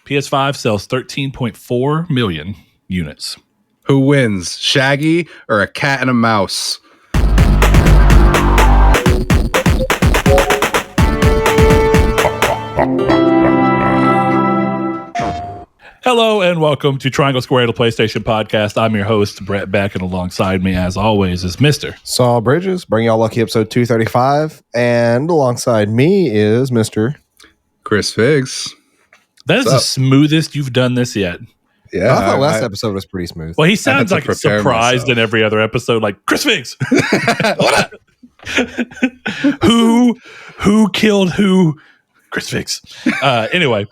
PS5 sells 13.4 million units. Who wins, Shaggy or a cat and a mouse? Hello and welcome to Triangle Square, the PlayStation podcast. I'm your host, Brett Beck, and alongside me, as always, is Mr. Saul Bridges, bring y'all lucky episode 235, and alongside me is Mr. Chris Figs. That is the smoothest you've done this yet. Yeah, I thought last episode was pretty smooth. Well, he sounds like surprised in every other episode, like Chris Figs. What up? Who killed who? Chris Figs. Anyway.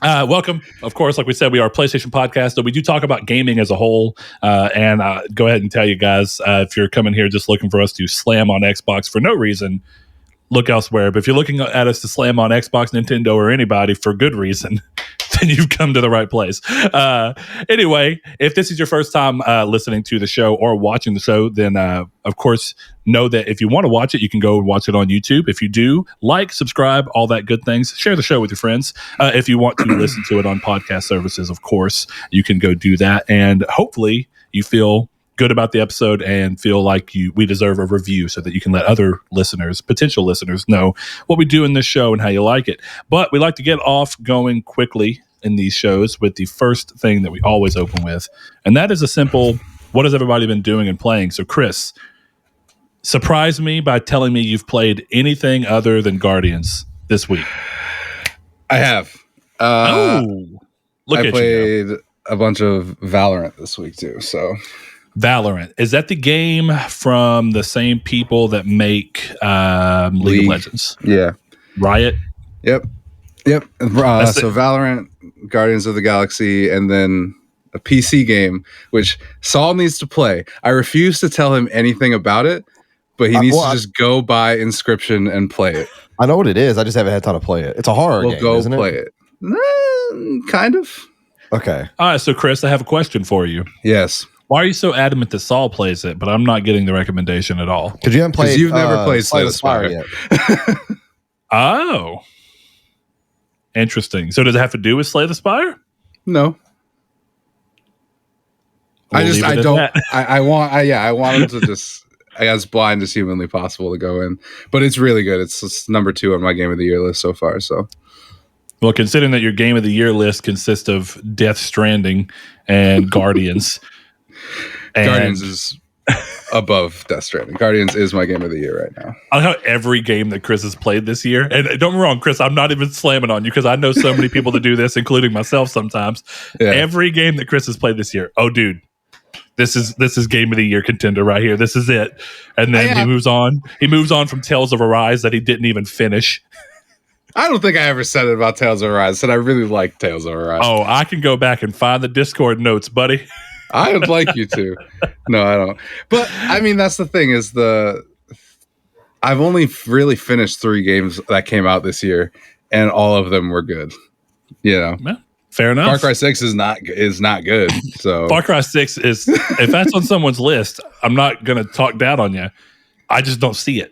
Welcome. Of course, like we said, we are a PlayStation podcast, so we do talk about gaming as a whole. And go ahead and tell you guys, if you're coming here just looking for us to slam on Xbox for no reason, look elsewhere. But if you're looking at us to slam on Xbox, Nintendo, or anybody for good reason, then you've come to the right place. Anyway, if this is your first time listening to the show or watching the show, then of course, know that if you want to watch it, you can go and watch it on YouTube. If you do, like, subscribe, all that good things. Share the show with your friends. If you want to listen to it on podcast services, of course, you can go do that. And hopefully you feel good about the episode and feel like we deserve a review so that you can let other listeners, potential listeners, know what we do in this show and how you like it. But we like to get off going quickly in these shows with the first thing that we always open with. And that is a simple, what has everybody been doing and playing? So Chris, surprise me by telling me you've played anything other than Guardians this week. I have. Look I at played you. a bunch of Valorant this week too. So Valorant, is that the game from the same people that make League of Legends? Yeah. Riot? Yep. So Valorant, Guardians of the Galaxy, and then a PC game, which Saul needs to play. I refuse to tell him anything about it, but he needs to just go buy Inscription and play it. I know what it is. I just haven't had time to play it. It's a horror game, go isn't play it. Kind of. Okay. All right, so Chris, I have a question for you. Yes. Why are you so adamant that Saul plays it, but I'm not getting the recommendation at all? Because you haven't played. You've never played Slay the Spire yet. Oh. Interesting. So does it have to do with Slay the Spire? No. I want him to just as blind as humanly possible to go in. But it's really good. It's number 2 on my game of the year list so far. So, well, considering that your game of the year list consists of Death Stranding and Guardians. Guardians is above Death Stranding. Guardians is my game of the year right now. I like how every game that Chris has played this year, and don't get me wrong, Chris, I'm not even slamming on you because I know so many people that do this, including myself sometimes. Yeah. Every game that Chris has played this year, oh, dude, this is game of the year contender right here. This is it. And then he moves on. He moves on from Tales of Arise that he didn't even finish. I don't think I ever said it about Tales of Arise. I said I really like Tales of Arise. Oh, I can go back and find the Discord notes, buddy. I would like you to. No, I don't. But I mean, that's the thing is I've only really finished 3 games that came out this year, and all of them were good. You know, yeah, fair enough. Far Cry 6 is not good. So Far Cry 6 is, if that's on someone's list, I'm not going to talk down on you. I just don't see it.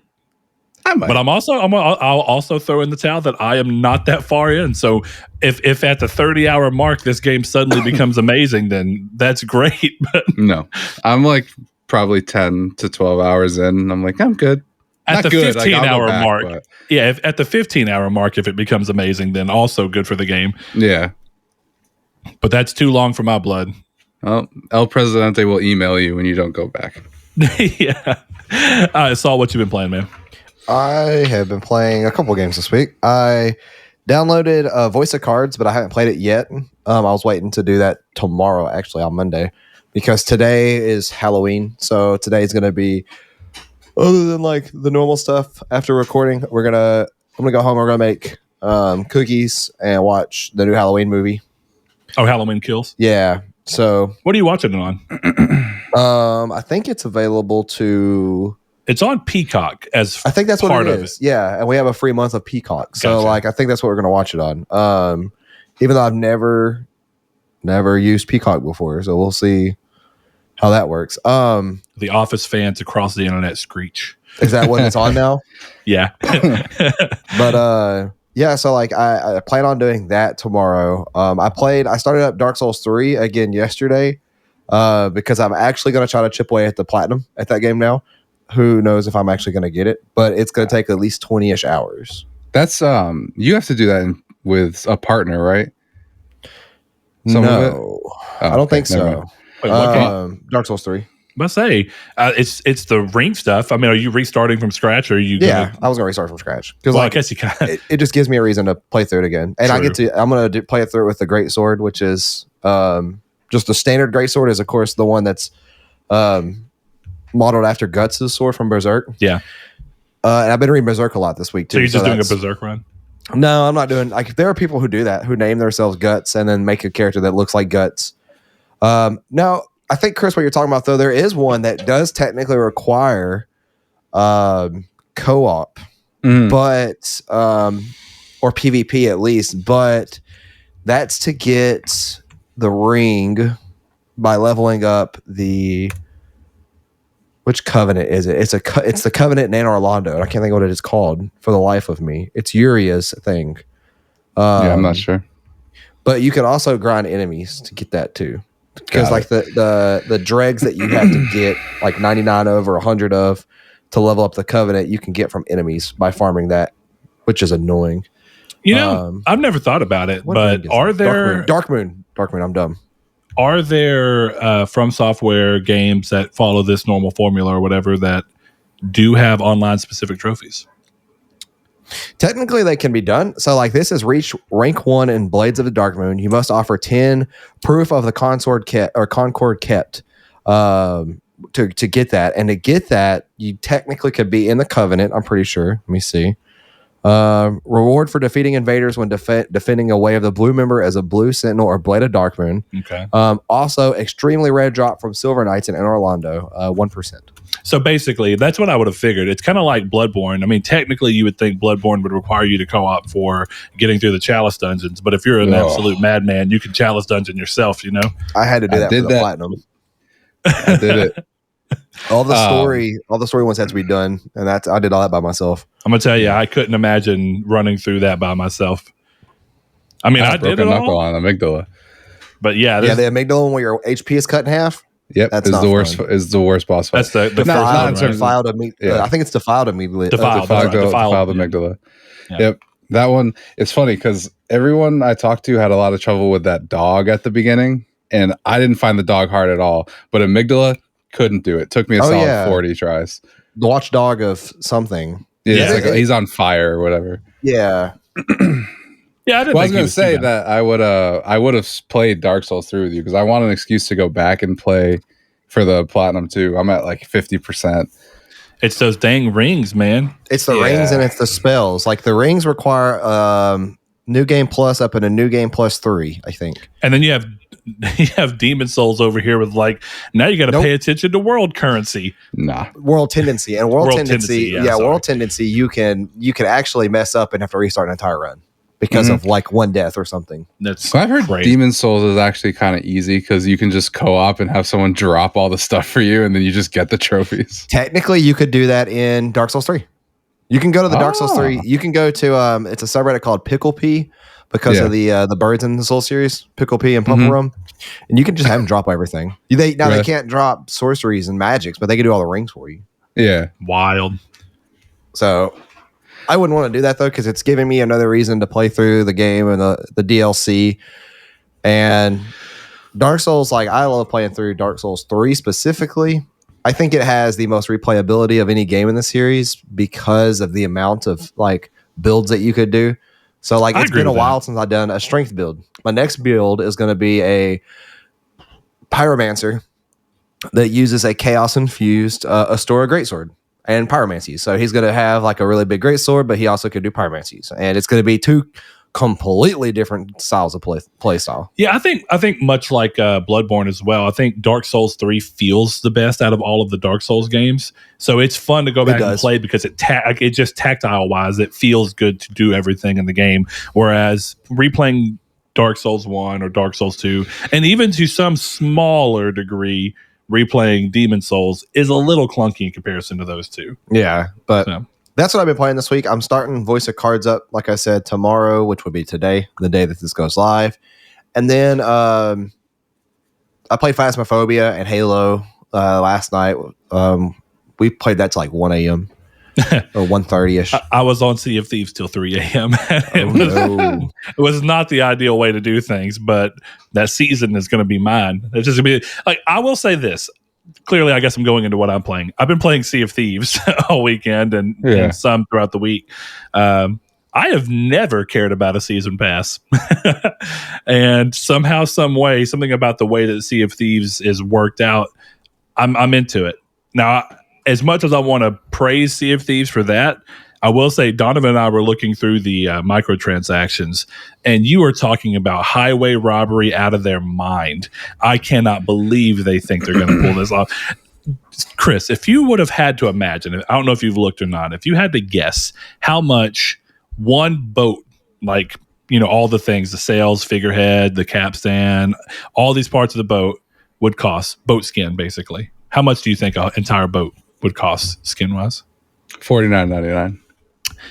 But I'll also throw in the towel that I am not that far in. So if at the 30-hour mark this game suddenly becomes amazing, then that's great. But no, I'm like probably 10 to 12 hours in. And I'm like, I'm good. At the 15-hour mark, yeah. At the 15-hour mark, if it becomes amazing, then also good for the game. Yeah, but that's too long for my blood. Well, El Presidente will email you when you don't go back. Yeah. Saul, what you been playing, man? I have been playing a couple games this week. I downloaded Voice of Cards, but I haven't played it yet. I was waiting to do that tomorrow, actually on Monday, because today is Halloween. So today is going to be, other than like the normal stuff after recording, I'm going to go home. We're going to make cookies and watch the new Halloween movie. Oh, Halloween Kills? Yeah. So what are you watching it on? I think it's available to... It's on Peacock as I think that's part what it is. Yeah, and we have a free month of Peacock. So gotcha. I think that's what we're going to watch it on. Even though I've never used Peacock before, so we'll see how that works. The Office fans across the internet screech. Is that what it's on now? Yeah. But Yeah, so like I plan on doing that tomorrow. I started up Dark Souls 3 again yesterday because I'm actually going to try to chip away at the platinum at that game now. Who knows if I'm actually going to get it, but it's going to take at least 20-ish hours. That's you have to do that with a partner, right? No, I don't think so. Wait, what game? Dark Souls 3. I say it's the ring stuff. I mean, are you restarting from scratch, or are you? Yeah, I was gonna restart from scratch because I guess you can. It just gives me a reason to play through it again, and I'm gonna play it through with the great sword, which is just the standard great sword. Is of course the one that's modeled after Guts' sword from Berserk. Yeah, and I've been reading Berserk a lot this week too. So you're just doing a Berserk run? No, I'm not doing. Like there are people who do that, who name themselves Guts and then make a character that looks like Guts. No. I think, Chris, what you're talking about, though, there is one that does technically require co-op, but or PvP at least, but that's to get the ring by leveling up which covenant is it? It's the covenant in Anor Londo. I can't think of what it is called for the life of me. It's Uria's thing. Yeah, I'm not sure. But you can also grind enemies to get that too. Because like the dregs that you have to get like 99 of or 100 of to level up the covenant, you can get from enemies by farming that, which is annoying. You know, I've never thought about it, but are there Dark Moon? I'm dumb. Are there From Software games that follow this normal formula or whatever that do have online specific trophies? Technically, they can be done. So, like, this is reach rank 1 in Blades of the Dark Moon. You must offer 10 proof of the Concord kept to get that. And to get that, you technically could be in the Covenant. I'm pretty sure. Let me see. Reward for defeating invaders when defending a way of the blue member as a blue sentinel or Blade of Dark Moon. Okay. Also, extremely rare drop from Silver Knights in Orlando, 1%. So basically, that's what I would have figured. It's kind of like Bloodborne. I mean, technically, you would think Bloodborne would require you to co-op for getting through the Chalice dungeons. But if you're an absolute madman, you can Chalice dungeon yourself, you know? I had to do that for the platinum. I did it. All the story ones had to be done, and I did all that by myself. I'm gonna tell you, I couldn't imagine running through that by myself. I mean, I did it knuckle all, on amygdala, but the amygdala one where your HP is cut in half. Yep, that's the worst. Is the worst boss fight. That's the first one, right? Defiled I think it's defiled immediately. Defiled amygdala. Yeah. Yep, that one. It's funny because everyone I talked to had a lot of trouble with that dog at the beginning, and I didn't find the dog hard at all. But amygdala couldn't do it. Took me a solid 40 tries. The watchdog of something. Yeah, it's like he's on fire or whatever. Yeah. Yeah, I was going to say that I would have played Dark Souls 3 with you because I want an excuse to go back and play for the platinum too. I'm at like 50%. It's those dang rings, man. It's the rings and it's the spells. Like the rings require New Game Plus up in a New Game Plus 3, I think. And then you have Demon Souls over here with like, now you got to pay attention to world currency. World tendency. And world tendency. World tendency, you can actually mess up and have to restart an entire run because of like one death or something. I've heard Demon Souls is actually kind of easy because you can just co-op and have someone drop all the stuff for you and then you just get the trophies. Technically, you could do that in Dark Souls 3. You can go to the Dark Souls 3. You can go to it's a subreddit called Pickle P because of the birds in the Soul series, Pickle P and Pumple Rum. And you can just have them drop everything. They can't drop sorceries and magics, but they can do all the rings for you. Yeah. Wild. So I wouldn't want to do that though, because it's giving me another reason to play through the game and the DLC. And Dark Souls, like I love playing through Dark Souls 3 specifically. I think it has the most replayability of any game in the series because of the amount of like builds that you could do. So like it's been a while since I've done a strength build. My next build is going to be a pyromancer that uses a chaos infused Astora greatsword and pyromancy. So he's going to have like a really big greatsword, but he also could do pyromancies, and it's going to be two completely different styles of play style. Yeah, I think much like Bloodborne as well. I think Dark Souls 3 feels the best out of all of the Dark Souls games. So it's fun to go back and play because it just tactile wise, it feels good to do everything in the game. Whereas replaying Dark Souls 1 or Dark Souls 2, and even to some smaller degree, replaying Demon Souls is a little clunky in comparison to those two. Yeah, but That's what I've been playing this week. I'm starting Voice of Cards up, like I said, tomorrow, which would be today, the day that this goes live. And then I played Phasmophobia and Halo last night. We played that to like 1 a.m. or 1:30ish. I was on Sea of Thieves till 3 a.m. It was not the ideal way to do things, but that season is going to be mine. It's just going to be like, I will say this. Clearly, I guess I'm going into what I'm playing. I've been playing Sea of Thieves all weekend and some throughout the week. I have never cared about a season pass. And somehow, some way, something about the way that Sea of Thieves is worked out, I'm into it. Now, as much as I want to praise Sea of Thieves for that, I will say Donovan and I were looking through the microtransactions, and you are talking about highway robbery out of their mind. I cannot believe they think they're going to pull this off. Chris, if you would have had to imagine, I don't know if you've looked or not, if you had to guess how much one boat, like, you know, all the things, the sails, figurehead, the capstan, all these parts of the boat would cost, boat skin, basically. How much do you think an entire boat would cost skin-wise? $49.99.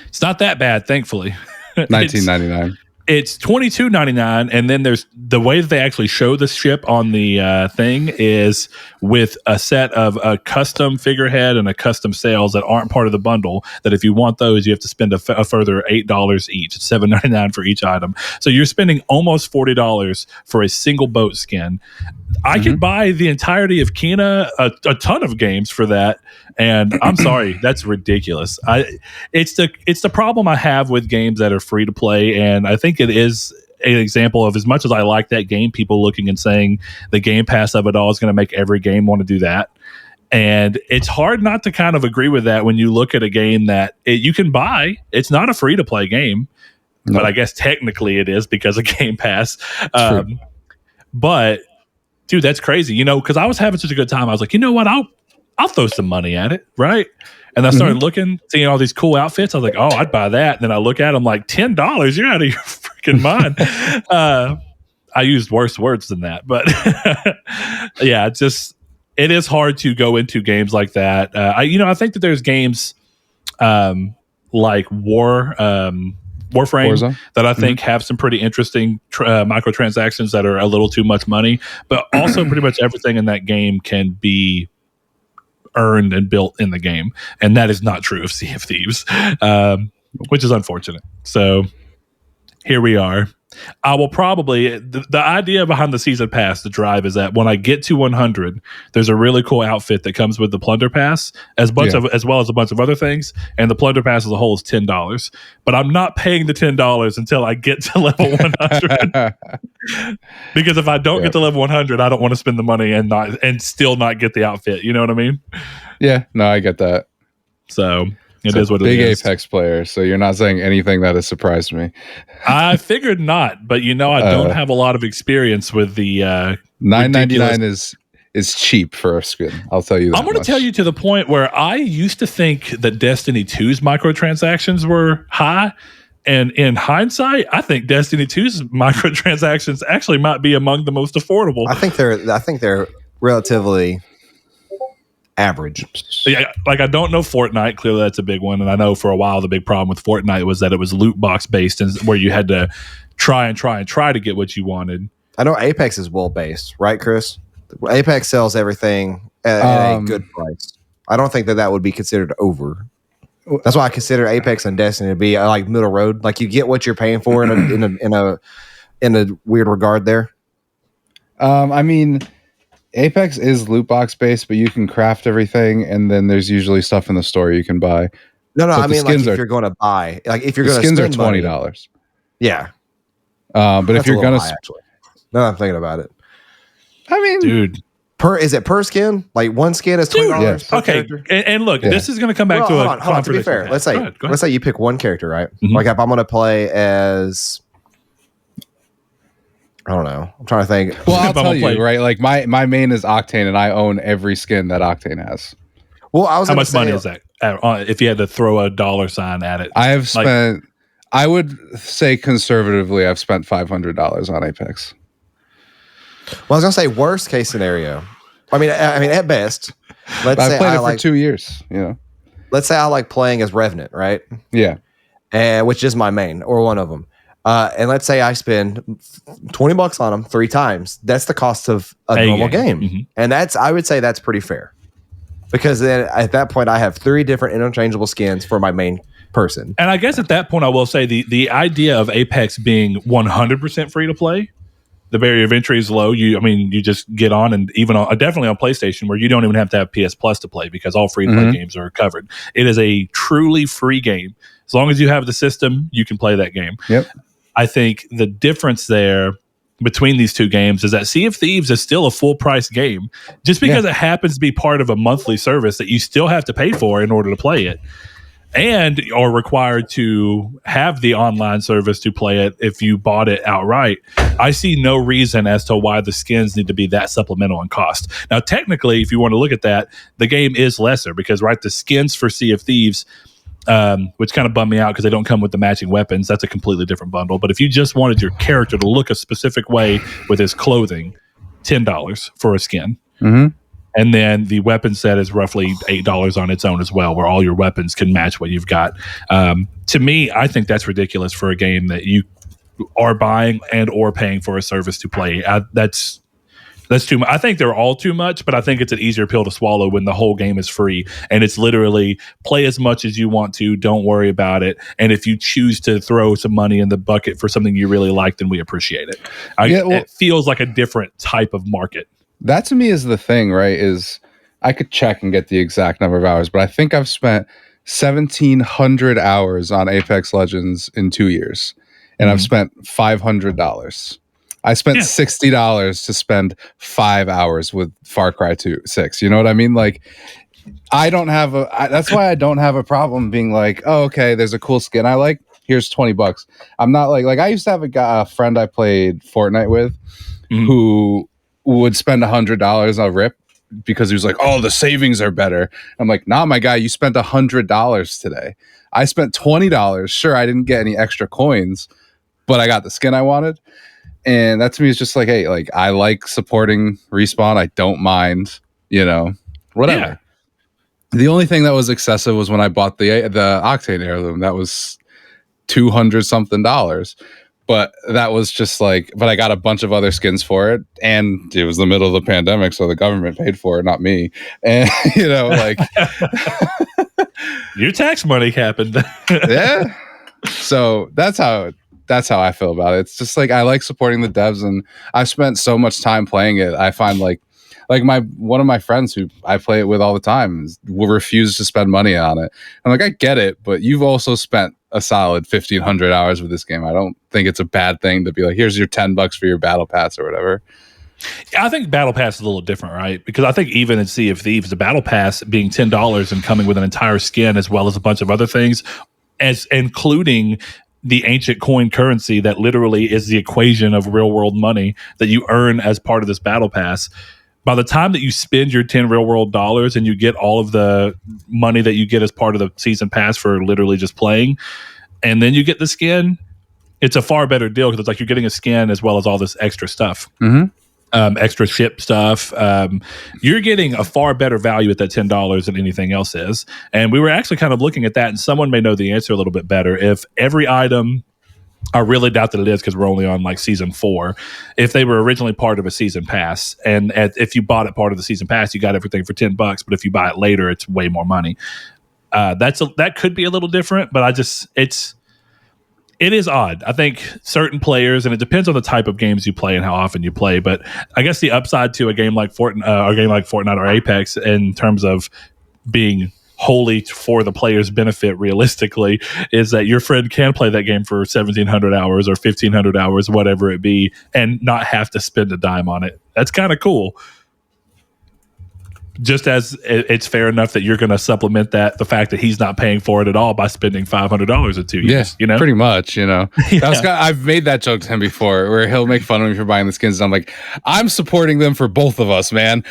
It's not that bad, thankfully. $19.99. It's $22.99, and then there's the way that they actually show the ship on the thing is with a set of a custom figurehead and a custom sails that aren't part of the bundle. That if you want those, you have to spend a further $8 each. It's $7.99 for each item. So you're spending almost $40 for a single boat skin. I could buy the entirety of Kena, a ton of games for that. And I'm sorry, that's ridiculous. It's the problem I have with games that are free to play, and I think it is an example of, as much as I like that game, people looking and saying the Game Pass of it all is going to make every game want to do that. And it's hard not to kind of agree with that when you look at a game that you can buy. It's not a free to play game, but I guess technically it is because of Game Pass. But dude, that's crazy. You know, because I was having such a good time. I was like, you know what? I'll throw some money at it, right? And I started looking, seeing all these cool outfits. I was like, oh, I'd buy that. And then I look at them like, $10? You're out of your freaking mind. I used worse words than that. But yeah, it is hard to go into games like that. I think that there's games like Warframe Warzone? That I think have some pretty interesting microtransactions that are a little too much money. But also pretty much everything in that game can be earned and built in the game, and that is not true of Sea of Thieves, which is unfortunate. So here we are. I will probably the idea behind the season pass, the drive, is that when I get to 100, there's a really cool outfit that comes with the plunder pass, as well as a bunch of other things, and the plunder pass as a whole is $10. But I'm not paying the $10 until I get to level 100, because if I don't get to level 100, I don't want to spend the money and still not get the outfit. You know what I mean? Yeah, no, I get that. So it is what it is. Big Apex player, so you're not saying anything that has surprised me. I figured not, but I don't have a lot of experience with the $9.99 is cheap for a skin. I'll tell you that. I'm going to tell you to the point where I used to think that Destiny 2's microtransactions were high, and in hindsight, I think Destiny 2's microtransactions actually might be among the most affordable. I think they're relatively average. Yeah, like I don't know Fortnite. Clearly, that's a big one, and I know for a while the big problem with Fortnite was that it was loot box based, and where you had to try to get what you wanted. I know Apex is world based, right, Chris? Apex sells everything at a good price. I don't think that would be considered over. That's why I consider Apex and Destiny to be like middle road. Like you get what you're paying for in a weird regard there. I mean, Apex is loot box based, but you can craft everything, and then there's usually stuff in the store you can buy. No, I mean, like if you're going to buy, like if you're going to skins spend are $20. Yeah, but if you're going to, actually, no, I'm thinking about it. I mean, dude, is it per skin? Like one skin is $20. Yes. Okay, and look, this is going to come back to hold on. To be fair, let's say you pick one character, right? Mm-hmm. Like if I'm going to play as, I don't know. I'm trying to think. Well, I'll tell you, right? Like my main is Octane, and I own every skin that Octane has. Well, how much money is that? If you had to throw a $sign at it, I have spent. I would say conservatively, I've spent $500 on Apex. Well, I was gonna say worst case scenario. I mean, at best, let's say I've played it for 2 years. let's say I like playing as Revenant, right? Yeah. And which is my main or one of them. And let's say I spend $20 on them 3 times. That's the cost of a normal game. Mm-hmm. And I would say that's pretty fair. Because then at that point I have 3 different interchangeable skins for my main person. And I guess at that point I will say the idea of Apex being 100% free to play, the barrier of entry is low. You just get on, and even definitely on PlayStation, where you don't even have to have PS Plus to play because all free to play games are covered. It is a truly free game. As long as you have the system, you can play that game. Yep. I think the difference there between these two games is that Sea of Thieves is still a full price game. Just because it happens to be part of a monthly service that you still have to pay for in order to play it, and are required to have the online service to play it if you bought it outright. I see no reason as to why the skins need to be that supplemental in cost. Now, technically, if you want to look at that, the game is lesser because, right, the skins for Sea of Thieves, which kind of bummed me out because they don't come with the matching weapons. That's a completely different bundle. But if you just wanted your character to look a specific way with his clothing, $10 for a skin. Mm-hmm. And then the weapon set is roughly $8 on its own as well, where all your weapons can match what you've got. To me, I think that's ridiculous for a game that you are buying and or paying for a service to play. That's too much. I think they're all too much, but I think it's an easier pill to swallow when the whole game is free and it's literally play as much as you want to. Don't worry about it. And if you choose to throw some money in the bucket for something you really like, then we appreciate it. It feels like a different type of market. That to me is the thing, right? Is I could check and get the exact number of hours, but I think I've spent 1,700 hours on Apex Legends in 2 years, and I've spent $500. I spent $60 to spend 5 hours with Far Cry 6. You know what I mean? Like, that's why I don't have a problem being like, oh, okay, there's a cool skin I like. Here's $20. I'm not like I used to have a friend I played Fortnite with who would spend $100 on rip because he was like, oh, the savings are better. I'm like, nah, my guy, you spent $100 today. I spent $20. Sure, I didn't get any extra coins, but I got the skin I wanted. And that to me is just like, hey, like I like supporting Respawn. I don't mind, whatever. Yeah. The only thing that was excessive was when I bought the Octane heirloom. That was $200 something. But that was just like, but I got a bunch of other skins for it, and it was the middle of the pandemic, so the government paid for it, not me. And like your tax money happened. Yeah. So that's how I feel about it. It's just like I like supporting the devs, and I've spent so much time playing it. I find like one of my friends who I play it with all the time will refuse to spend money on it. I'm like, I get it, but you've also spent a solid 1,500 hours with this game. I don't think it's a bad thing to be like, here's your $10 for your battle pass or whatever. I think battle pass is a little different, right? Because I think even in Sea of Thieves, the battle pass being $10 and coming with an entire skin as well as a bunch of other things, as including the ancient coin currency that literally is the equation of real world money that you earn as part of this battle pass. By the time that you spend your 10 real world dollars and you get all of the money that you get as part of the season pass for literally just playing, and then you get the skin, it's a far better deal because it's like you're getting a skin as well as all this extra stuff. Extra ship stuff. You're getting a far better value at that $10 than anything else is. And we were actually kind of looking at that, and someone may know the answer a little bit better. If every item, I really doubt that it is because we're only on like season 4. If they were originally part of a season pass, and if you bought it part of the season pass, you got everything for $10. But if you buy it later, it's way more money. That could be a little different, but it is odd. I think certain players, and it depends on the type of games you play and how often you play. But I guess the upside to a game like Fortnite or Apex in terms of being wholly for the player's benefit realistically is that your friend can play that game for 1,700 hours or 1,500 hours, whatever it be, and not have to spend a dime on it. That's kind of cool. Just as it's fair enough that you're going to supplement the fact that he's not paying for it at all by spending $500 in 2 years. Yeah, pretty much. I've made that joke to him before, where he'll make fun of me for buying the skins. And I'm like, I'm supporting them for both of us, man.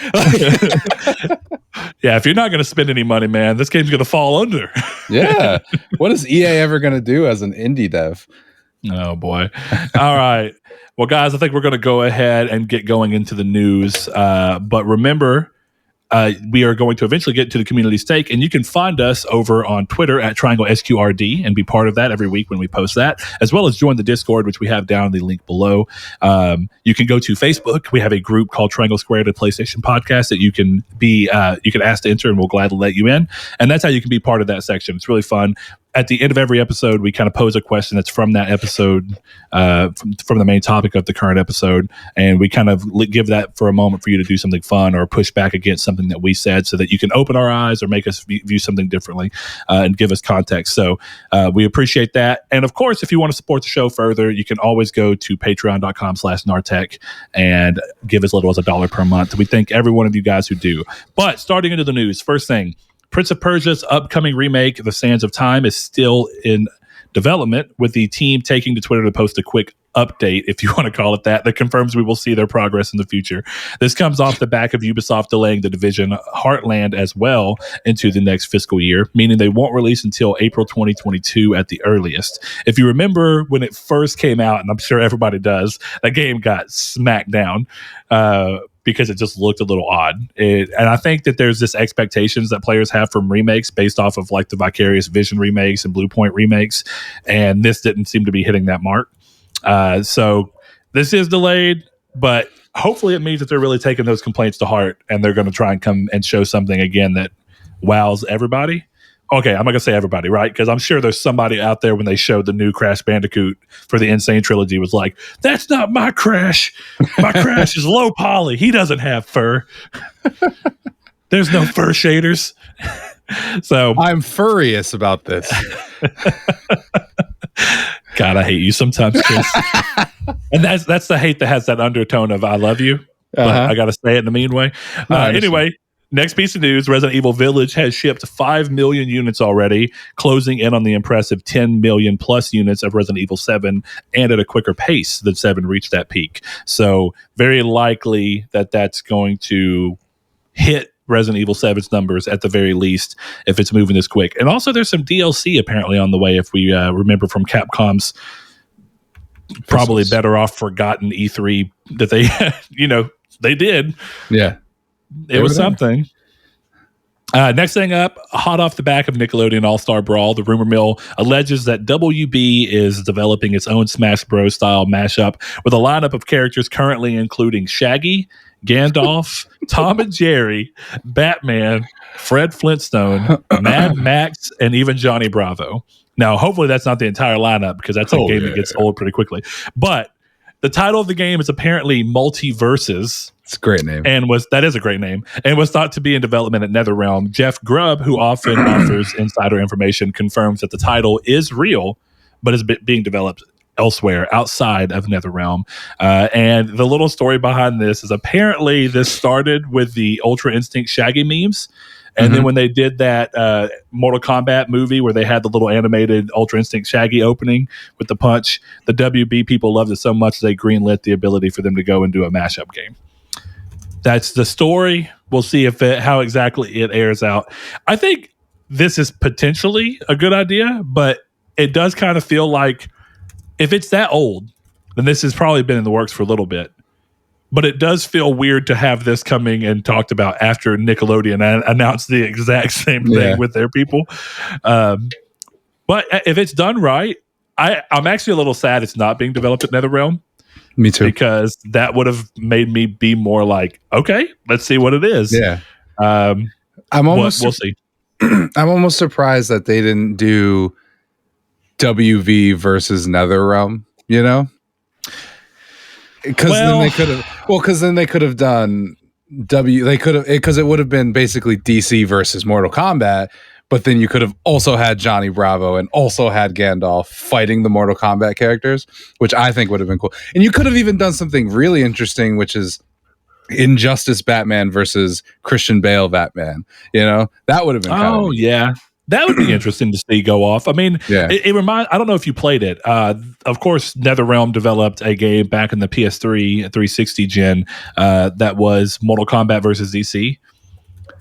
Yeah, if you're not going to spend any money, man, this game's going to fall under. Yeah, what is EA ever going to do as an indie dev? Oh boy! All right, well, guys, I think we're going to go ahead and get going into the news. But remember, we are going to eventually get to the community stake, and you can find us over on Twitter at Triangle SQRD and be part of that every week when we post that, as well as join the Discord, which we have down the link below. You can go to Facebook. We have a group called Triangle Squared, a PlayStation podcast that you can ask to enter, and we'll gladly let you in. And that's how you can be part of that section. It's really fun. At the end of every episode, we kind of pose a question that's from that episode, from the main topic of the current episode, and we kind of give that for a moment for you to do something fun or push back against something that we said, so that you can open our eyes or make us view something differently, and give us context. So we appreciate that. And of course, if you want to support the show further, you can always go to patreon.com/Nartech and give as little as $1 per month. We thank every one of you guys who do. But starting into the news, first thing, Prince of Persia's upcoming remake, The Sands of Time, is still in development, with the team taking to Twitter to post a quick update, if you want to call it that confirms we will see their progress in the future. This comes off the back of Ubisoft delaying The Division Heartland as well into the next fiscal year, meaning they won't release until April 2022 at the earliest. If you remember when it first came out, and I'm sure everybody does, that game got smacked down because it just looked a little odd. And I think that there's this expectations that players have from remakes based off of like the Vicarious Vision remakes and Blue Point remakes, and this didn't seem to be hitting that mark. So this is delayed, but hopefully it means that they're really taking those complaints to heart, and they're going to try and come and show something again that wows everybody. Okay, I'm not going to say everybody, right? Because I'm sure there's somebody out there when they showed the new Crash Bandicoot for the Insane Trilogy was like, that's not my Crash. My Crash is low poly. He doesn't have fur. There's no fur shaders. So I'm furious about this. God, I hate you sometimes, Chris. And that's the hate that has that undertone of I love you, but I got to say it in a mean way. Anyway, next piece of news, Resident Evil Village has shipped 5 million units already, closing in on the impressive 10 million plus units of Resident Evil 7, and at a quicker pace than 7 reached that peak. So very likely that that's going to hit Resident Evil 7's numbers at the very least if it's moving this quick. And also there's some DLC apparently on the way, if we remember from Capcom's probably better off forgotten E3 that they they did. Yeah. It was something. Next thing up, hot off the back of Nickelodeon All-Star Brawl, the rumor mill alleges that WB is developing its own Smash Bros. Style mashup with a lineup of characters currently including Shaggy, Gandalf, Tom and Jerry, Batman, Fred Flintstone, Mad Max, and even Johnny Bravo. Now, hopefully that's not the entire lineup, because that's a game that gets old pretty quickly. But the title of the game is apparently Multiversus. It's a great name. That is a great name. And was thought to be in development at NetherRealm. Jeff Grubb, who often offers insider information, confirms that the title is real, but is being developed elsewhere outside of NetherRealm. And the little story behind this is apparently this started with the Ultra Instinct Shaggy memes. And then when they did that Mortal Kombat movie where they had the little animated Ultra Instinct Shaggy opening with the punch, the WB people loved it so much they greenlit the ability for them to go and do a mashup game. That's the story. We'll see how exactly it airs out. I think this is potentially a good idea, but it does kind of feel like if it's that old, then this has probably been in the works for a little bit. But it does feel weird to have this coming and talked about after Nickelodeon announced the exact same thing with their people. But if it's done right, I'm actually a little sad it's not being developed at NetherRealm. Me too. Because that would have made me be more like, okay, let's see what it is. Yeah. We'll see. I'm almost surprised that they didn't do WV versus NetherRealm, Because then they could have done because it would have been basically DC versus Mortal Kombat, but then you could have also had Johnny Bravo and also had Gandalf fighting the Mortal Kombat characters, which I think would have been cool. And you could have even done something really interesting, which is Injustice Batman versus Christian Bale Batman. That would have been yeah. That would be interesting to see go off. I mean, it reminds. I don't know if you played it. Of course, NetherRealm developed a game back in the PS3 360 gen that was Mortal Kombat versus DC.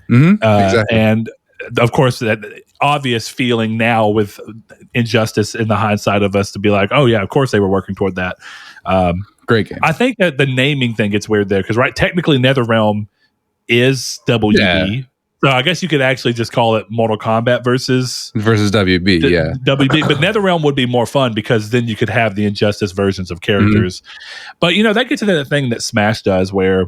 Exactly. And of course, that obvious feeling now with Injustice in the hindsight of us to be like, oh yeah, of course they were working toward that. Great game. I think that the naming thing gets weird there because technically NetherRealm is WB. So I guess you could actually just call it Mortal Kombat versus WB. WB. But NetherRealm would be more fun because then you could have the Injustice versions of characters. But that gets into that thing that Smash does, where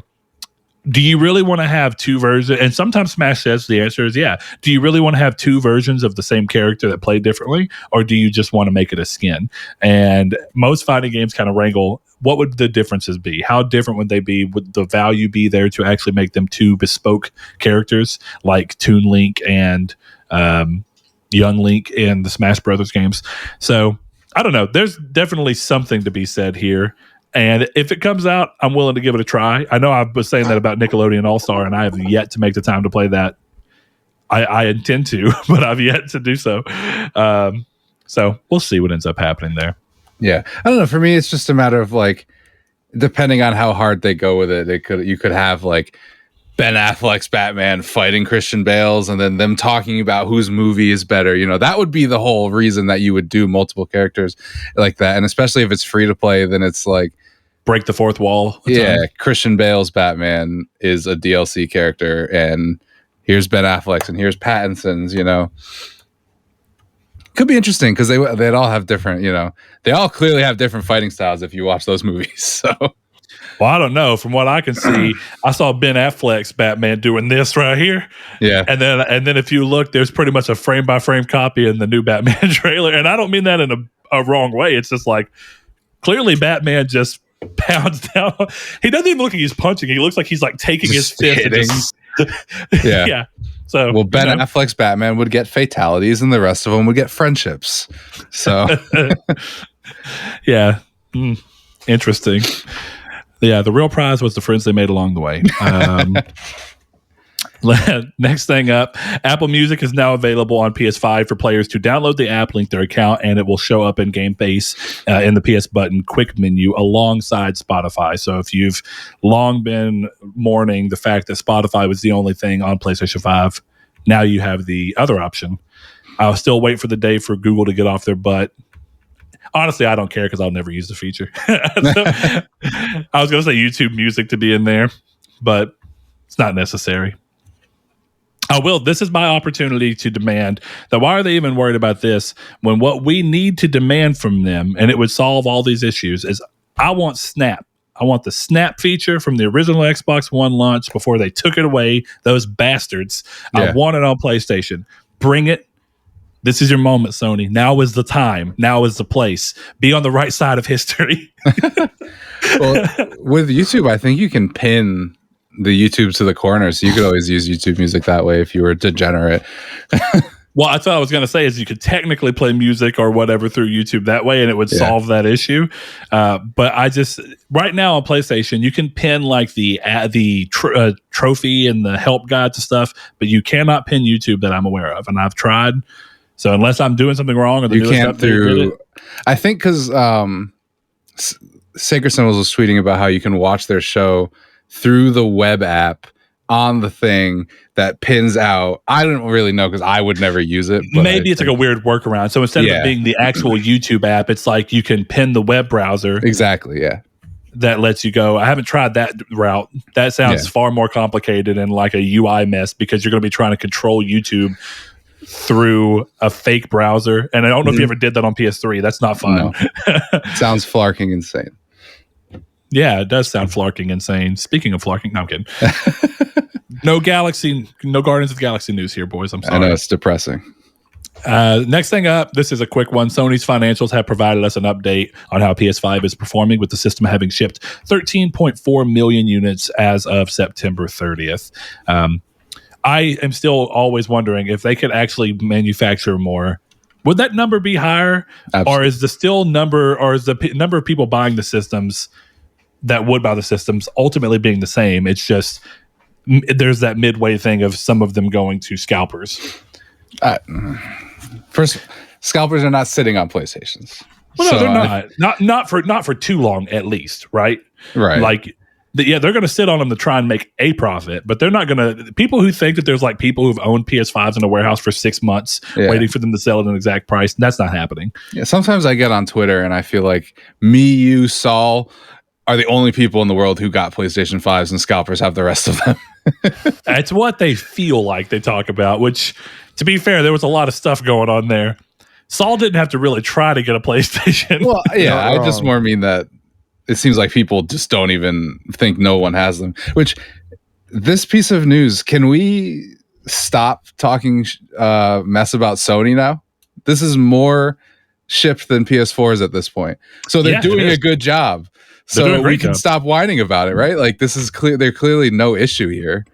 do you really want to have two versions? And sometimes Smash says the answer is yeah. Do you really want to have two versions of the same character that play differently? Or do you just want to make it a skin? And most fighting games kind of wrangle, what would the differences be? How different would they be? Would the value be there to actually make them two bespoke characters like Toon Link and Young Link in the Smash Brothers games? So I don't know. There's definitely something to be said here. And if it comes out, I'm willing to give it a try. I know I was saying that about Nickelodeon All-Star, and I have yet to make the time to play that. I intend to, but I've yet to do so. So we'll see what ends up happening there. Yeah. I don't know. For me, it's just a matter of like, depending on how hard they go with it, you could have like Ben Affleck's Batman fighting Christian Bale's and then them talking about whose movie is better. That would be the whole reason that you would do multiple characters like that. And especially if it's free to play, then it's like, break the fourth wall. Yeah, Christian Bale's Batman is a DLC character, and here's Ben Affleck's, and here's Pattinson's. Could be interesting because they'd all have different. They all clearly have different fighting styles if you watch those movies. So, well, I don't know. From what I can see, I saw Ben Affleck's Batman doing this right here. Yeah, and then if you look, there's pretty much a frame by frame copy in the new Batman trailer, and I don't mean that in a wrong way. It's just like clearly Batman just pounds down. He doesn't even look like he's punching. He looks like he's like taking his fist. Yeah. So Ben Affleck's Batman would get fatalities, and the rest of them would get friendships. So yeah, interesting. Yeah, the real prize was the friends they made along the way. Next thing up, Apple Music is now available on PS5 for players to download the app, link their account, and it will show up in Game Base in the PS button quick menu alongside Spotify. So if you've long been mourning the fact that Spotify was the only thing on PlayStation 5, now you have the other option. I'll still wait for the day for Google to get off their butt. Honestly, I don't care because I'll never use the feature. I was going to say YouTube Music to be in there, but it's not necessary. This is my opportunity to demand that why are they even worried about this when what we need to demand from them, and it would solve all these issues, is I want Snap. I want the Snap feature from the original Xbox One launch before they took it away, those bastards. Yeah. I want it on PlayStation. Bring it. This is your moment, Sony. Now is the time. Now is the place. Be on the right side of history. Well, with YouTube, I think you can pin the YouTube to the corner, so you could always use YouTube Music that way if you were degenerate. Well, I thought I was going to say is you could technically play music or whatever through YouTube that way, and it would solve that issue. But I just right now on PlayStation, you can pin like the trophy and the help guides and stuff, but you cannot pin YouTube that I'm aware of, and I've tried. So unless I'm doing something wrong, or the you can't through. I think because Sacred Symbols was tweeting about how you can watch their show through the web app on the thing that pins out. I don't really know because I would never use it. But maybe it's like a weird workaround. So instead of it being the actual YouTube app, it's like you can pin the web browser. Exactly, yeah. That lets you go. I haven't tried that route. That sounds far more complicated and like a UI mess because you're going to be trying to control YouTube through a fake browser. And I don't know if you ever did that on PS3. That's not fun. No. Sounds flarking insane. Yeah, it does sound flarking insane. Speaking of flarking, no, I'm kidding. No Guardians of the Galaxy news here, boys. I'm sorry. I know, it's depressing. Next thing up, this is a quick one. Sony's financials have provided us an update on how PS5 is performing, with the system having shipped 13.4 million units as of September 30th. I am still always wondering if they could actually manufacture more. Would that number be higher? Absolutely. Or is the number of people buying the systems that would buy the systems ultimately being the same? It's just there's that midway thing of some of them going to scalpers. First, scalpers are not sitting on PlayStations. Well, no, they're not. Not for too long, at least, right? Right. Like, they're going to sit on them to try and make a profit, but they're not going to. People who think that there's like people who've owned PS5s in a warehouse for 6 months waiting for them to sell at an exact price, that's not happening. Yeah, sometimes I get on Twitter and I feel like me, you, Saul, are the only people in the world who got PlayStation 5s, and scalpers have the rest of them. That's what they feel like they talk about, which, to be fair, there was a lot of stuff going on there. Saul didn't have to really try to get a PlayStation. Well, yeah, I just more mean that it seems like people just don't even think no one has them. Which, this piece of news, can we stop talking mess about Sony now? This is more shipped than PS4s at this point. So they're doing a good job. So we can stop whining about it, right? Like, this is clear. There's clearly no issue here.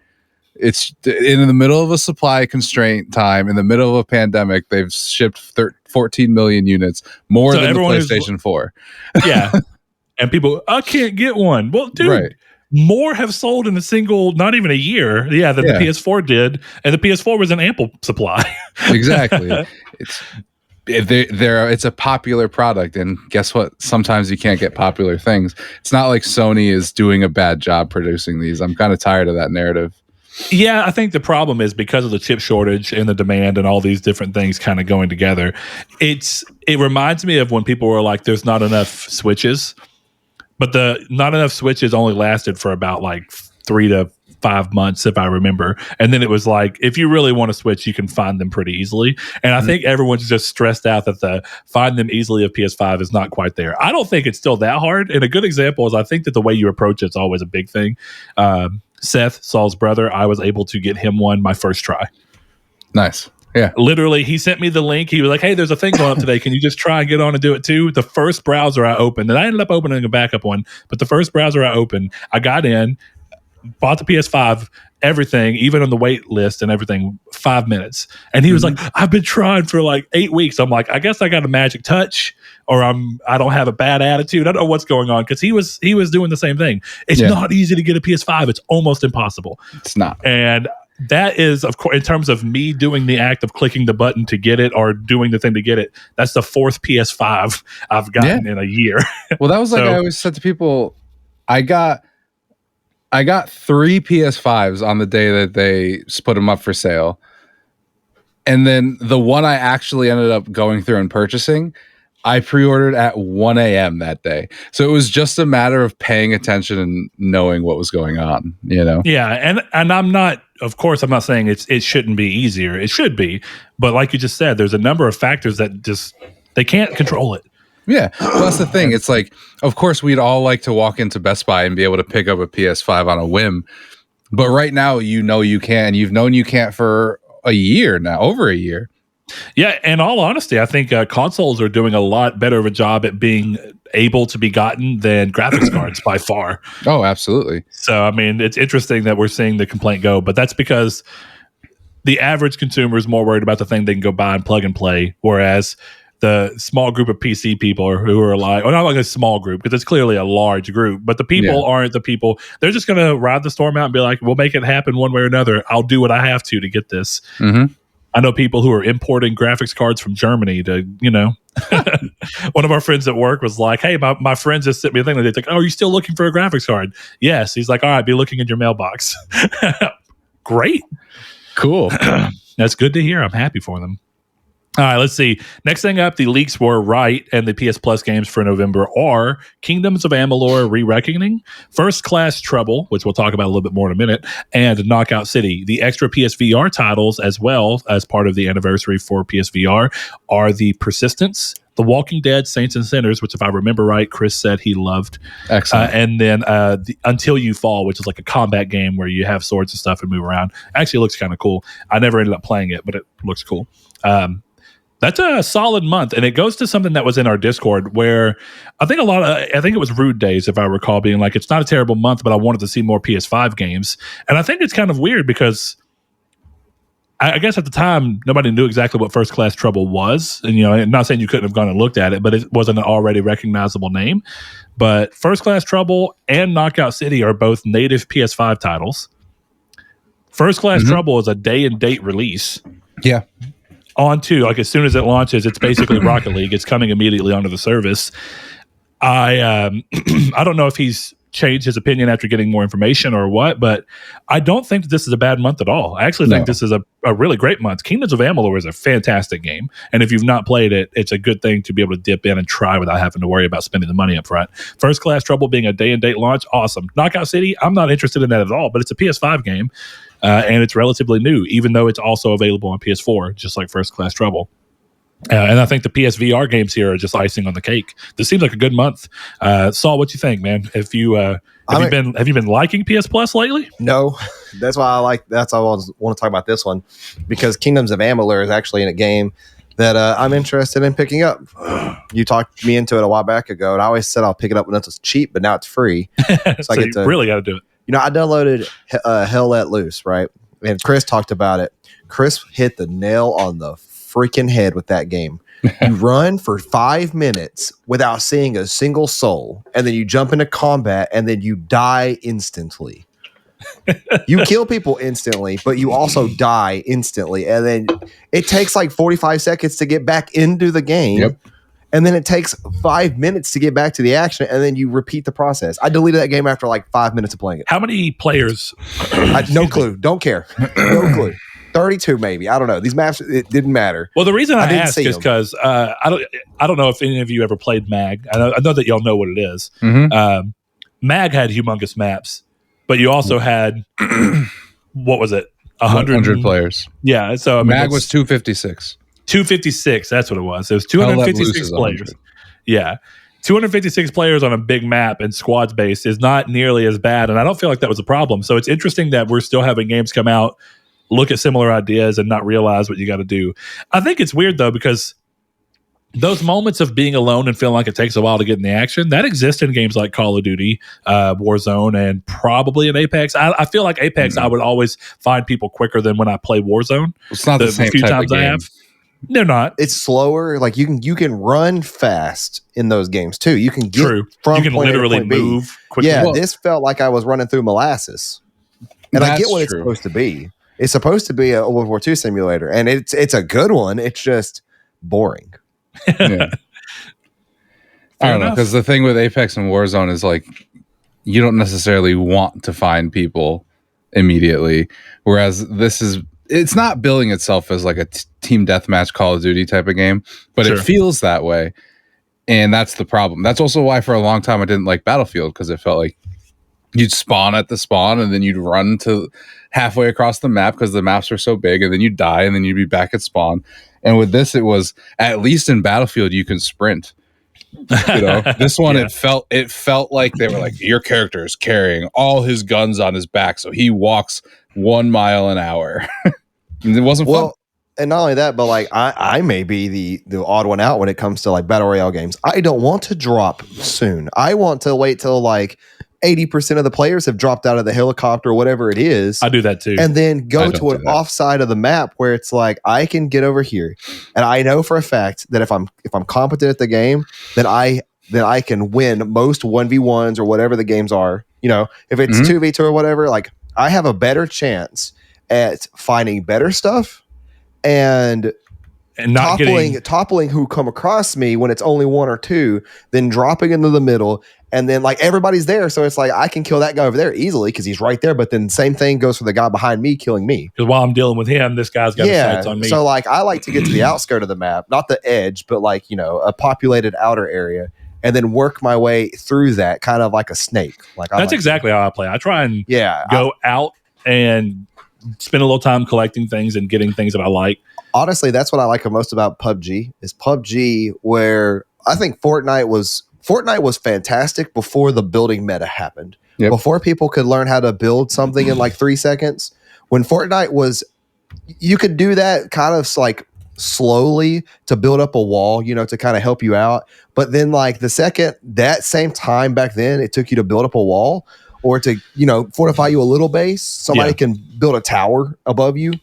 It's in the middle of a supply constraint time, in the middle of a pandemic. They've shipped 14 million units, more than the PlayStation 4. Yeah. And people, I can't get one. Well, dude, more have sold in a single, not even a year. Yeah, than the PS4 did. And the PS4 was an ample supply. Exactly. It's a popular product, and guess what? Sometimes you can't get popular things. It's not like Sony is doing a bad job producing these. I'm kind of tired of that narrative. Yeah, I think the problem is because of the chip shortage and the demand and all these different things kind of going together. It reminds me of when people were like, there's not enough Switches, but the not enough Switches only lasted for about like 3 to 5 months, if I remember. And then it was like, if you really want to Switch, you can find them pretty easily. And I think everyone's just stressed out that the find them easily of PS5 is not quite there. I don't think it's still that hard. And a good example is I think that the way you approach it's always a big thing. Seth, Saul's brother, I was able to get him one my first try. Nice. Yeah. Literally, he sent me the link. He was like, hey, there's a thing going up today. Can you just try and get on and do it too? The first browser I opened, and I ended up opening a backup one, but the first browser I opened, I got in, bought the PS5, everything, even on the wait list and everything, 5 minutes. And he was like, I've been trying for like 8 weeks. I'm like, I guess I got a magic touch, or I don't have a bad attitude. I don't know what's going on, because he was doing the same thing. It's not easy to get a PS5. It's almost impossible. It's not. And that is, of course, in terms of me doing the act of clicking the button to get it or doing the thing to get it, that's the 4th PS5 I've gotten in a year. Well, that was like I always said to people, I got 3 PS5s on the day that they put them up for sale. And then the one I actually ended up going through and purchasing, I pre-ordered at 1 a.m. that day. So it was just a matter of paying attention and knowing what was going on, you know? Yeah, and I'm not, of course, I'm not saying it shouldn't be easier. It should be. But like you just said, there's a number of factors that just, they can't control it. Yeah, well, that's the thing. It's like, of course, we'd all like to walk into Best Buy and be able to pick up a PS5 on a whim. But right now, you know you can. You've known you can't for a year now, over a year. Yeah, in all honesty, I think consoles are doing a lot better of a job at being able to be gotten than graphics cards by far. Oh, absolutely. So, I mean, it's interesting that we're seeing the complaint go, but that's because the average consumer is more worried about the thing they can go buy and plug and play, whereas the small group of PC people who are like, well, not like a small group, because it's clearly a large group, but the people aren't the people. They're just going to ride the storm out and be like, we'll make it happen one way or another. I'll do what I have to get this. Mm-hmm. I know people who are importing graphics cards from Germany to, one of our friends at work was like, hey, my friends just sent me a thing. They're like, oh, are you still looking for a graphics card? Yes. He's like, all right, be looking in your mailbox. Great. Cool. That's good to hear. I'm happy for them. All right, let's see. Next thing up, the leaks were right, and the PS Plus games for November are Kingdoms of Amalur Re-Reckoning, First Class Trouble, which we'll talk about a little bit more in a minute, and Knockout City. The extra PSVR titles, as well as part of the anniversary for PSVR, are The Persistence, The Walking Dead, Saints and Sinners, which, if I remember right, Chris said he loved. Excellent. And then Until You Fall, which is like a combat game where you have swords and stuff and move around. Actually, it looks kind of cool. I never ended up playing it, but it looks cool. That's a solid month, and it goes to something that was in our Discord where I think it was Rude Days, if I recall, being like, it's not a terrible month, but I wanted to see more PS5 games. And I think it's kind of weird because I guess at the time, nobody knew exactly what First Class Trouble was. And, I'm not saying you couldn't have gone and looked at it, but it wasn't an already recognizable name. But First Class Trouble and Knockout City are both native PS5 titles. First Class Trouble is a day and date release. Yeah. On to, like, as soon as it launches, it's basically Rocket League. It's coming immediately onto the service. I don't know if he's change his opinion after getting more information or what, but I don't think that this is a bad month at all. I actually think this is a really great month. Kingdoms of Amalur is a fantastic game, and if you've not played it, it's a good thing to be able to dip in and try without having to worry about spending the money up front. First Class Trouble being a day-and-date launch, awesome. Knockout City, I'm not interested in that at all, but it's a PS5 game, and it's relatively new, even though it's also available on PS4, just like First Class Trouble. And I think the PSVR games here are just icing on the cake. This seems like a good month. Saul, what you think, man? If you have you been liking PS Plus lately? No, that's why I want to talk about this one, because Kingdoms of Amalur is actually in a game that I'm interested in picking up. You talked me into it a while back ago, and I always said I'll pick it up when it's cheap, but now it's free. So you really got to do it. You know, I downloaded Hell Let Loose, right? And Chris talked about it. Chris hit the nail on the freaking head with that game. You run for 5 minutes without seeing a single soul, and then you jump into combat, and then you die instantly. You kill people instantly, but you also die instantly, and then it takes like 45 seconds to get back into the game. Yep. And then it takes 5 minutes to get back to the action, and then you repeat the process. I deleted that game after like 5 minutes of playing it. How many players? No clue. Don't care. No clue. 32 maybe. I don't know. These maps, it didn't matter. Well, the reason I ask is because I don't know if any of you ever played MAG. I know that y'all know what it is. Mm-hmm. MAG had humongous maps, but you also had what was it? 100 players. Yeah. So I mean, MAG was 256. 256. That's what it was. It was 256 players. Yeah. 256 players on a big map and squads based is not nearly as bad. And I don't feel like that was a problem. So it's interesting that we're still having games come out, look at similar ideas and not realize what you got to do. I think it's weird though, because those moments of being alone and feeling like it takes a while to get in the action, that exists in games like Call of Duty, Warzone, and probably in Apex. I feel like Apex, I would always find people quicker than when I play Warzone. It's not the same few type times of game. I have. They're not. It's slower. Like you can run fast in those games too. You can get from you can point literally A to point move B. quickly. Yeah, Well, this felt like I was running through molasses. And I get what it's supposed to be. It's supposed to be a World War II simulator, and it's a good one. It's just boring. Yeah. I don't know, because the thing with Apex and Warzone is like you don't necessarily want to find people immediately, whereas it's not billing itself as like a team deathmatch Call of Duty type of game, but it feels that way, and that's the problem. That's also why for a long time I didn't like Battlefield, because it felt like you'd spawn at the spawn and then you'd run to halfway across the map because the maps are so big, and then you'd die and then you'd be back at spawn. And with this, it was, at least in Battlefield you can sprint. You know, this one it felt like they were like, your character is carrying all his guns on his back, so he walks 1 mile an hour. It wasn't fun. And not only that, but like I may be the odd one out when it comes to like battle royale games. I don't want to drop soon. I want to wait till like 80% of the players have dropped out of the helicopter or whatever it is. I do that too. And then go to an offside of the map where it's like, I can get over here. And I know for a fact that if I'm competent at the game, then I can win most 1v1s or whatever the games are. You know, if it's 2v2 or whatever, like I have a better chance at finding better stuff and not toppling who come across me when it's only one or two, then dropping into the middle, and then like everybody's there, so it's like I can kill that guy over there easily because he's right there. But then same thing goes for the guy behind me killing me. Because while I'm dealing with him, this guy's got his sights on me. So like I like to get to the outskirt of the map, not the edge, but like, you know, a populated outer area, and then work my way through that, kind of like a snake. Like that's exactly how I play. I try and go out and spend a little time collecting things and getting things that I like. Honestly, that's what I like most about PUBG is PUBG, where I think Fortnite was fantastic before the building meta happened. Yep. Before people could learn how to build something in like 3 seconds. When Fortnite was, you could do that kind of like slowly to build up a wall, you know, to kind of help you out. But then like the second, that same time back then, it took you to build up a wall or to, you know, fortify you a little base. Somebody can build a tower above you.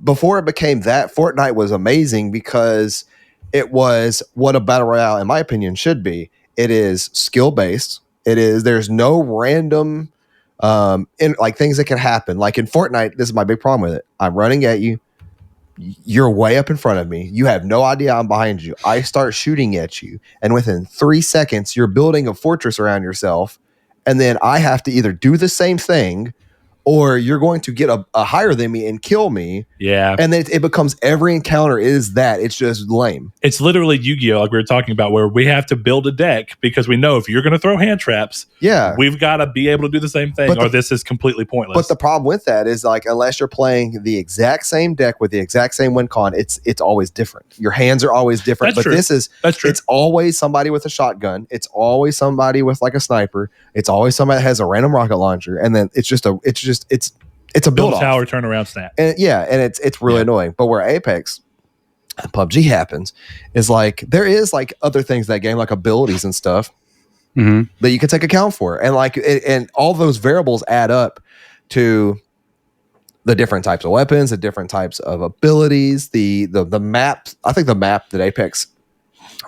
Before it became that, Fortnite was amazing because it was what a battle royale, in my opinion, should be. It is skill based. There's no random in like things that can happen. Like in Fortnite, this is my big problem with it. I'm running at you. You're way up in front of me. You have no idea I'm behind you. I start shooting at you. And within 3 seconds, you're building a fortress around yourself. And then I have to either do the same thing or you're going to get a higher than me and kill me. Yeah. And then it becomes every encounter is that. It's just lame. It's literally Yu-Gi-Oh! Like we were talking about, where we have to build a deck because we know if you're going to throw hand traps, we've got to be able to do the same thing, or this is completely pointless. But the problem with that is, like, unless you're playing the exact same deck with the exact same win con, it's always different. Your hands are always different. That's true. That's true. It's always somebody with a shotgun. It's always somebody with like a sniper. It's always somebody that has a random rocket launcher, and then it's a build tower turnaround snap. And it's really annoying. But where Apex and PUBG happens is like there is like other things in that game, like abilities and stuff that you can take account for, and like and all those variables add up to the different types of weapons, the different types of abilities, the map. I think the map that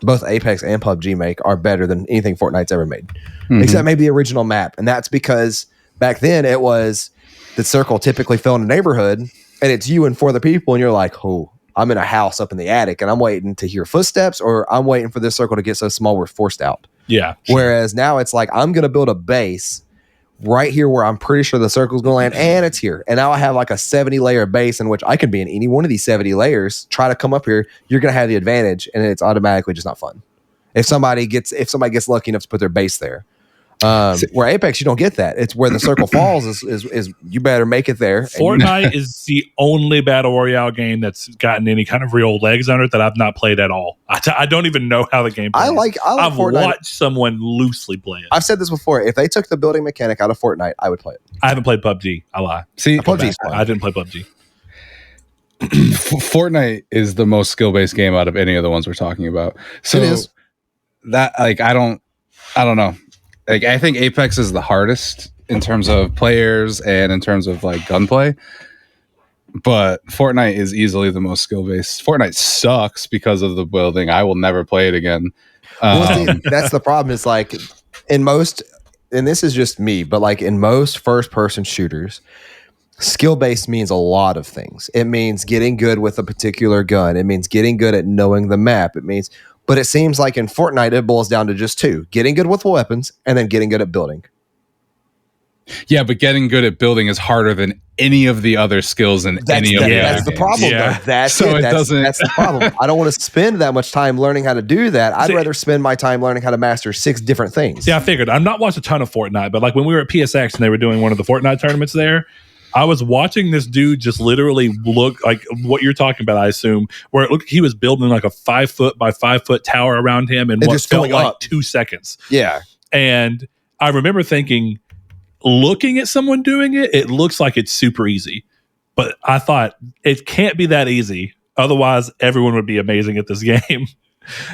both Apex and PUBG make are better than anything Fortnite's ever made, except maybe the original map, and that's because back then it was. The circle typically fell in a neighborhood, and it's you and 4 other people, and you're like, oh, I'm in a house up in the attic, and I'm waiting to hear footsteps, or I'm waiting for this circle to get so small we're forced out. Yeah. Sure. Whereas now it's like, I'm going to build a base right here where I'm pretty sure the circle's going to land, and it's here. And now I have like a 70-layer base in which I can be in any one of these 70 layers, try to come up here, you're going to have the advantage, and it's automatically just not fun. If somebody gets lucky enough to put their base there. Where Apex, you don't get that. It's where the circle falls is you better make it there. Fortnite is the only battle royale game that's gotten any kind of real legs under it that I've not played at all. I don't even know how the game plays. I've Fortnite. Watched someone loosely play it. I've said this before. If they took the building mechanic out of Fortnite, I would play it. I haven't played PUBG. I lie. See, I didn't play PUBG. Fortnite is the most skill-based game out of any of the ones we're talking about. So it is. That like I don't know. Like I think Apex is the hardest in terms of players and in terms of like gunplay, but Fortnite is easily the most skill based. Fortnite sucks because of the building. I will never play it again. That's the problem. Is like in most, and this is just me, but like in most first person shooters, skill based means a lot of things. It means getting good with a particular gun. It means getting good at knowing the map. But it seems like in Fortnite, it boils down to just 2: getting good with weapons and then getting good at building. Yeah, but getting good at building is harder than any of the other skills in any of the other That's the problem, though. That's the problem. I don't want to spend that much time learning how to do that. I'd rather spend my time learning how to master 6 different things. Yeah, I figured. I'm not watching a ton of Fortnite, but like when we were at PSX and they were doing one of the Fortnite tournaments there, I was watching this dude just literally look like what you're talking about, I assume, where it looked he was building like a 5 foot by 5 foot tower around him in what felt like 2 seconds. Yeah. And I remember thinking, looking at someone doing it, it looks like it's super easy. But I thought it can't be that easy. Otherwise, everyone would be amazing at this game.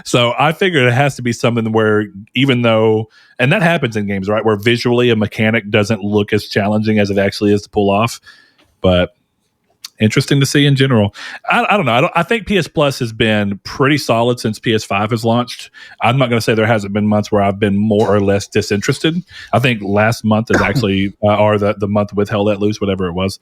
So I figured it has to be something where even though, and that happens in games, right, where visually a mechanic doesn't look as challenging as it actually is to pull off. But interesting to see in general. I don't know. I think PS Plus has been pretty solid since PS5 has launched. I'm not going to say there hasn't been months where I've been more or less disinterested. I think last month is actually, or the month with Hell Let Loose, whatever it was,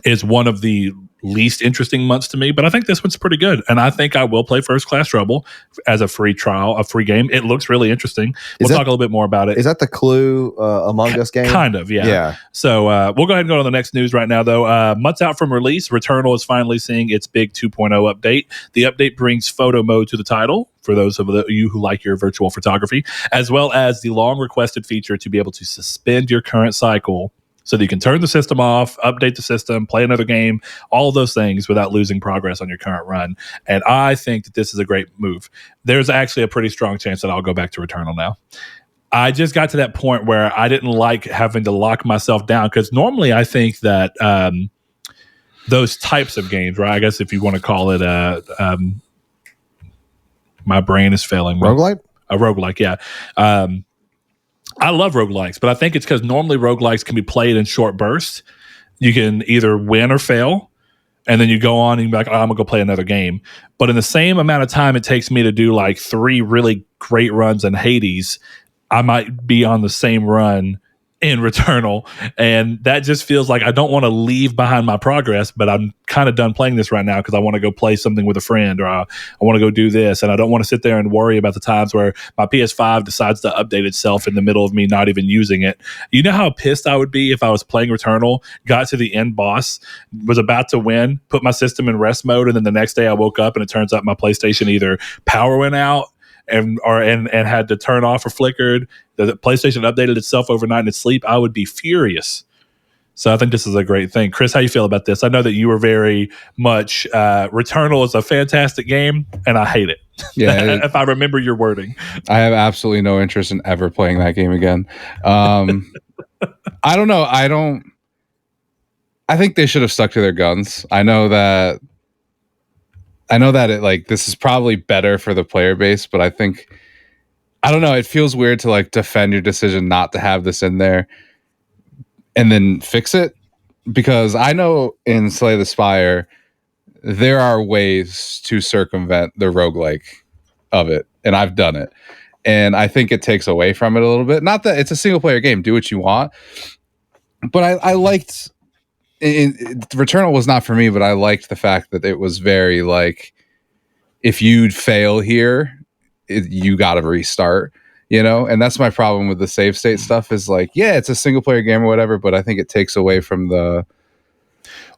is one of the least interesting months to me, but I think this one's pretty good, and I think I will play First Class Trouble as a free trial, a free game. It looks really interesting. We'll talk a little bit more about it. Is that the Clue Among Us game? Kind of, yeah. Yeah. So we'll go ahead and go to the next news right now, though. Months out from release, Returnal is finally seeing its big 2.0 update. The update brings photo mode to the title, for those of you who like your virtual photography, as well as the long-requested feature to be able to suspend your current cycle so that you can turn the system off, update the system, play another game, all of those things without losing progress on your current run. And I think that this is a great move. There's actually a pretty strong chance that I'll go back to Returnal now. I just got to that point where I didn't like having to lock myself down, because normally I think that those types of games, right, I guess if you want to call it my brain is failing. Roguelike? A roguelike, yeah. I love roguelikes, but I think it's because normally roguelikes can be played in short bursts. You can either win or fail, and then you go on and you're like, oh, I'm going to go play another game. But in the same amount of time it takes me to do like 3 really great runs in Hades, I might be on the same run in Returnal, and that just feels like I don't want to leave behind my progress, but I'm kind of done playing this right now because I want to go play something with a friend, or I want to go do this, and I don't want to sit there and worry about the times where my PS5 decides to update itself in the middle of me not even using it. You know how pissed I would be if I was playing Returnal, got to the end boss, was about to win, put my system in rest mode, and then the next day I woke up and it turns out my PlayStation either power went out and had to turn off or flickered. The PlayStation updated itself overnight in its sleep. I would be furious. So I think this is a great thing. Chris, how you feel about this? I know that you were very much Returnal is a fantastic game, and I hate it. Yeah, if I remember your wording. I have absolutely no interest in ever playing that game again. I don't know. I think they should have stuck to their guns. I know that it, like, this is probably better for the player base, but I don't know. It feels weird to like defend your decision not to have this in there and then fix it, because I know in Slay the Spire there are ways to circumvent the roguelike of it, and I've done it. And I think it takes away from it a little bit. Not that it's a single player game, do what you want, but I liked Returnal was not for me, but I liked the fact that it was very like, if you fail here, you got to restart, and that's my problem with the save state stuff is like, yeah, it's a single player game or whatever, but I think it takes away from the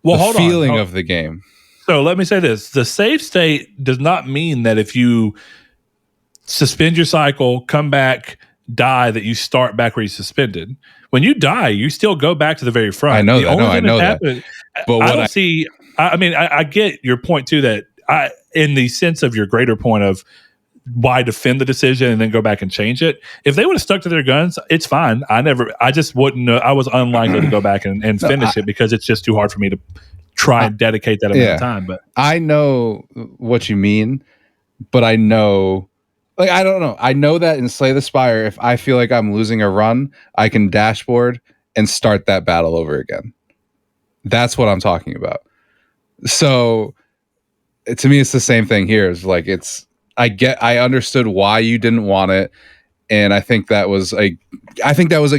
feeling of the game. So let me say this. The save state does not mean that if you suspend your cycle, come back, die, that you start back where you suspended. When you die, you still go back to the very front. I know that. I know that. But I get your point too, that in the sense of your greater point of why defend the decision and then go back and change it. If they would have stuck to their guns, it's fine. I just wouldn't know. I was unlikely to go back and finish it because it's just too hard for me to try and dedicate that amount of time. But I know what you mean, but I know, like, I don't know. I know that in Slay the Spire, if I feel like I'm losing a run, I can dashboard and start that battle over again. That's what I'm talking about. So to me, it's the same thing here. It's like, I understood why you didn't want it, and I think that was a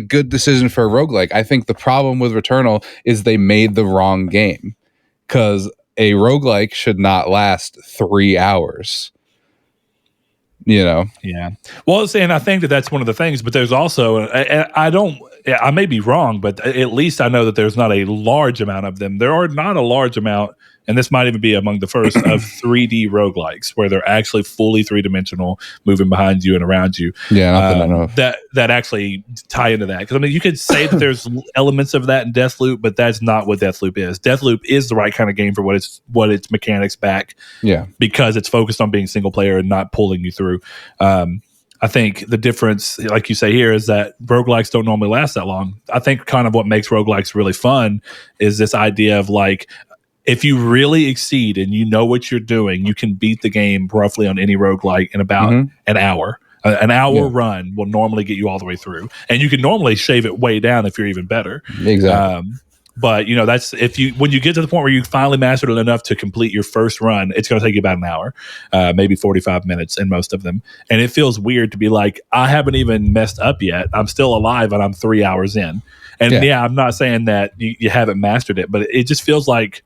good decision for a roguelike. I think the problem with Returnal is they made the wrong game, because a roguelike should not last 3 hours. Yeah. Well, and I think that's one of the things, but there's also, I may be wrong, but at least I know that there's not a large amount of them. There are not a large amount, and this might even be among the first of 3D roguelikes, where they're actually fully three-dimensional, moving behind you and around you. Yeah, not that I know of. That actually tie into that. Because, I mean, you could say that there's elements of that in Deathloop, but that's not what Deathloop is. Deathloop is the right kind of game for what its mechanics back. Yeah. Because it's focused on being single player and not pulling you through. I think the difference, like you say here, is that roguelikes don't normally last that long. I think kind of what makes roguelikes really fun is this idea of like, if you really exceed and you know what you're doing, you can beat the game roughly on any roguelike in about an hour. An hour run will normally get you all the way through. And you can normally shave it way down if you're even better. Exactly. But that's when you get to the point where you finally mastered it enough to complete your first run, it's going to take you about an hour, maybe 45 minutes in most of them. And it feels weird to be like, I haven't even messed up yet. I'm still alive and I'm 3 hours in. And I'm not saying that you haven't mastered it, but it just feels like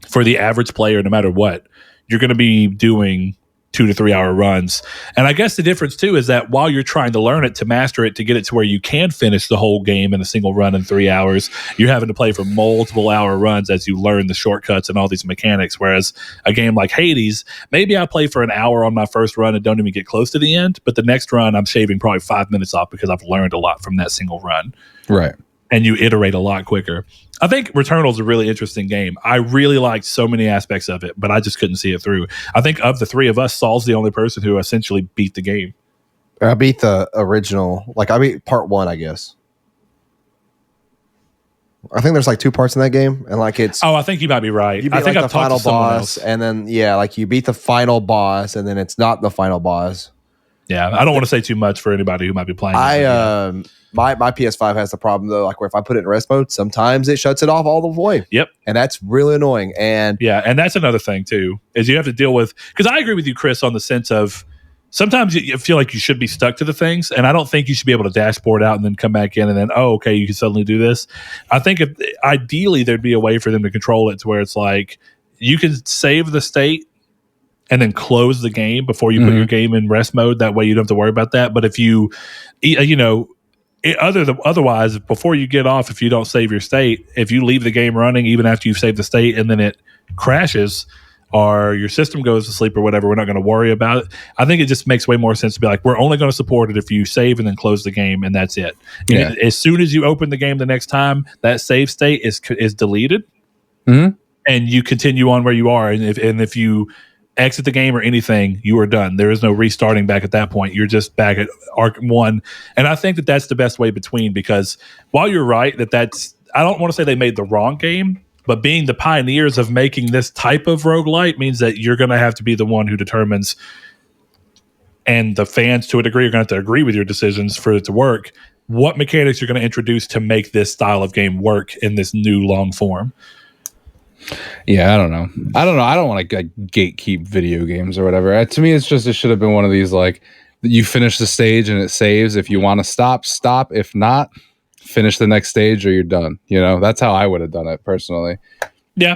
for the average player, no matter what, you're going to be doing 2 to 3 hour runs. And I guess the difference too is that while you're trying to learn it, to master it, to get it to where you can finish the whole game in a single run in 3 hours, you're having to play for multiple hour runs as you learn the shortcuts and all these mechanics. Whereas a game like Hades, maybe I play for an hour on my first run and don't even get close to the end, but the next run I'm shaving probably 5 minutes off because I've learned a lot from that single run. Right. And you iterate a lot quicker. I think Returnal is a really interesting game. I really liked so many aspects of it, but I just couldn't see it through. I think of the three of us, Saul's the only person who essentially beat the game. I beat the original. Like, I beat part 1, I guess. I think there's like 2 parts in that game, and like it's. Oh, I think you might be right. You beat, I think like, I've the final talked to someone boss, else. and then like you beat the final boss, and then it's not the final boss. Yeah, I don't want to say too much for anybody who might be playing. My PS5 has the problem though, like where if I put it in rest mode, sometimes it shuts it off all the way. Yep, and that's really annoying. And and that's another thing too, is you have to deal with, because I agree with you, Chris, on the sense of sometimes you feel like you should be stuck to the things, and I don't think you should be able to dashboard out and then come back in and then, oh, okay, you can suddenly do this. I think ideally there'd be a way for them to control it to where it's like you can save the state and then close the game before you put your game in rest mode. That way you don't have to worry about that. But if you, otherwise, before you get off, if you don't save your state, if you leave the game running, even after you've saved the state and then it crashes or your system goes to sleep or whatever, we're not going to worry about it. I think it just makes way more sense to be like, we're only going to support it if you save and then close the game, and that's it. Yeah. As soon as you open the game the next time, that save state is deleted, and you continue on where you are. And if you exit the game or anything, you are done. There is no restarting back at that point. You're just back at Arc 1. And I think that that's the best way between, because while you're right that's, I don't want to say they made the wrong game, but being the pioneers of making this type of roguelite means that you're going to have to be the one who determines, and the fans to a degree are going to have to agree with your decisions for it to work, what mechanics you're going to introduce to make this style of game work in this new long form. Yeah, I don't know. I don't want to gatekeep video games or whatever. To me, it should have been one of these, like, you finish the stage and it saves. If you want to stop. If not, finish the next stage or you're done. That's how I would have done it personally. Yeah.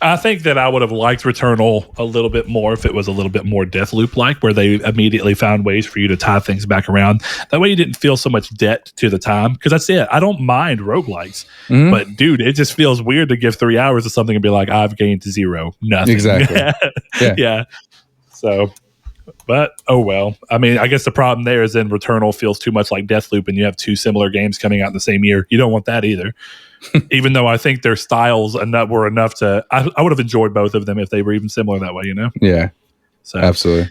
I think that I would have liked Returnal a little bit more if it was a little bit more Deathloop-like, where they immediately found ways for you to tie things back around. That way you didn't feel so much debt to the time. Because that's it. I don't mind roguelikes. But, dude, it just feels weird to give 3 hours to something and be like, I've gained 0. Nothing. Exactly. Yeah. So, but, oh well. I mean, I guess the problem there is then Returnal feels too much like Deathloop, and you have two similar games coming out in the same year. You don't want that either. Even though I think their styles were enough to, I would have enjoyed both of them if they were even similar that way, Yeah, so absolutely.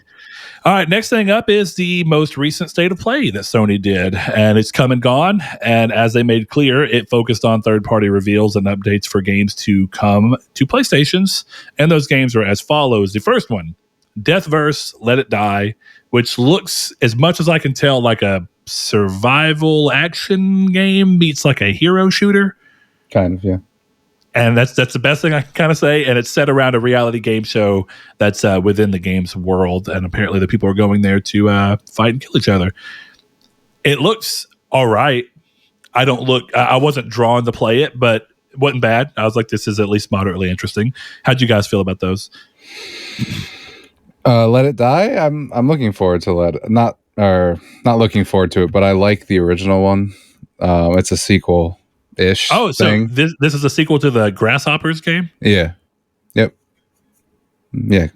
All right, next thing up is the most recent state of play that Sony did, and it's come and gone. And as they made clear, it focused on third-party reveals and updates for games to come to PlayStations, and those games were as follows. The first one, Deathverse, Let It Die, which looks, as much as I can tell, like a survival action game meets like a hero shooter. Kind of, yeah. And that's the best thing I can kind of say. And it's set around a reality game show that's within the game's world. And apparently the people are going there to fight and kill each other. It looks all right. I wasn't drawn to play it, but it wasn't bad. I was like, this is at least moderately interesting. How'd you guys feel about those? Let It Die? I'm looking forward to not looking forward to it, but I like the original one. It's a sequel. Ish. Oh, so this is a sequel to the Grasshoppers game? Yeah. Yep. Yeah.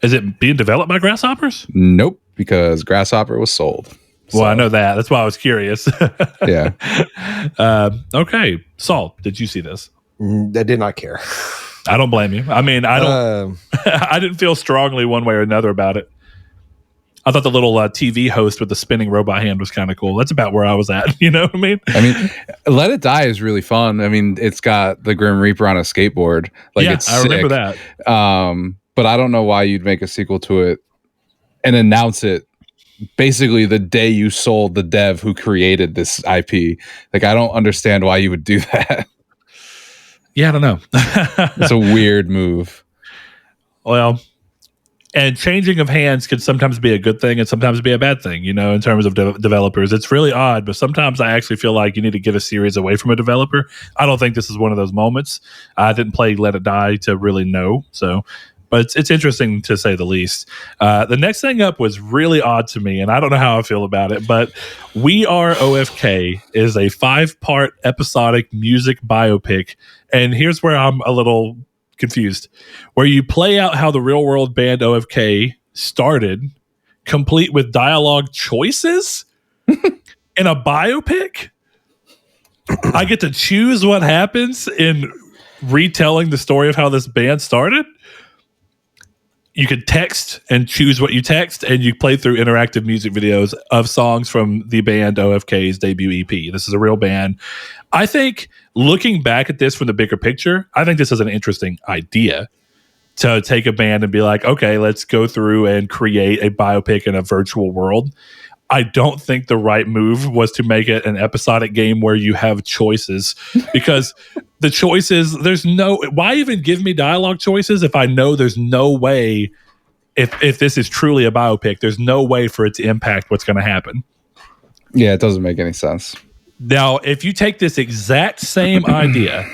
Is it being developed by Grasshoppers? Nope, because Grasshopper was sold. Well, I know that. That's why I was curious. Yeah. Okay. Saul, did you see this? I did not care. I don't blame you. I mean, I don't. I didn't feel strongly one way or another about it. I thought the little TV host with the spinning robot hand was kind of cool. That's about where I was at. You know what I mean? Let It Die is really fun. I mean, it's got the Grim Reaper on a skateboard. It's I remember that. But I don't know why you'd make a sequel to it and announce it basically the day you sold the dev who created this IP. I don't understand why you would do that. Yeah, I don't know. It's a weird move. Well, and changing of hands can sometimes be a good thing and sometimes be a bad thing, in terms of developers. It's really odd, but sometimes I actually feel like you need to give a series away from a developer. I don't think this is one of those moments. I didn't play Let It Die to really know, but it's interesting to say the least. The next thing up was really odd to me, and I don't know how I feel about it, but We Are OFK is a 5-part episodic music biopic, and here's where I'm a little confused, where you play out how the real world band OFK started, complete with dialogue choices in a biopic. I get to choose what happens in retelling the story of how this band started. You could text and choose what you text, and you play through interactive music videos of songs from the band OFK's debut EP. This is a real band. I think, looking back at this from the bigger picture, I think this is an interesting idea to take a band and be like, okay, let's go through and create a biopic in a virtual world. I don't think the right move was to make it an episodic game where you have choices, because the choices, why even give me dialogue choices if I know there's no way if this is truly a biopic, there's no way for it to impact what's going to happen. Yeah, it doesn't make any sense. Now, if you take this exact same idea,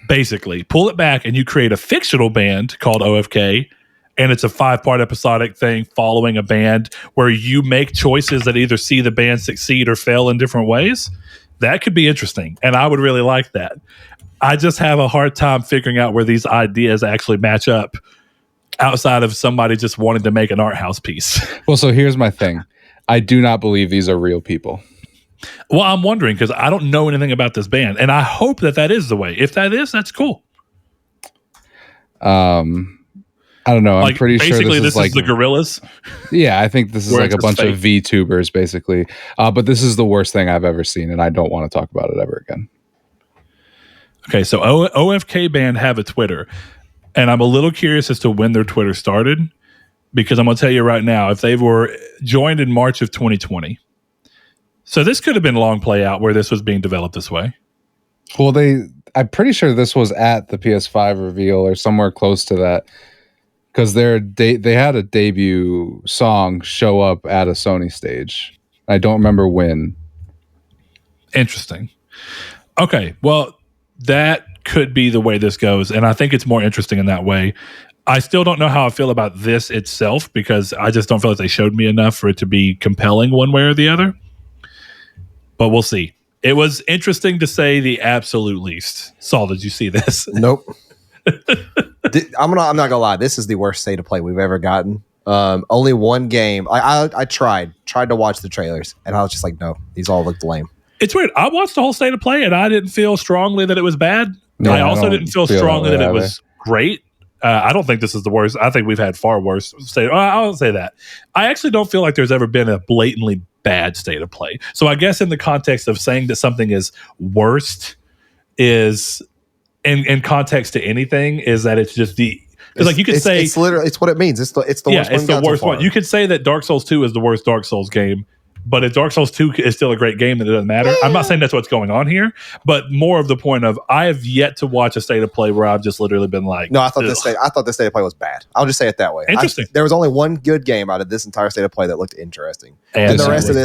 basically pull it back and you create a fictional band called OFK, and it's a 5-part episodic thing following a band where you make choices that either see the band succeed or fail in different ways, that could be interesting. And I would really like that. I just have a hard time figuring out where these ideas actually match up outside of somebody just wanting to make an art house piece. Well, so here's my thing. I do not believe these are real people. Well, I'm wondering because I don't know anything about this band, and I hope that is the way. If that is, that's cool. I don't know. I'm pretty sure basically this is the Gorillas. Yeah, I think this is like a bunch of VTubers, basically. But this is the worst thing I've ever seen, and I don't want to talk about it ever again. Okay, so OFK band have a Twitter, and I'm a little curious as to when their Twitter started, because I'm going to tell you right now, if they were joined in March of 2020. So this could have been long play out where this was being developed this way. Well, I'm pretty sure this was at the PS5 reveal or somewhere close to that, because they had a debut song show up at a Sony stage. I don't remember when. Interesting. Okay, well, that could be the way this goes, and I think it's more interesting in that way. I still don't know how I feel about this itself, because I just don't feel like they showed me enough for it to be compelling one way or the other. But we'll see. It was interesting to say the absolute least. Saul, did you see this? Nope. I'm not gonna lie. This is the worst state of play we've ever gotten. Only one game. I tried to watch the trailers, and I was just like, no, these all looked lame. It's weird. I watched the whole state of play, and I didn't feel strongly that it was bad. Yeah, I also didn't feel strongly that it was great. I don't think this is the worst. I think we've had far worse state. I'll say that. I actually don't feel like there's ever been a blatantly bad state of play. So I guess in the context of saying that something is worst is in context to anything is that it's just because like you could say it's literally it's what it means. It's the worst one. It's the worst one. You could say that Dark Souls 2 is the worst Dark Souls game. But if Dark Souls 2 is still a great game, then it doesn't matter. I'm not saying that's what's going on here, but more of the point of I have yet to watch a state of play where I've just literally been like, no, I thought this state of play was bad. I'll just say it that way. Interesting. There was only one good game out of this entire state of play that looked interesting, and the rest of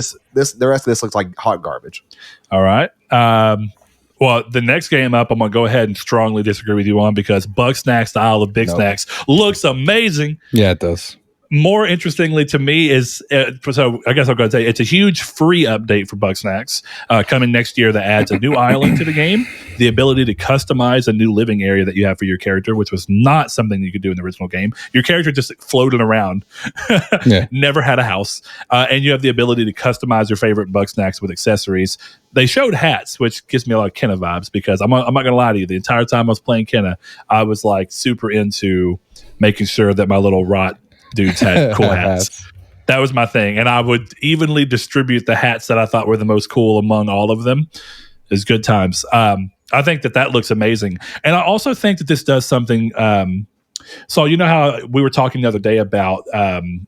this looks like hot garbage. All right. Well, the next game up, I'm gonna go ahead and strongly disagree with you on because Bugsnax, the Isle of Big Snacks, looks amazing. Yeah, it does. More interestingly to me is, so I guess I'll go and say it's a huge free update for Bugsnax coming next year that adds a new island to the game, the ability to customize a new living area that you have for your character, which was not something you could do in the original game. Your character just floating around, never had a house, and you have the ability to customize your favorite Bugsnax with accessories. They showed hats, which gives me a lot of Kenna vibes because I'm not going to lie to you. The entire time I was playing Kenna, I was like super into making sure that my little rot dudes had cool hats. That was my thing. And I would evenly distribute the hats that I thought were the most cool among all of them. It was good times. I think that looks amazing. And I also think that this does something. So you know how we were talking the other day about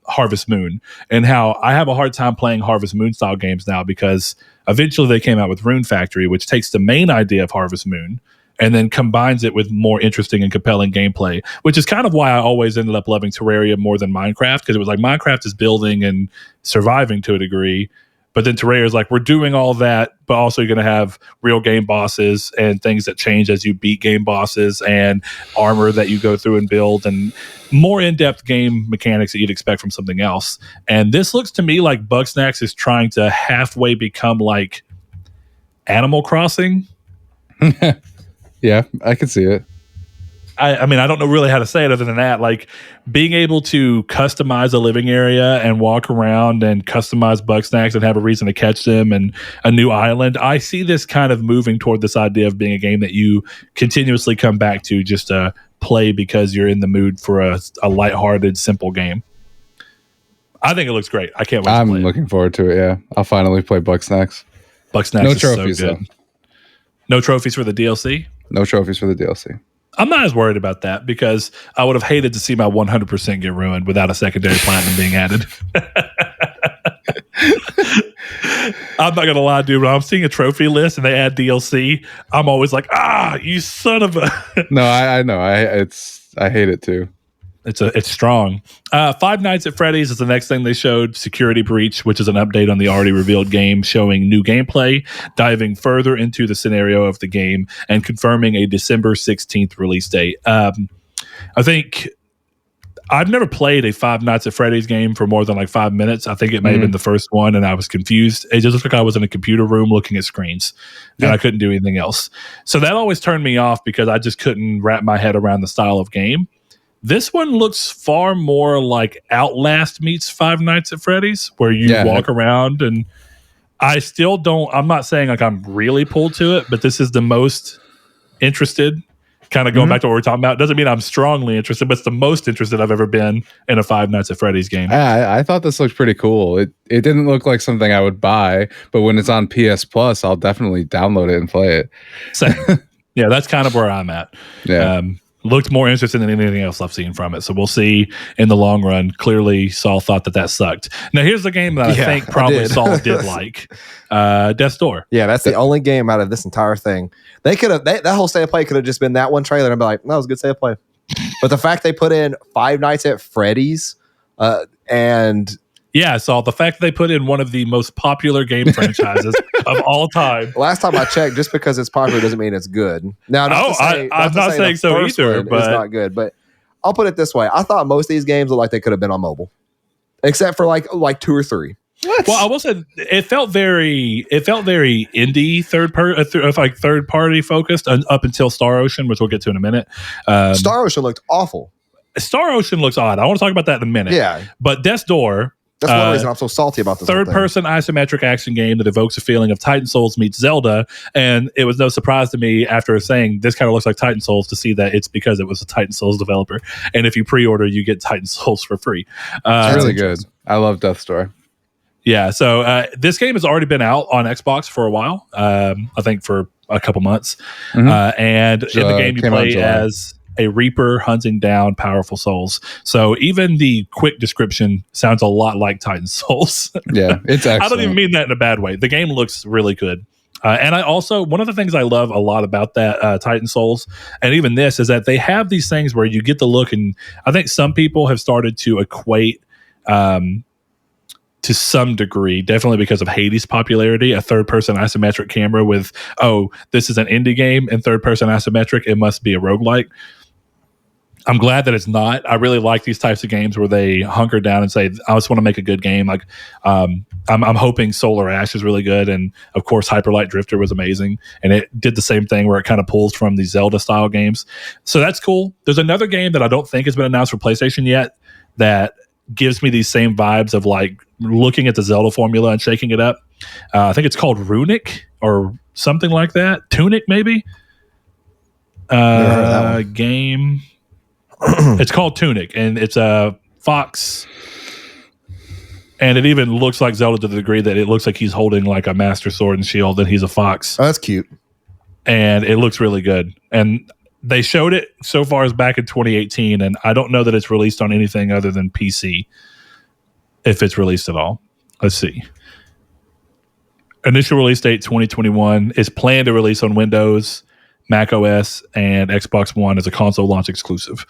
Harvest Moon and how I have a hard time playing Harvest Moon style games now because eventually they came out with Rune Factory, which takes the main idea of Harvest Moon and then combines it with more interesting and compelling gameplay, which is kind of why I always ended up loving Terraria more than Minecraft, because it was like Minecraft is building and surviving to a degree, but then Terraria is like, we're doing all that, but also you're going to have real game bosses and things that change as you beat game bosses and armor that you go through and build and more in-depth game mechanics that you'd expect from something else. And this looks to me like Bugsnax is trying to halfway become like Animal Crossing. Yeah, I can see it. I mean, I don't know really how to say it other than that. Like being able to customize a living area and walk around and customize Bugsnax and have a reason to catch them and a new island. I see this kind of moving toward this idea of being a game that you continuously come back to just to play because you're in the mood for a lighthearted, simple game. I think it looks great. I can't wait to play it. I'm looking forward to it, yeah. I'll finally play Bugsnax. Bugsnax no is trophies, so good. though. No trophies for the DLC? No trophies for the DLC. I'm not as worried about that because I would have hated to see my 100% get ruined without a secondary platinum being added. I'm not going to lie, dude. When I'm seeing a trophy list and they add DLC, I'm always like, you son of a... No, I know. I hate it too. It's strong. Five Nights at Freddy's is the next thing they showed. Security Breach, which is an update on the already revealed game, showing new gameplay, diving further into the scenario of the game, and confirming a December 16th release date. I think I've never played a Five Nights at Freddy's game for more than like 5 minutes. I think it may have been the first one, and I was confused. It just looked like I was in a computer room looking at screens, and I couldn't do anything else. So that always turned me off because I just couldn't wrap my head around the style of game. This one looks far more like Outlast meets Five Nights at Freddy's, where you walk around, and I still don't, I'm not saying like I'm really pulled to it, but this is the most interested, kind of going back to what we're talking about. Doesn't mean I'm strongly interested, but it's the most interested I've ever been in a Five Nights at Freddy's game. I thought this looked pretty cool. It didn't look like something I would buy, but when it's on PS Plus, I'll definitely download it and play it. Same. Yeah, that's kind of where I'm at. Yeah. Looked more interesting than anything else I've seen from it. So we'll see in the long run. Clearly, Saul thought that sucked. Now, here's the game that I think probably Saul did like. Death's Door. Yeah, that's the only game out of this entire thing. They could have, that whole state of play could have just been that one trailer and be like, that was a good state of play. But the fact they put in Five Nights at Freddy's and... Yeah, Saul, the fact that they put in one of the most popular game franchises of all time. Last time I checked, just because it's popular doesn't mean it's good. Now, I'm not saying so either, but it's not good. But I'll put it this way: I thought most of these games looked like they could have been on mobile, except for like 2 or 3. What? Well, I will say it felt very indie third party focused up until Star Ocean, which we'll get to in a minute. Star Ocean looked awful. Star Ocean looks odd. I want to talk about that in a minute. Yeah, but Death's Door. That's one reason I'm so salty about this. Third-person isometric action game that evokes a feeling of Titan Souls meets Zelda, and it was no surprise to me after saying this kind of looks like Titan Souls to see that it's because it was a Titan Souls developer, and if you pre-order, you get Titan Souls for free. It's really good. I love Death's Door. Yeah, so this game has already been out on Xbox for a while. I think for a couple months, and in the game you play as a Reaper hunting down powerful souls. So even the quick description sounds a lot like Titan Souls. Yeah, it's excellent. I don't even mean that in a bad way. The game looks really good. And I also, one of the things I love a lot about that Titan Souls, and even this, is that they have these things where you get the look, and I think some people have started to equate to some degree, definitely because of Hades' popularity, a third-person isometric camera with, this is an indie game and third-person isometric, it must be a roguelike. I'm glad that it's not. I really like these types of games where they hunker down and say, I just want to make a good game. Like, I'm hoping Solar Ash is really good. And of course, Hyper Light Drifter was amazing. And it did the same thing where it kind of pulls from these Zelda style games. So that's cool. There's another game that I don't think has been announced for PlayStation yet that gives me these same vibes of like looking at the Zelda formula and shaking it up. I think it's called Runic or something like that. Tunic, maybe. Game. It's called Tunic, and it's a fox, and it even looks like Zelda to the degree that it looks like he's holding like a master sword and shield, and he's a fox. Oh, that's cute, and it looks really good. And they showed it so far as back in 2018, and I don't know that it's released on anything other than PC, if it's released at all. Let's see. Initial release date 2021 is planned to release on Windows, Mac OS, and Xbox One as a console launch exclusive.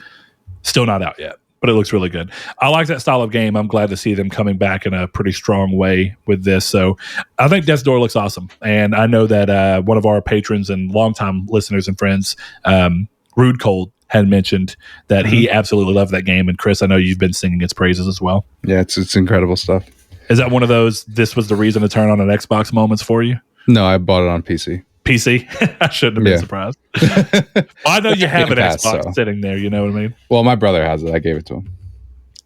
Still not out yet, but it looks really good. I like that style of game. I'm glad to see them coming back in a pretty strong way with this. So I think Death's Door looks awesome. And I know that one of our patrons and longtime listeners and friends, Rude Cold, had mentioned that he absolutely loved that game. And Chris, I know you've been singing its praises as well. Yeah, it's incredible stuff. Is that one of those, this was the reason to turn on an Xbox moments for you? No, I bought it on PC. PC? I shouldn't have been surprised. I know you have an Xbox sitting there, you know what I mean? Well, my brother has it. I gave it to him.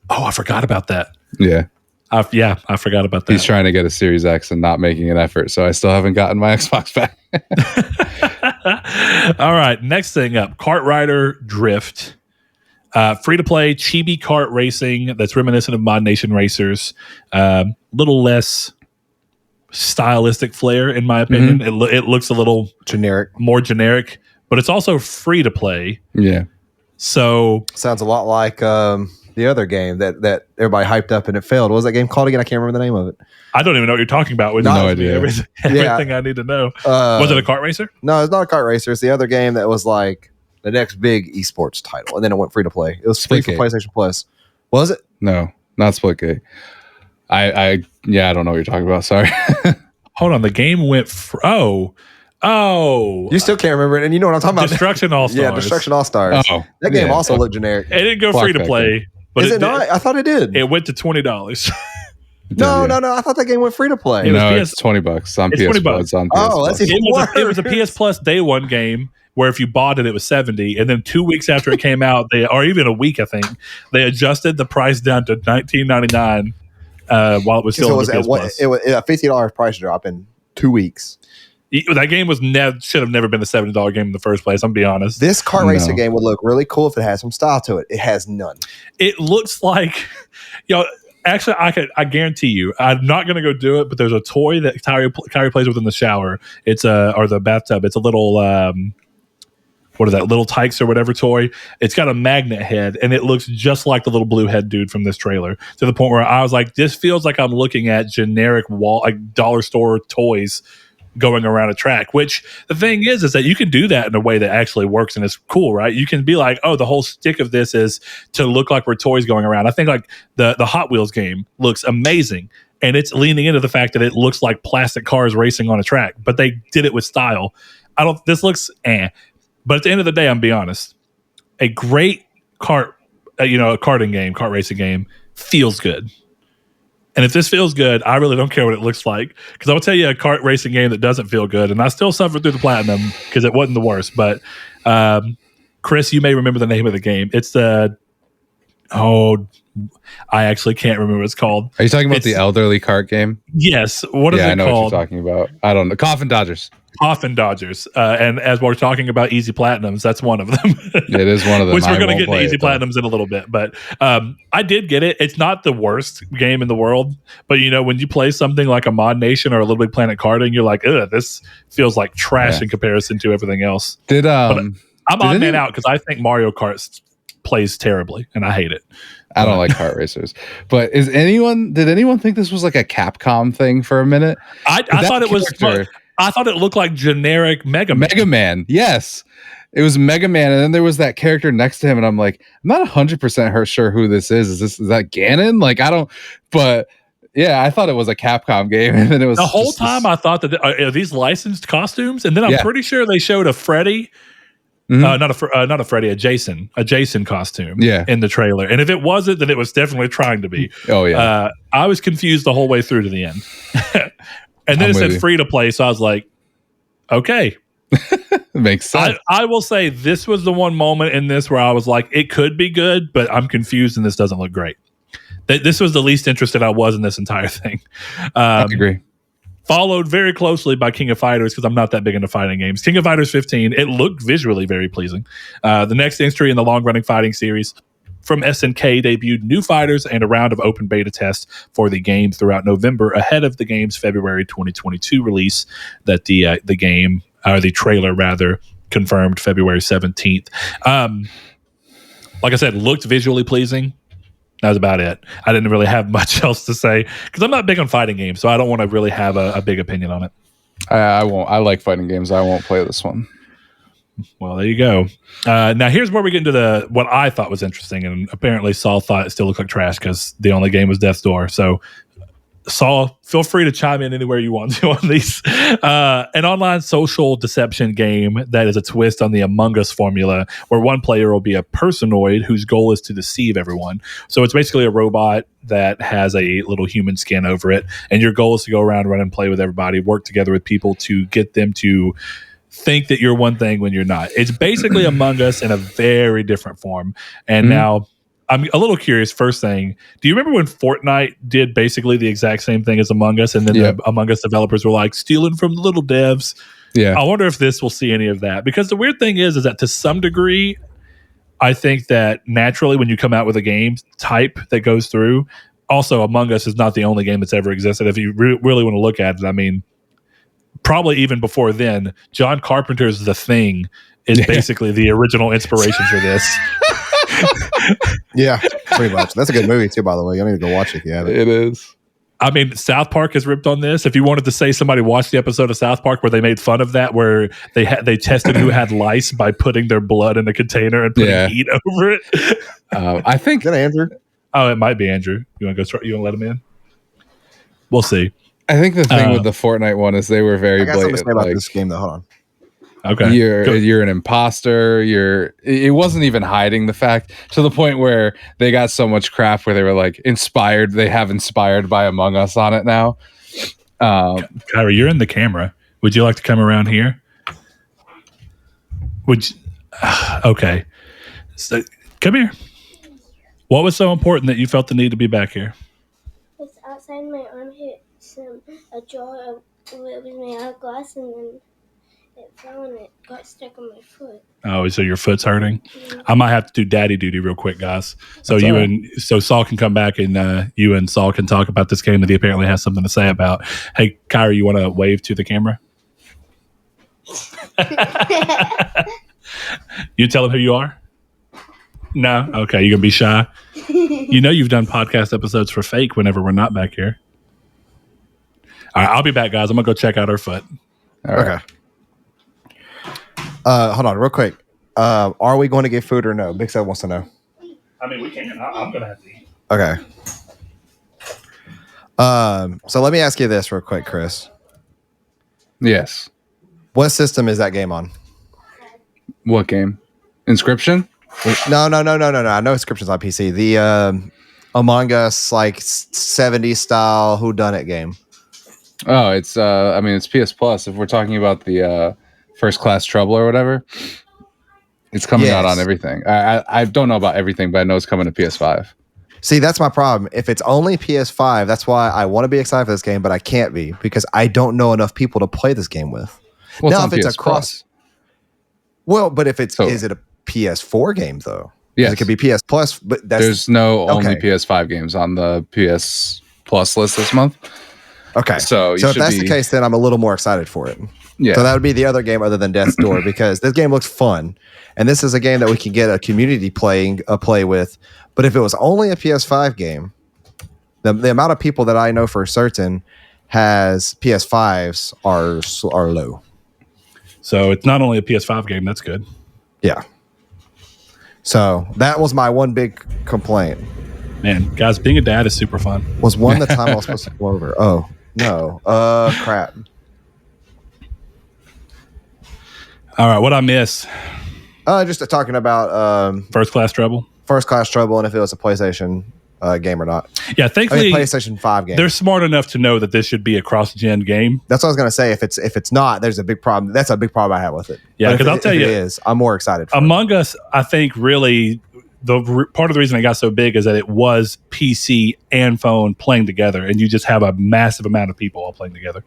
Oh, I forgot about that. Yeah. I forgot about that. He's trying to get a Series X and not making an effort, so I still haven't gotten my Xbox back. All right, next thing up, Kart Rider Drift. Free-to-play chibi kart racing that's reminiscent of Mod Nation Racers. Little less stylistic flair, in my opinion. It looks a little more generic, but it's also free to play. Yeah. So sounds a lot like the other game that everybody hyped up and it failed. What was that game called again? I can't remember the name of it. I don't even know what you're talking about. No idea. Everything I need to know. Was it a kart racer? No, it's not a kart racer. It's the other game that was like the next big esports title, and then it went free to play. It was free for PlayStation Plus. Was it? No, not Splitgate. I don't know what you're talking about. Sorry. Hold on, the game went. You still can't remember it, and you know what I'm talking about. Destruction All Stars. Yeah, Destruction All Stars. Oh, that game also looked generic. It didn't go free to play. But Is it not? I thought it did. It went to $20. No. I thought that game went free to play. It's $20 on PS Plus. On PS Plus. That's even worse. It was a PS Plus day one game where if you bought it, it was $70, and then 2 weeks after it came out, or even a week, I think, they adjusted the price down to $19.99 while it was still on the PS Plus. It was a $50 price drop in 2 weeks. That game should have never been a $70 game in the first place. I'm gonna be honest. This kart racing game would look really cool if it had some style to it. It has none. It looks like, actually, I guarantee you, I'm not gonna go do it. But there's a toy that Kyrie plays with in the shower. It's or the bathtub. It's a little what is that? Little Tykes or whatever toy. It's got a magnet head, and it looks just like the little blue head dude from this trailer. To the point where I was like, this feels like I'm looking at generic dollar store toys going around a track, which the thing is that you can do that in a way that actually works and is cool, right? You can be like, oh, the whole stick of this is to look like we're toys going around. I think like the Hot Wheels game looks amazing, and it's leaning into the fact that it looks like plastic cars racing on a track, but they did it with style. This looks but at the end of the day, I'm be honest, a great kart, a kart racing game feels good. And if this feels good, I really don't care what it looks like. Because I'll tell you a kart racing game that doesn't feel good, and I still suffered through the platinum because it wasn't the worst. But Chris, you may remember the name of the game. It's I actually can't remember what it's called. Are you talking about the elderly kart game? Yes. What is it called? I know what you're talking about. I don't know. Coffin Dodgers. And as we're talking about easy platinums, that's one of them. It is one of them. Which we're going to get to easy platinums in a little bit. But I did get it. It's not the worst game in the world. But, when you play something like a Mod Nation or a Little Big Planet karting, you're like, ugh, this feels like trash in comparison to everything else. I'm odd man out because I think Mario Kart plays terribly, and I hate it. I don't like kart racers. But did anyone think this was like a Capcom thing for a minute? I thought it was... I thought it looked like generic Mega Man. Mega Man, yes. It was Mega Man, and then there was that character next to him, and I'm like, I'm not 100% sure who this is. Is that Ganon? Like, I don't... But, yeah, I thought it was a Capcom game, and then it was... The whole time I thought that are these licensed costumes? And then I'm pretty sure they showed a Freddy... Mm-hmm. Not a Freddy, a Jason costume in the trailer. And if it wasn't, then it was definitely trying to be. Oh, yeah. I was confused the whole way through to the end. And then it said free to play, so I was like, okay. Makes sense. I will say this was the one moment in this where I was like, it could be good, but I'm confused and this doesn't look great. This was the least interested I was in this entire thing. I agree. Followed very closely by King of Fighters because I'm not that big into fighting games. King of Fighters 15, it looked visually very pleasing. The next entry in the long-running fighting series from SNK debuted new fighters and a round of open beta tests for the game throughout November ahead of the game's February 2022 release that the game, or the trailer rather, confirmed February 17th. Like I said, looked visually pleasing. That was about it. I didn't really have much else to say because I'm not big on fighting games, so I don't want to really have a big opinion on it. I won't. I like fighting games. I won't play this one. Well, there you go. Now, here's where we get into what I thought was interesting, and apparently Saul thought it still looked like trash because the only game was Death's Door. So, Saul, feel free to chime in anywhere you want to on these. An online social deception game that is a twist on the Among Us formula, where one player will be a personoid whose goal is to deceive everyone. So it's basically a robot that has a little human skin over it, and your goal is to go around, run and play with everybody, work together with people to get them to think that you're one thing when you're not. It's basically Among Us in a very different form. And now I'm a little curious. First thing, do you remember when Fortnite did basically the exact same thing as Among Us? And then the Among Us developers were like stealing from the little devs. Yeah. I wonder if this will see any of that, because the weird thing is that to some degree, I think that naturally when you come out with a game type that goes through, also Among Us is not the only game that's ever existed. If you really want to look at it, I mean, probably even before then, John Carpenter's The Thing is basically the original inspiration for this. Yeah, pretty much. That's a good movie too, by the way. I need to go watch it if you haven't. It is. I mean, South Park has ripped on this. If you wanted to say somebody watched the episode of South Park where they made fun of that, where they tested who had lice by putting their blood in a container and putting heat over it. I think Is that Andrew? Oh, it might be Andrew. You want to go? You want to let him in? We'll see. I think the thing with the Fortnite one is they were very I got something to blatant. say about this game, though. Hold on. Okay, you're an imposter. It wasn't even hiding the fact to the point where they got so much crap where they were like inspired. They have inspired by Among Us on it now. Kyrie, you're in the camera. Would you like to come around here? Would you, okay. So, come here. What was so important that you felt the need to be back here? It's outside my arm hit a jar of it was made out of glass, and then it fell and it got stuck on my foot. Oh, so your foot's hurting? Mm-hmm. I might have to do daddy duty real quick, guys. So That's Saul can come back and you and Saul can talk about this game that he apparently has something to say about. Hey, Kyrie, you want to wave to the camera? You tell him who you are? No? Okay, you're going to be shy? You know you've done podcast episodes for fake whenever we're not back here. All right, I'll be back, guys. I'm going to go check out her foot. All right. Okay. Hold on, real quick. Are we going to get food or no? Big Seth wants to know. I mean, we can. I'm going to have to eat. Okay. So let me ask you this real quick, Chris. Yes. What system is that game on? What game? Inscription? No. I know Inscription's on PC. The Among Us, like 70s style whodunit game. Oh, it's it's PS Plus. If we're talking about the First Class Trouble or whatever, it's coming out on everything. I don't know about everything, but I know it's coming to PS5. See, that's my problem. If it's only PS5, that's why I want to be excited for this game, but I can't be because I don't know enough people to play this game with. Well, now, if it's PS Plus. Well, but if it's is it a PS4 game though? Yes, it could be PS Plus, but there's no only PS5 games on the PS Plus list this month. Okay, so if that's the case, then I'm a little more excited for it. Yeah. So that would be the other game other than Death's Door because this game looks fun, and this is a game that we can get a community play with. But if it was only a PS5 game, the amount of people that I know for certain has PS5s are low. So it's not only a PS5 game. That's good. Yeah. So that was my one big complaint. Man, guys, being a dad is super fun. Was one the time I was supposed to come over? Oh no! Crap. All right, what I miss? Just talking about First Class Trouble. First Class Trouble, and if it was a PlayStation game or not. Yeah, thankfully, PlayStation 5 game. They're smart enough to know that this should be a cross-gen game. That's what I was going to say. If it's not, there's a big problem. That's a big problem I have with it. Yeah, because I'll tell you, it is. I'm more excited. Among Us, I think really part of the reason it got so big is that it was PC and phone playing together, and you just have a massive amount of people all playing together.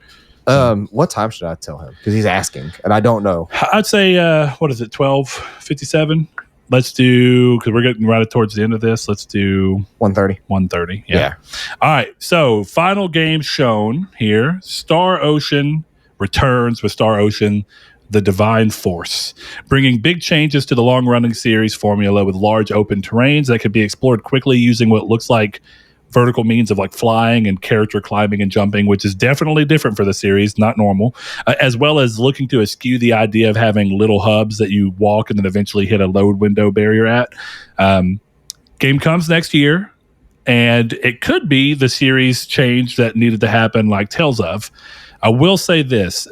What time should I tell him? Because he's asking, and I don't know. I'd say, what is it, 12:57? Let's do, because we're getting right towards the end of this. Let's do 1:30. 1:30. Yeah. All right. So, final game shown here: Star Ocean returns with Star Ocean: The Divine Force, bringing big changes to the long-running series formula with large open terrains that could be explored quickly using what looks like vertical means of like flying and character climbing and jumping, which is definitely different for the series, not normal, as well as looking to eschew the idea of having little hubs that you walk and then eventually hit a load window barrier at. Game comes next year, and it could be the series change that needed to happen like Tales of. I will say this.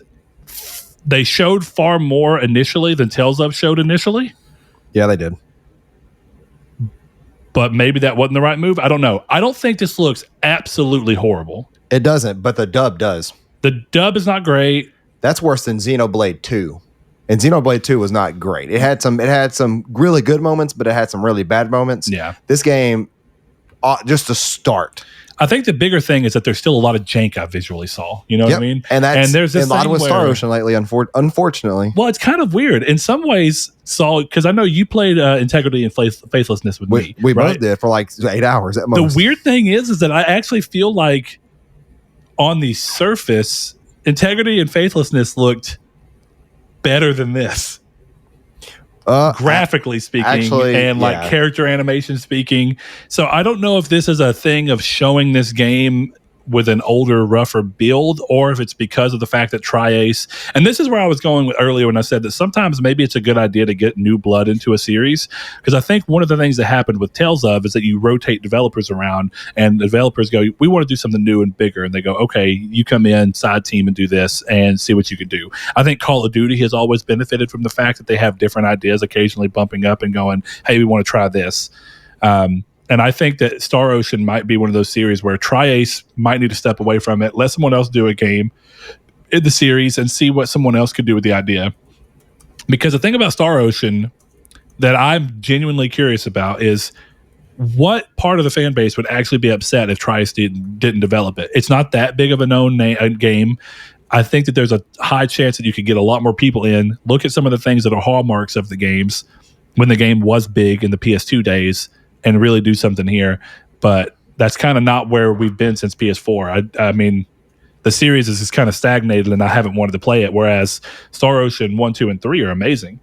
They showed far more initially than Tales of showed initially. Yeah, they did. But maybe that wasn't the right move. I don't know. I don't think this looks absolutely horrible. It doesn't, but the dub does. The dub is not great. That's worse than Xenoblade 2. And Xenoblade 2 was not great. It had some really good moments, but it had some really bad moments. Yeah. This game, just to start. I think the bigger thing is that there's still a lot of jank I visually saw. You know what I mean? And there's this a lot with Star Ocean lately, unfortunately. Well, it's kind of weird. In some ways, Saul, because I know you played Integrity and Faithlessness with me. We right? both did for like 8 hours at most. The weird thing is that I actually feel like on the surface, Integrity and Faithlessness looked better than this. Graphically speaking, actually, and like character animation speaking. So I don't know if this is a thing of showing this game with an older, rougher build, or if it's because of the fact that Tri-Ace, and this is where I was going with earlier when I said that sometimes maybe it's a good idea to get new blood into a series, because I think one of the things that happened with Tales of is that you rotate developers around, and the developers go, we want to do something new and bigger, and they go, okay, you come in, side team, and do this, and see what you can do. I think Call of Duty has always benefited from the fact that they have different ideas occasionally bumping up and going, hey, we want to try this. And I think that Star Ocean might be one of those series where Tri-Ace might need to step away from it, let someone else do a game in the series and see what someone else could do with the idea. Because the thing about Star Ocean that I'm genuinely curious about is what part of the fan base would actually be upset if Tri-Ace didn't develop it. It's not that big of a known game. I think that there's a high chance that you could get a lot more people in, look at some of the things that are hallmarks of the games when the game was big in the PS2 days, and really do something here. But that's kind of not where we've been since PS4. I mean, the series is just kind of stagnated, and I haven't wanted to play it, whereas Star Ocean 1, 2, and 3 are amazing.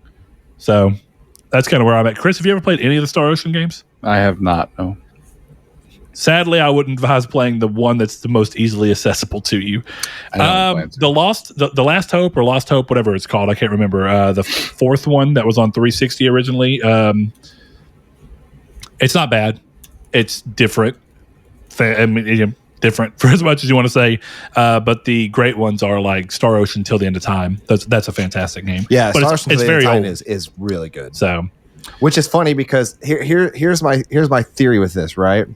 So that's kind of where I'm at. Chris, have you ever played any of the Star Ocean games? I have not, no. Sadly, I wouldn't advise playing the one that's the most easily accessible to you. The Last Hope, or Lost Hope, whatever it's called, I can't remember. The fourth one that was on 360 originally. It's not bad. It's different. I mean, different for as much as you want to say. But the great ones are like Star Ocean Till the End of Time. That's a fantastic game. Yeah, but Star Ocean it's very old. is really good. So, which is funny because here's my theory with this, right?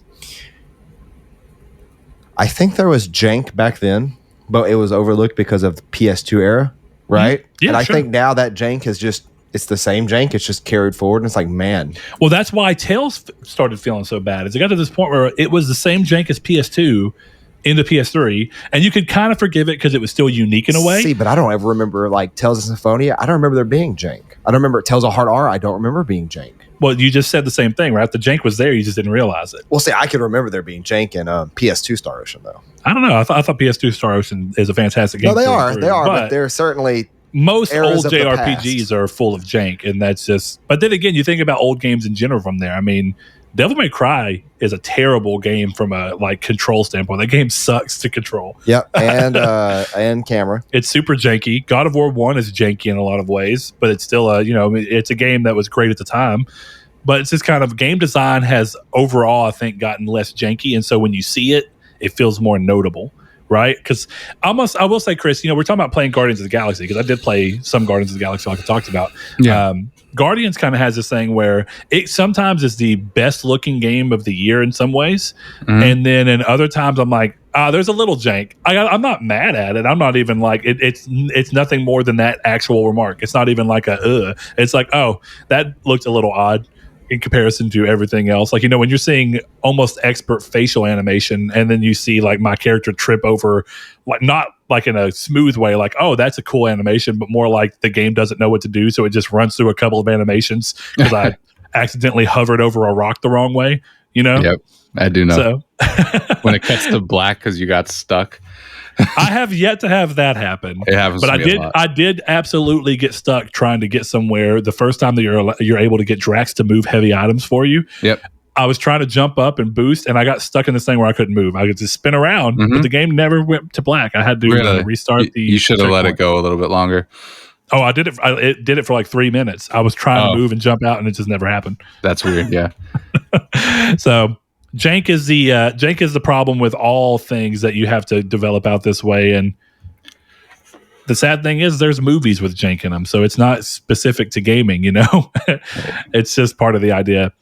I think there was jank back then, but it was overlooked because of the PS2 era, right? Yeah, and I sure. think now that jank is just, it's the same jank. It's just carried forward, and it's like, man. Well, that's why Tales started feeling so bad. Is it got to this point where it was the same jank as PS2 into PS3, and you could kind of forgive it because it was still unique in a way. See, but I don't ever remember like Tales of Symphonia. I don't remember there being jank. I don't remember Tales of Heart R. I don't remember being jank. Well, you just said the same thing, right? The jank was there, you just didn't realize it. Well, see, I can remember there being jank in PS2 Star Ocean, though. I don't know. I thought PS2 Star Ocean is a fantastic game. No, they are, but they're certainly most old of the JRPGs are full of jank, and that's just. But then again, you think about old games in general from there. I mean, Devil May Cry is a terrible game from a control standpoint. That game sucks to control. Yep, and camera. It's super janky. God of War 1 is janky in a lot of ways, but it's still it's a game that was great at the time. But it's just kind of game design has overall, I think, gotten less janky, and so when you see it, it feels more notable, right? Because I will say, Chris, we're talking about playing Guardians of the Galaxy, because I did play some Guardians of the Galaxy like I talked about. Yeah. Guardians kind of has this thing where it sometimes is the best looking game of the year in some ways, and then in other times I'm like, there's a little jank. I'm not mad at it. I'm not even like it's nothing more than that actual remark. It's not even like it's like, oh, that looked a little odd in comparison to everything else. Like, when you're seeing almost expert facial animation, and then you see like my character trip over, like not like in a smooth way, like, oh, that's a cool animation, but more like the game doesn't know what to do, so it just runs through a couple of animations because I accidentally hovered over a rock the wrong way. Yep, I do know. So when it cuts to black because you got stuck. I have yet to have that happen. It happens, but to me a lot. I did absolutely get stuck trying to get somewhere the first time that you're able to get Drax to move heavy items for you. Yep. I was trying to jump up and boost, and I got stuck in this thing where I couldn't move. I could just spin around, but the game never went to black. I had to restart the. You should have let it go a little bit longer. Oh, I did it. It did it for like 3 minutes. I was trying to move and jump out, and it just never happened. That's weird. Yeah. So jank is the problem with all things that you have to develop out this way. And the sad thing is there's movies with jank in them, so it's not specific to gaming. It's just part of the idea.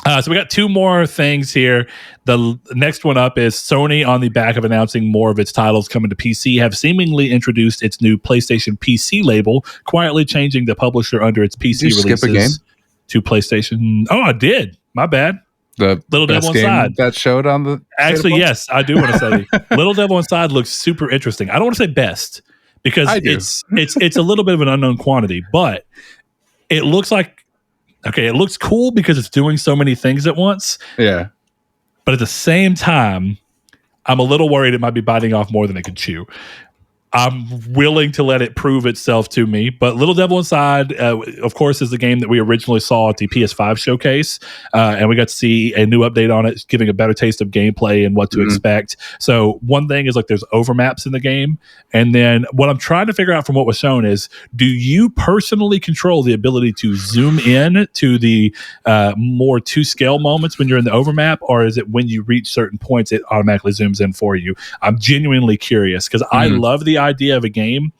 So we got two more things here. The next one up is Sony, on the back of announcing more of its titles coming to PC, have seemingly introduced its new PlayStation PC label, quietly changing the publisher under its PC Did you releases skip a game? To PlayStation. Oh, I did. My bad. The Little Devil Inside that showed on the. Actually, yes, I do want to say Little Devil Inside looks super interesting. I don't want to say best because it's a little bit of an unknown quantity, but it looks like. Okay, it looks cool because it's doing so many things at once. Yeah. But at the same time, I'm a little worried it might be biting off more than it could chew. I'm willing to let it prove itself to me. But Little Devil Inside, of course, is the game that we originally saw at the PS5 showcase. And we got to see a new update on it, giving a better taste of gameplay and what to expect. So one thing is like there's overmaps in the game. And then what I'm trying to figure out from what was shown is, do you personally control the ability to zoom in to the more to scale moments when you're in the overmap? Or is it when you reach certain points, it automatically zooms in for you? I'm genuinely curious because I love the idea of a game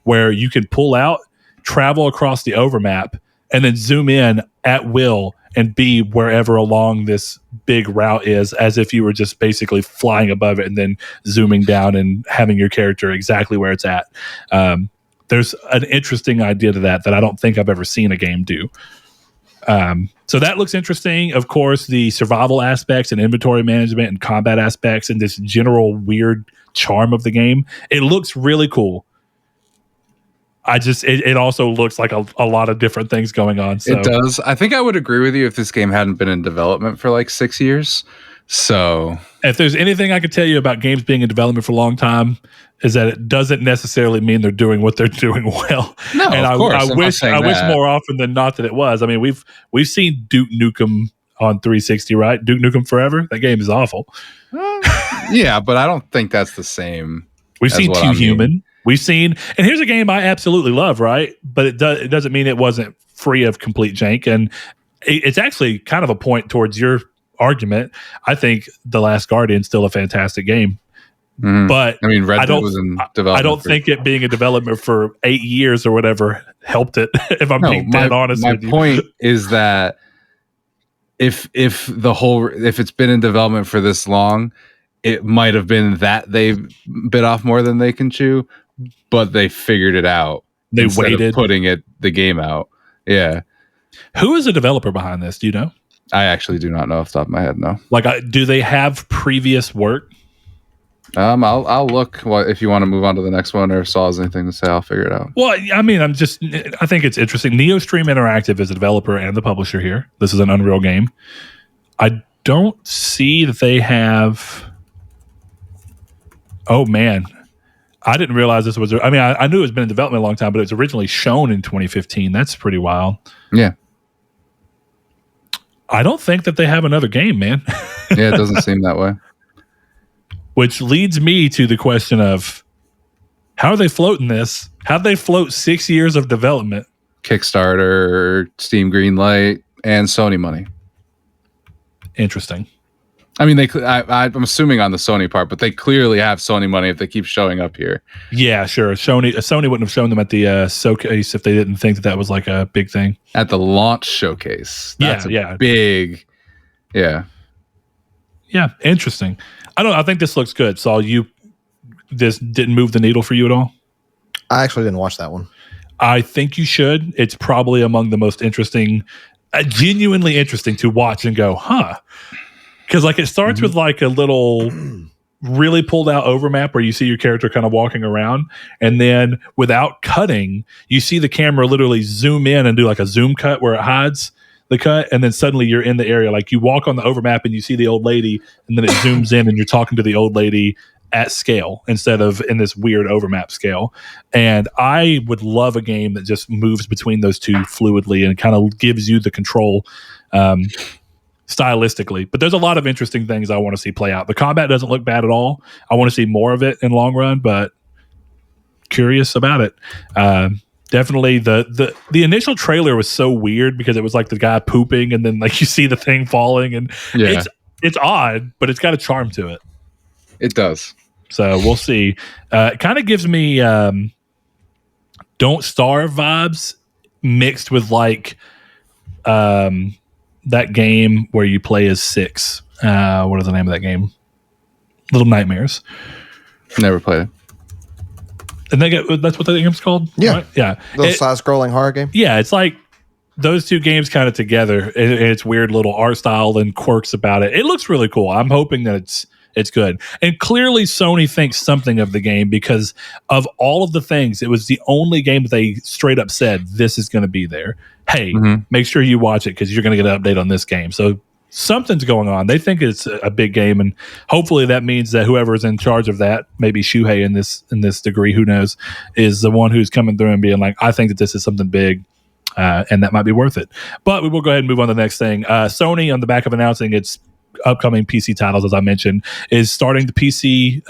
where you can pull out, travel across the overmap, and then zoom in at will and be wherever along this big route is, as if you were just basically flying above it and then zooming down and having your character exactly where it's at. There's an interesting idea to that I don't think I've ever seen a game do. So that looks interesting. Of course, the survival aspects and inventory management and combat aspects and this general weird charm of the game, it looks really cool. It also looks like a lot of different things going on. So. It does. I think I would agree with you if this game hadn't been in development for like 6 years. So if there's anything I could tell you about games being in development for a long time, is that it doesn't necessarily mean they're doing what they're doing well. No, and of course. I wish more often than not that it was. I mean, we've seen Duke Nukem on 360, right? Duke Nukem Forever. That game is awful. Yeah, but I don't think that's the same. We've seen Too Human. We've seen, and here's a game I absolutely love, right? But it doesn't mean it wasn't free of complete jank. And it's actually kind of a point towards your argument. I think The Last Guardian is still a fantastic game. But I mean, Red Dead was in development. I don't think it being in development for 8 years or whatever helped it. If I'm being dead honest with you. My point is that if it's been in development for this long, it might have been that they bit off more than they can chew, but they figured it out. They waited, putting the game out. Yeah. Who is the developer behind this? Do you know? I actually do not know off the top of my head. No. Like, do they have previous work? I'll look. If you want to move on to the next one, or if Saul has anything to say, I'll figure it out. Well, I mean, I think it's interesting. NeoStream Interactive is a developer and the publisher here. This is an Unreal game. I don't see that they have. Oh man, I didn't realize this was. I mean, I knew it's been in development a long time, but it was originally shown in 2015. That's pretty wild. Yeah. I don't think that they have another game, man. Yeah, it doesn't seem that way. Which leads me to the question of, how are they floating this? How'd they float 6 years of development? Kickstarter, Steam Greenlight, and Sony money. Interesting. I mean, I'm assuming on the Sony part, but they clearly have Sony money if they keep showing up here. Yeah, sure. Sony wouldn't have shown them at the showcase if they didn't think that was like a big thing. At the launch showcase. That's big. Yeah. Yeah, interesting. I think this looks good. So this didn't move the needle for you at all? I actually didn't watch that one. I think you should. It's probably among the most interesting, genuinely interesting to watch and go, huh? Because like it starts with like a little really pulled out overmap where you see your character kind of walking around, and then without cutting, you see the camera literally zoom in and do like a zoom cut where it hides the cut, and then suddenly you're in the area. Like you walk on the overmap and you see the old lady, and then it zooms in and you're talking to the old lady at scale instead of in this weird overmap scale. And I would love a game that just moves between those two fluidly and kind of gives you the control stylistically. But there's a lot of interesting things I want to see play out. The combat doesn't look bad at all. I want to see more of it in long run, but curious about it. Definitely the initial trailer was so weird because it was like the guy pooping and then like you see the thing falling, and it's odd, but it's got a charm to it. It does. So we'll see. It kind of gives me Don't Starve vibes mixed with like that game where you play as Six. What is the name of that game? Little Nightmares. Never played it. And that's what that game's called? Yeah. Right? Yeah. Little side-scrolling horror game? Yeah, it's like those two games kind of together. And it's weird little art style and quirks about it. It looks really cool. I'm hoping that it's good. And clearly Sony thinks something of the game because of all of the things, it was the only game that they straight up said, this is going to be there. Hey, make sure you watch it because you're going to get an update on this game. So something's going on. They think it's a big game, and hopefully that means that whoever is in charge of that, maybe Shuhei in this degree, who knows, is the one who's coming through and being like, I think that this is something big, and that might be worth it. But we will go ahead and move on to the next thing. Sony, on the back of announcing its upcoming PC titles, as I mentioned, is starting the PlayStation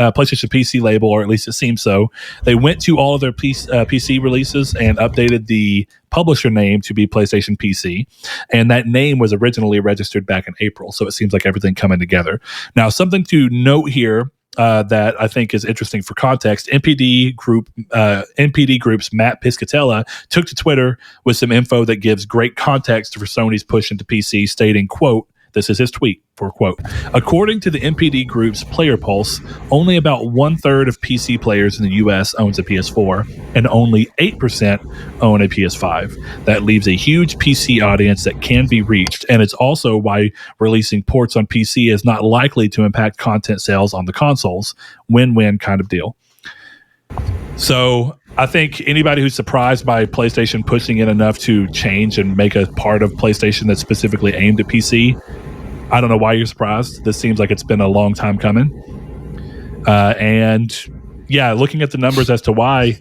PC label, or at least it seems so. They went to all of their PC releases and updated the publisher name to be PlayStation PC, and that name was originally registered back in April, so it seems like everything coming together. Now, something to note here that I think is interesting for context, NPD Group's Matt Piscatella took to Twitter with some info that gives great context for Sony's push into PC, stating, quote, this is his tweet, for quote, according to the NPD Group's Player Pulse, only about 1/3 of PC players in the US owns a PS4, and only 8% own a PS5. That leaves a huge PC audience that can be reached, and it's also why releasing ports on PC is not likely to impact content sales on the consoles. Win-win kind of deal. So I think anybody who's surprised by PlayStation pushing it enough to change and make a part of PlayStation that's specifically aimed at PC, I don't know why you're surprised. This seems like it's been a long time coming. And yeah, looking at the numbers as to why,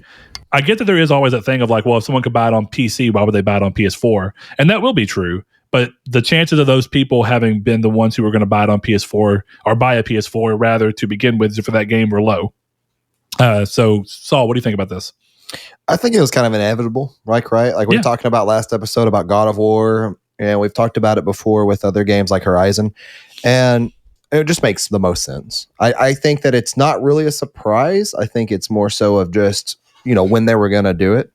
I get that there is always that thing of like, well, if someone could buy it on PC, why would they buy it on PS4? And that will be true. But the chances of those people having been the ones who were going to buy it on PS4 or buy a PS4 rather to begin with for that game were low. So Saul, what do you think about this? I think it was kind of inevitable, right? Like we were talking about last episode about God of War, and we've talked about it before with other games like Horizon, and it just makes the most sense. I think that it's not really a surprise. I think it's more so of just, when they were going to do it.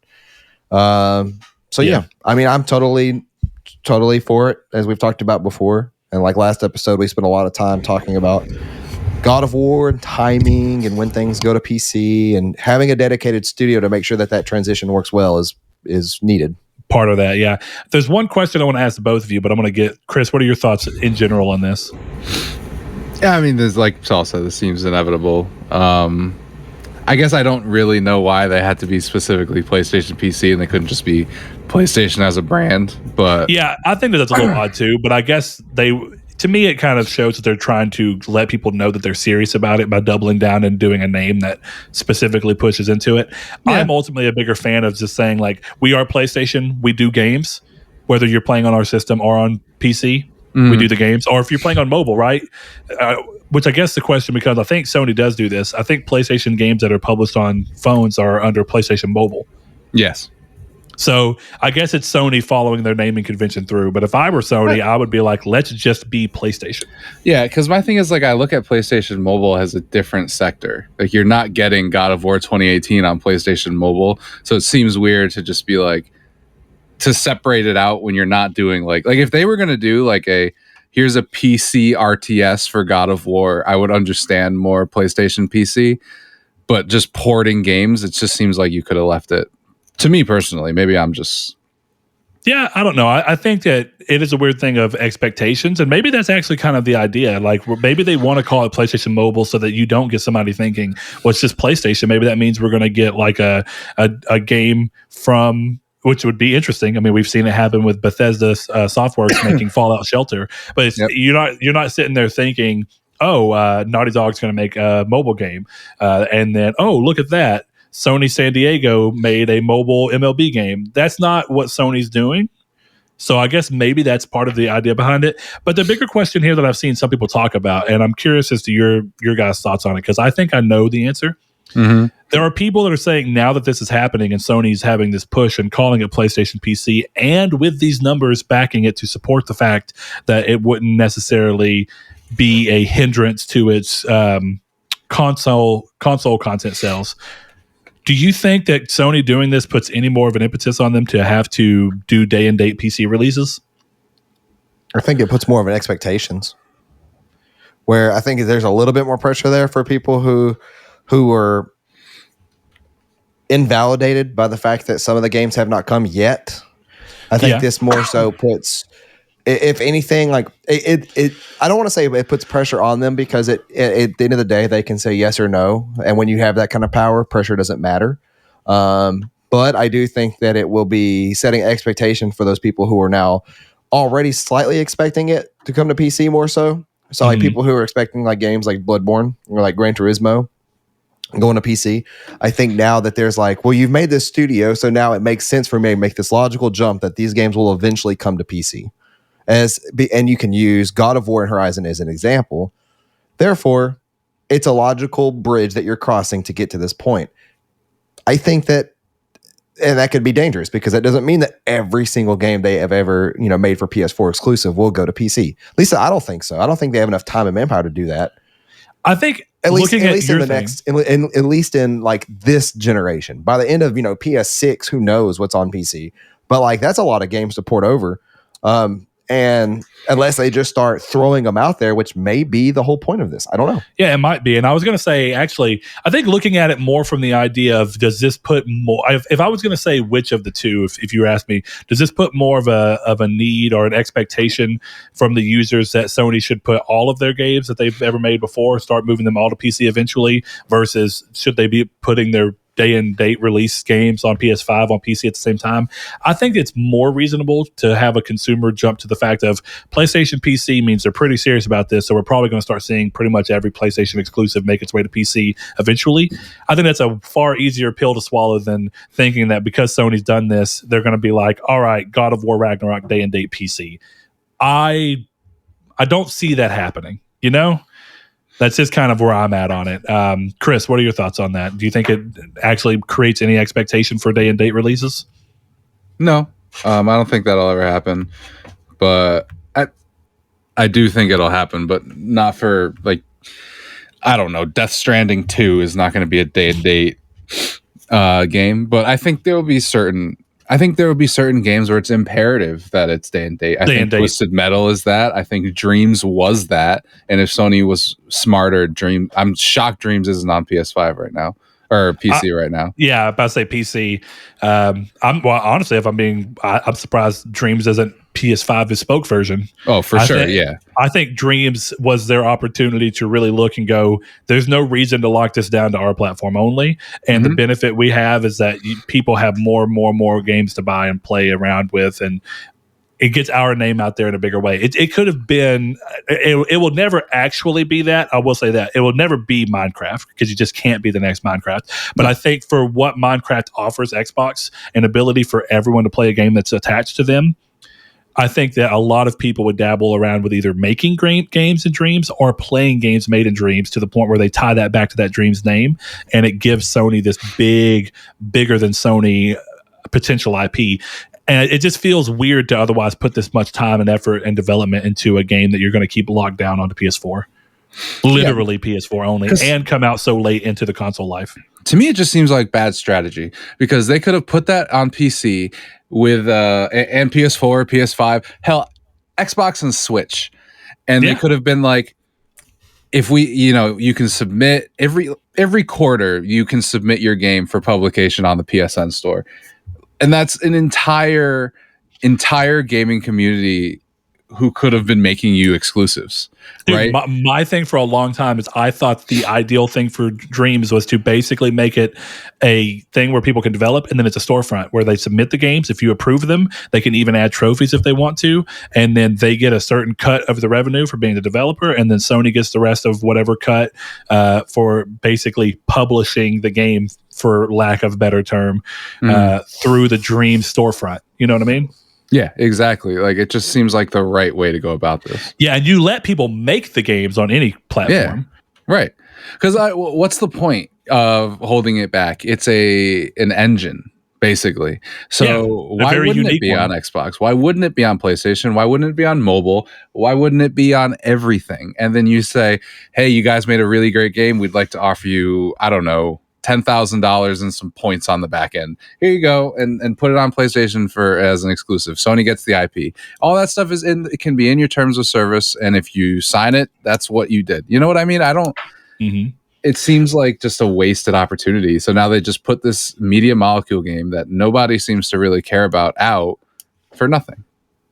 Yeah, I mean, I'm totally for it, as we've talked about before. And like last episode, we spent a lot of time talking about God of War and timing and when things go to PC, and having a dedicated studio to make sure that transition works well is needed. Part of that, yeah. There's one question I want to ask both of you, but I'm going to get Chris. What are your thoughts in general on this? Yeah, I mean, there's, like Saul said, this seems inevitable. I guess I don't really know why they had to be specifically PlayStation PC and they couldn't just be PlayStation as a brand. But yeah, I think that's a little odd too. But I guess to me, it kind of shows that they're trying to let people know that they're serious about it by doubling down and doing a name that specifically pushes into it. Yeah. I'm ultimately a bigger fan of just saying, like, we are PlayStation, we do games, whether you're playing on our system or on PC, we do the games. Or if you're playing on mobile, right? Which I guess the question, because I think Sony does do this, I think PlayStation games that are published on phones are under PlayStation Mobile. Yes. So I guess it's Sony following their naming convention through. But if I were Sony, I would be like, let's just be PlayStation. Yeah, because my thing is, like, I look at PlayStation Mobile as a different sector. Like, you're not getting God of War 2018 on PlayStation Mobile. So it seems weird to just be like, to separate it out when you're not doing like if they were going to do like here's a PC RTS for God of War, I would understand more PlayStation PC. But just porting games, it just seems like you could have left it. To me personally, maybe I'm just... Yeah, I don't know. I think that it is a weird thing of expectations, and maybe that's actually kind of the idea. Like, maybe they want to call it PlayStation Mobile so that you don't get somebody thinking, well, it's just PlayStation. Maybe that means we're going to get like a game from... which would be interesting. I mean, we've seen it happen with Bethesda Softworks making Fallout Shelter, but it's, you're not sitting there thinking, Naughty Dog's going to make a mobile game, and then look at that, Sony San Diego made a mobile MLB game. That's not what Sony's doing. So I guess maybe that's part of the idea behind it. But the bigger question here that I've seen some people talk about, and I'm curious as to your guys' thoughts on it, because I think I know the answer. Mm-hmm. There are people that are saying now that this is happening and Sony's having this push and calling it PlayStation PC, and with these numbers backing it to support the fact that it wouldn't necessarily be a hindrance to its console content sales. Do you think that Sony doing this puts any more of an impetus on them to have to do day and date PC releases? I think it puts more of an expectations, where I think there's a little bit more pressure there for people who were invalidated by the fact that some of the games have not come yet. I think this more so puts, if anything, like it I don't want to say it puts pressure on them, because at the end of the day, they can say yes or no. And when you have that kind of power, pressure doesn't matter. But I do think that it will be setting expectation for those people who are now already slightly expecting it to come to PC more so. So like people who are expecting like games like Bloodborne or like Gran Turismo going to PC. I think now that there's like, well, you've made this studio, so now it makes sense for me to make this logical jump that these games will eventually come to PC. And you can use God of War and Horizon as an example. Therefore, it's a logical bridge that you're crossing to get to this point. I think that, and that could be dangerous because that doesn't mean that every single game they have ever, made for PS4 exclusive will go to PC. At least I don't think so. I don't think they have enough time and manpower to do that. I think at least in like this generation. By the end of PS6, who knows what's on PC? But like that's a lot of games to port over. And unless they just start throwing them out there, which may be the whole point of this. I don't know. Yeah, it might be. And I was going to say, actually, I think looking at it more from the idea of does this put more, if I was going to say which of the two, if you asked me, does this put more of a need or an expectation from the users that Sony should put all of their games that they've ever made before, start moving them all to PC eventually, versus should they be putting their day and date release games on PS5 on PC at the same time? I think it's more reasonable to have a consumer jump to the fact of PlayStation PC means they're pretty serious about this, so we're probably going to start seeing pretty much every PlayStation exclusive make its way to PC eventually. I think that's a far easier pill to swallow than thinking that because Sony's done this, they're going to be like, all right, God of War Ragnarok day and date PC. I don't see that happening, That's just kind of where I'm at on it. Chris, what are your thoughts on that? Do you think it actually creates any expectation for day and date releases? No, I don't think that'll ever happen. But I do think it'll happen, but not for like, I don't know. Death Stranding 2 is not going to be a day and date game, but I think there will be certain games where it's imperative that it's day and date. I think Twisted Metal is that. I think Dreams was that. And if Sony was smarter, I'm shocked Dreams isn't on PS5 right now or PC right now. Yeah, about to say PC. Honestly, I'm surprised Dreams isn't PS5 bespoke version. Oh, for sure. Yeah. I think Dreams was their opportunity to really look and go, there's no reason to lock this down to our platform only. And the benefit we have is that people have more games to buy and play around with. And it gets our name out there in a bigger way. It could have been, it will never actually be that. I will say that. It will never be Minecraft because you just can't be the next Minecraft. But I think for what Minecraft offers Xbox, an ability for everyone to play a game that's attached to them, I think that a lot of people would dabble around with either making games in Dreams or playing games made in Dreams to the point where they tie that back to that Dreams name. And it gives Sony this bigger than Sony potential IP. And it just feels weird to otherwise put this much time and effort and development into a game that you're going to keep locked down onto PS4. Literally PS4 only, and come out so late into the console life. To me, it just seems like bad strategy because they could have put that on PC with and PS4, PS5, hell, Xbox and Switch, and they could have been like, if we, you can submit every quarter, you can submit your game for publication on the PSN store, and that's an entire gaming community who could have been making you exclusives. Dude, right? My thing for a long time is I thought the ideal thing for Dreams was to basically make it a thing where people can develop, and then it's a storefront where they submit the games. If you approve them, they can even add trophies if they want to, and then they get a certain cut of the revenue for being the developer, and then Sony gets the rest of whatever cut for basically publishing the game, for lack of a better term, through the Dreams storefront. You know what I mean? Yeah, exactly. Like, it just seems like the right way to go about this. Yeah, and you let people make the games on any platform. Yeah, right. Because what's the point of holding it back? It's an engine, basically. So why wouldn't it be on Xbox? Why wouldn't it be on PlayStation? Why wouldn't it be on mobile? Why wouldn't it be on everything? And then you say, hey, you guys made a really great game. We'd like to offer you, I don't know, $10,000 and some points on the back end. Here you go, and put it on PlayStation as an exclusive. Sony gets the IP. All that stuff it can be in your terms of service, and if you sign it, that's what you did. You know what I mean? It seems like just a wasted opportunity. So now they just put this media molecule game that nobody seems to really care about out for nothing.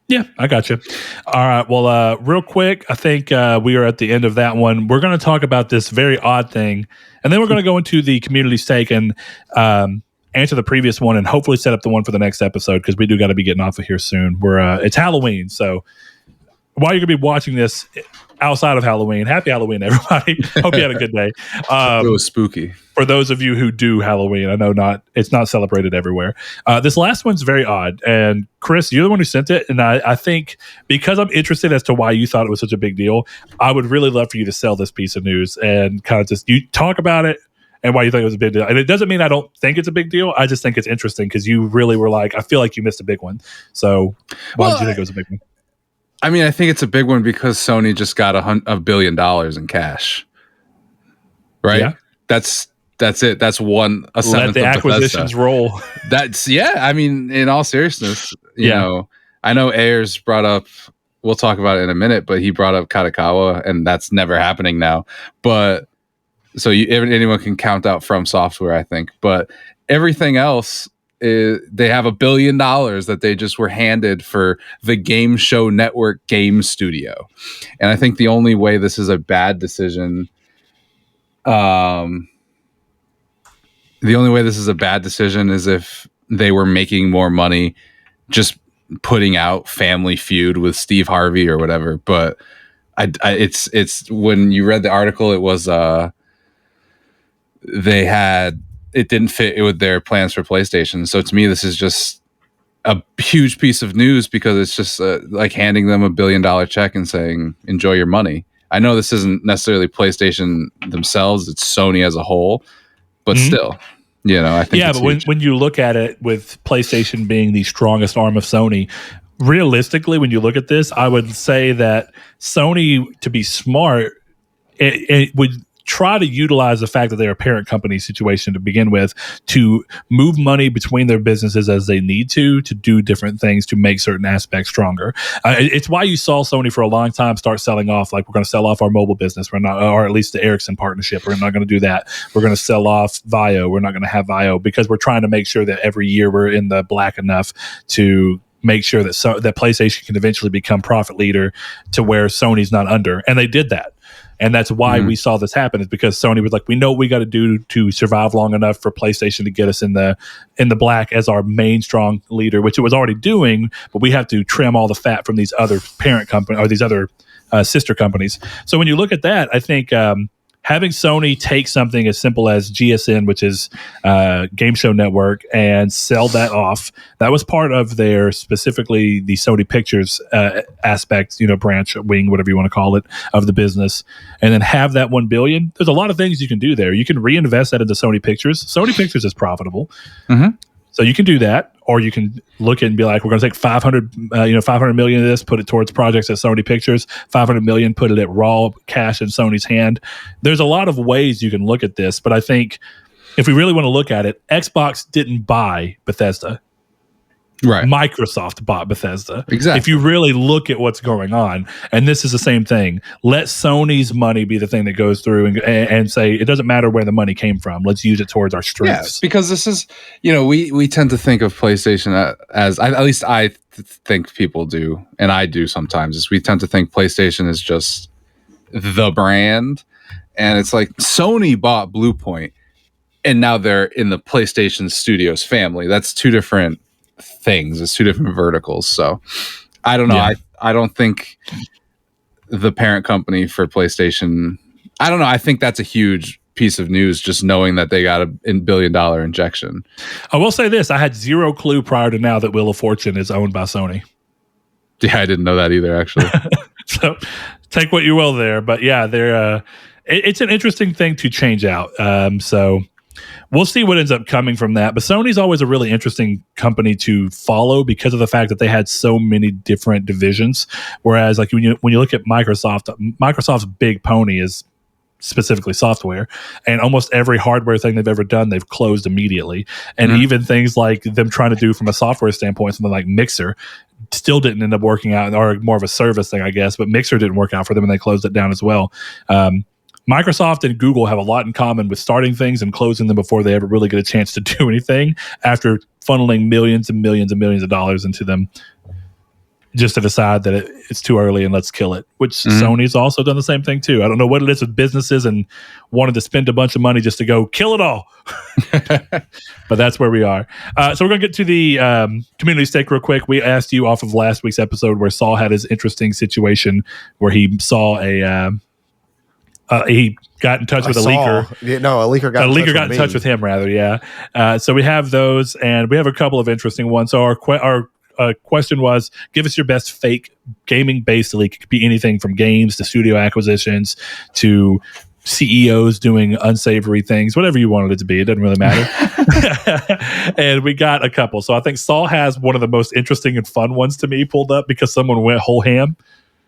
Yeah, I got you. All right. Well, real quick, I think we are at the end of that one. We're going to talk about this very odd thing, and then we're going to go into the community's take. And answer the previous one and hopefully set up the one for the next episode because we do got to be getting off of here soon. It's Halloween, so while you're gonna be watching this outside of Halloween, happy Halloween, everybody. Hope you had a good day. It was spooky. For those of you who do Halloween, I know it's not celebrated everywhere. This last one's very odd. And Chris, you're the one who sent it. And I think because I'm interested as to why you thought it was such a big deal, I would really love for you to sell this piece of news and kind of just you talk about it and why you think it was a big deal. And it doesn't mean I don't think it's a big deal. I just think it's interesting because you really were like, I feel like you missed a big one. So why did you think it was a big one? I mean, I think it's a big one because Sony just got $1 billion in cash, right? Yeah. That's it. That's one. Let the acquisitions roll. I mean, in all seriousness, you know, I know Ayers brought up. We'll talk about it in a minute, but he brought up Kadokawa, and that's never happening now. But so anyone can count out From Software, I think. But everything else. They have $1 billion that they just were handed for the Game Show Network game studio. And I think the only way this is a bad decision, is if they were making more money just putting out Family Feud with Steve Harvey or whatever. But it's when you read the article, it was it didn't fit with their plans for PlayStation. So to me, this is just a huge piece of news because it's just like handing them $1 billion check and saying, enjoy your money. I know this isn't necessarily PlayStation themselves, it's Sony as a whole, but still, you know, I think but when you look at it with PlayStation being the strongest arm of Sony, realistically, when you look at this, I would say that Sony, to be smart, it would try to utilize the fact that they're a parent company situation to begin with to move money between their businesses as they need to do different things to make certain aspects stronger. It's why you saw Sony for a long time start selling off, like we're going to sell off our mobile business. We're not, or at least the Ericsson partnership. We're not going to do that. We're going to sell off Vio. We're not going to have Vio because we're trying to make sure that every year we're in the black enough to make sure that that PlayStation can eventually become profit leader to where Sony's not under. And they did that. And that's why we saw this happen, is because Sony was like, we know what we got to do to survive long enough for PlayStation to get us in the black as our main strong leader, which it was already doing, but we have to trim all the fat from these other parent company or these other sister companies. So when you look at that, I think having Sony take something as simple as GSN, which is Game Show Network, and sell that off, that was part of their, specifically the Sony Pictures aspect, branch, wing, whatever you want to call it, of the business, and then have that $1 billion. There's a lot of things you can do there. You can reinvest that into Sony Pictures. Sony Pictures is profitable. So you can do that, or you can look at and be like, we're going to take 500 million of this, put it towards projects at Sony Pictures, 500 million, put it at raw cash in Sony's hand. There's a lot of ways you can look at this, but I think if we really want to look at it, Xbox didn't buy Bethesda. Right. Microsoft bought Bethesda. Exactly. If you really look at what's going on, and this is the same thing, let Sony's money be the thing that goes through and say, it doesn't matter where the money came from. Let's use it towards our strengths. Yeah, because this is, we tend to think of PlayStation as, at least I think people do, and I do sometimes, is we tend to think PlayStation is just the brand. And it's like Sony bought Bluepoint, and now they're in the PlayStation Studios family. That's two different things. It's two different verticals. So I don't know. Yeah. I don't think the parent company for PlayStation, I don't know. I think that's a huge piece of news, just knowing that they got a $1 billion injection. I will say this. I had zero clue prior to now that Wheel of Fortune is owned by Sony. Yeah, I didn't know that either, actually. So take what you will there. But yeah, they're it's an interesting thing to change out. So we'll see what ends up coming from that. But Sony's always a really interesting company to follow because of the fact that they had so many different divisions. Whereas, like when you look at Microsoft's big pony is specifically software, and almost every hardware thing they've ever done, they've closed immediately. And even things like them trying to do from a software standpoint, something like Mixer, still didn't end up working out, or more of a service thing, I guess. But Mixer didn't work out for them, and they closed it down as well. Microsoft and Google have a lot in common with starting things and closing them before they ever really get a chance to do anything after funneling millions and millions and millions of dollars into them. just to decide that it's too early and let's kill it, which Sony's also done the same thing too. I don't know what it is with businesses and wanted to spend a bunch of money just to go kill it all. But that's where we are. So we're going to get to the community stake real quick. We asked you off of last week's episode where Saul had his interesting situation where he saw he got in touch with a leaker. A leaker got in touch with him, rather. Yeah. So we have those, and we have a couple of interesting ones. So our question was, give us your best fake gaming-based leak. It could be anything from games to studio acquisitions to CEOs doing unsavory things, whatever you wanted it to be. It doesn't really matter. And we got a couple. So I think Saul has one of the most interesting and fun ones to me pulled up because someone went whole ham.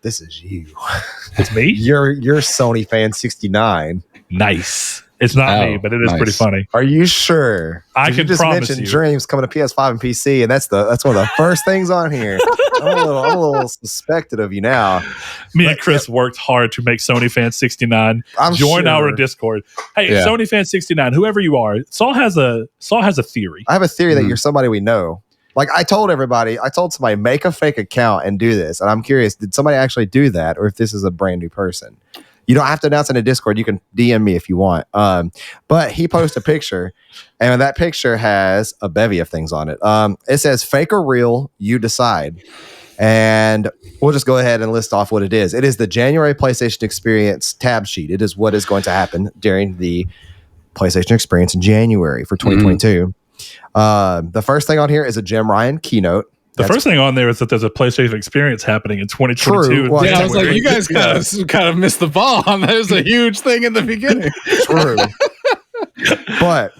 This is you. It's me? You're Sony fan 69. Nice. It's not me, but it is pretty funny. Are you sure? I can just promise mentioned you. Dreams coming to PS5 and PC, and that's one of the first things on here. I'm a little suspected of you now. And Chris worked hard to make Sony Fan 69 join our Discord. Hey, Sony Fan 69, whoever you are, Saul has a theory. I have a theory that you're somebody we know. Like I told somebody, make a fake account and do this. And I'm curious, did somebody actually do that, or if this is a brand new person? You don't have to announce in a Discord. You can DM me if you want. But he posted a picture, and that picture has a bevy of things on it. It says fake or real, you decide. And we'll just go ahead and list off what it is. It is the January PlayStation Experience tab sheet. It is what is going to happen during the PlayStation Experience in January for 2022. The first thing on here is a Jim Ryan keynote. The first thing on there is that there's a PlayStation Experience happening in 2022. True. Well, I was like, you guys kind of missed the ball on that. It was a huge thing in the beginning. True. But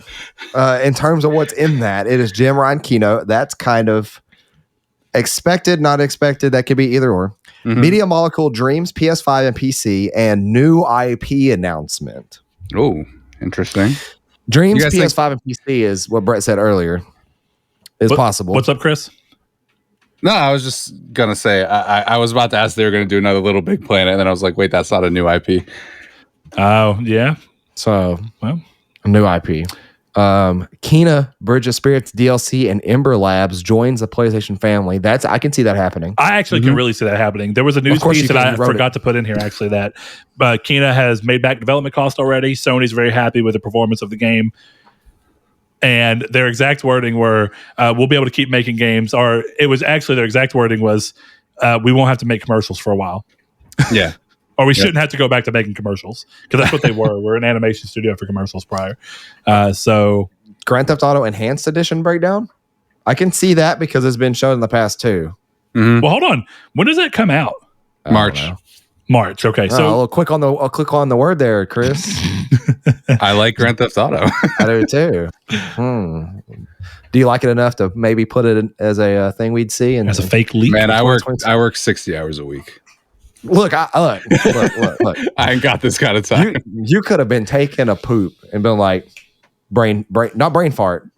in terms of what's in that, it is Jim Ryan keynote. That's kind of expected, not expected. That could be either or. Media Molecule Dreams, PS5 and PC, and new IP announcement. Oh, interesting. Dreams, PS5 and PC is what Brett said earlier. Is possible. What's up, Chris? No, I was just going to say, I was about to ask if they were going to do another Little Big Planet, and then I was like, wait, that's not a new IP. Oh, yeah. So, a new IP. Kena, Bridge of Spirits DLC, and Ember Labs joins the PlayStation family. I can see that happening. I actually can really see that happening. There was a news piece that I forgot to put in here, actually, that Kena has made back development cost already. Sony's very happy with the performance of the game. And their exact wording were, we'll be able to keep making games. Or it was actually their exact wording was, we won't have to make commercials for a while. Yeah. Or we shouldn't have to go back to making commercials. Because that's what they were. We're an animation studio for commercials prior. So Grand Theft Auto Enhanced Edition breakdown? I can see that because it's been shown in the past too. Well, hold on. When does that come out? March. Okay. So I'll click on the word there, Chris. I like Grand Theft Auto. I do too. Do you like it enough to maybe put it as a thing we'd see? And as a fake leak? Man, I work 60 hours a week. Look. I ain't got this kind of time. You could have been taking a poop and been like, not brain fart.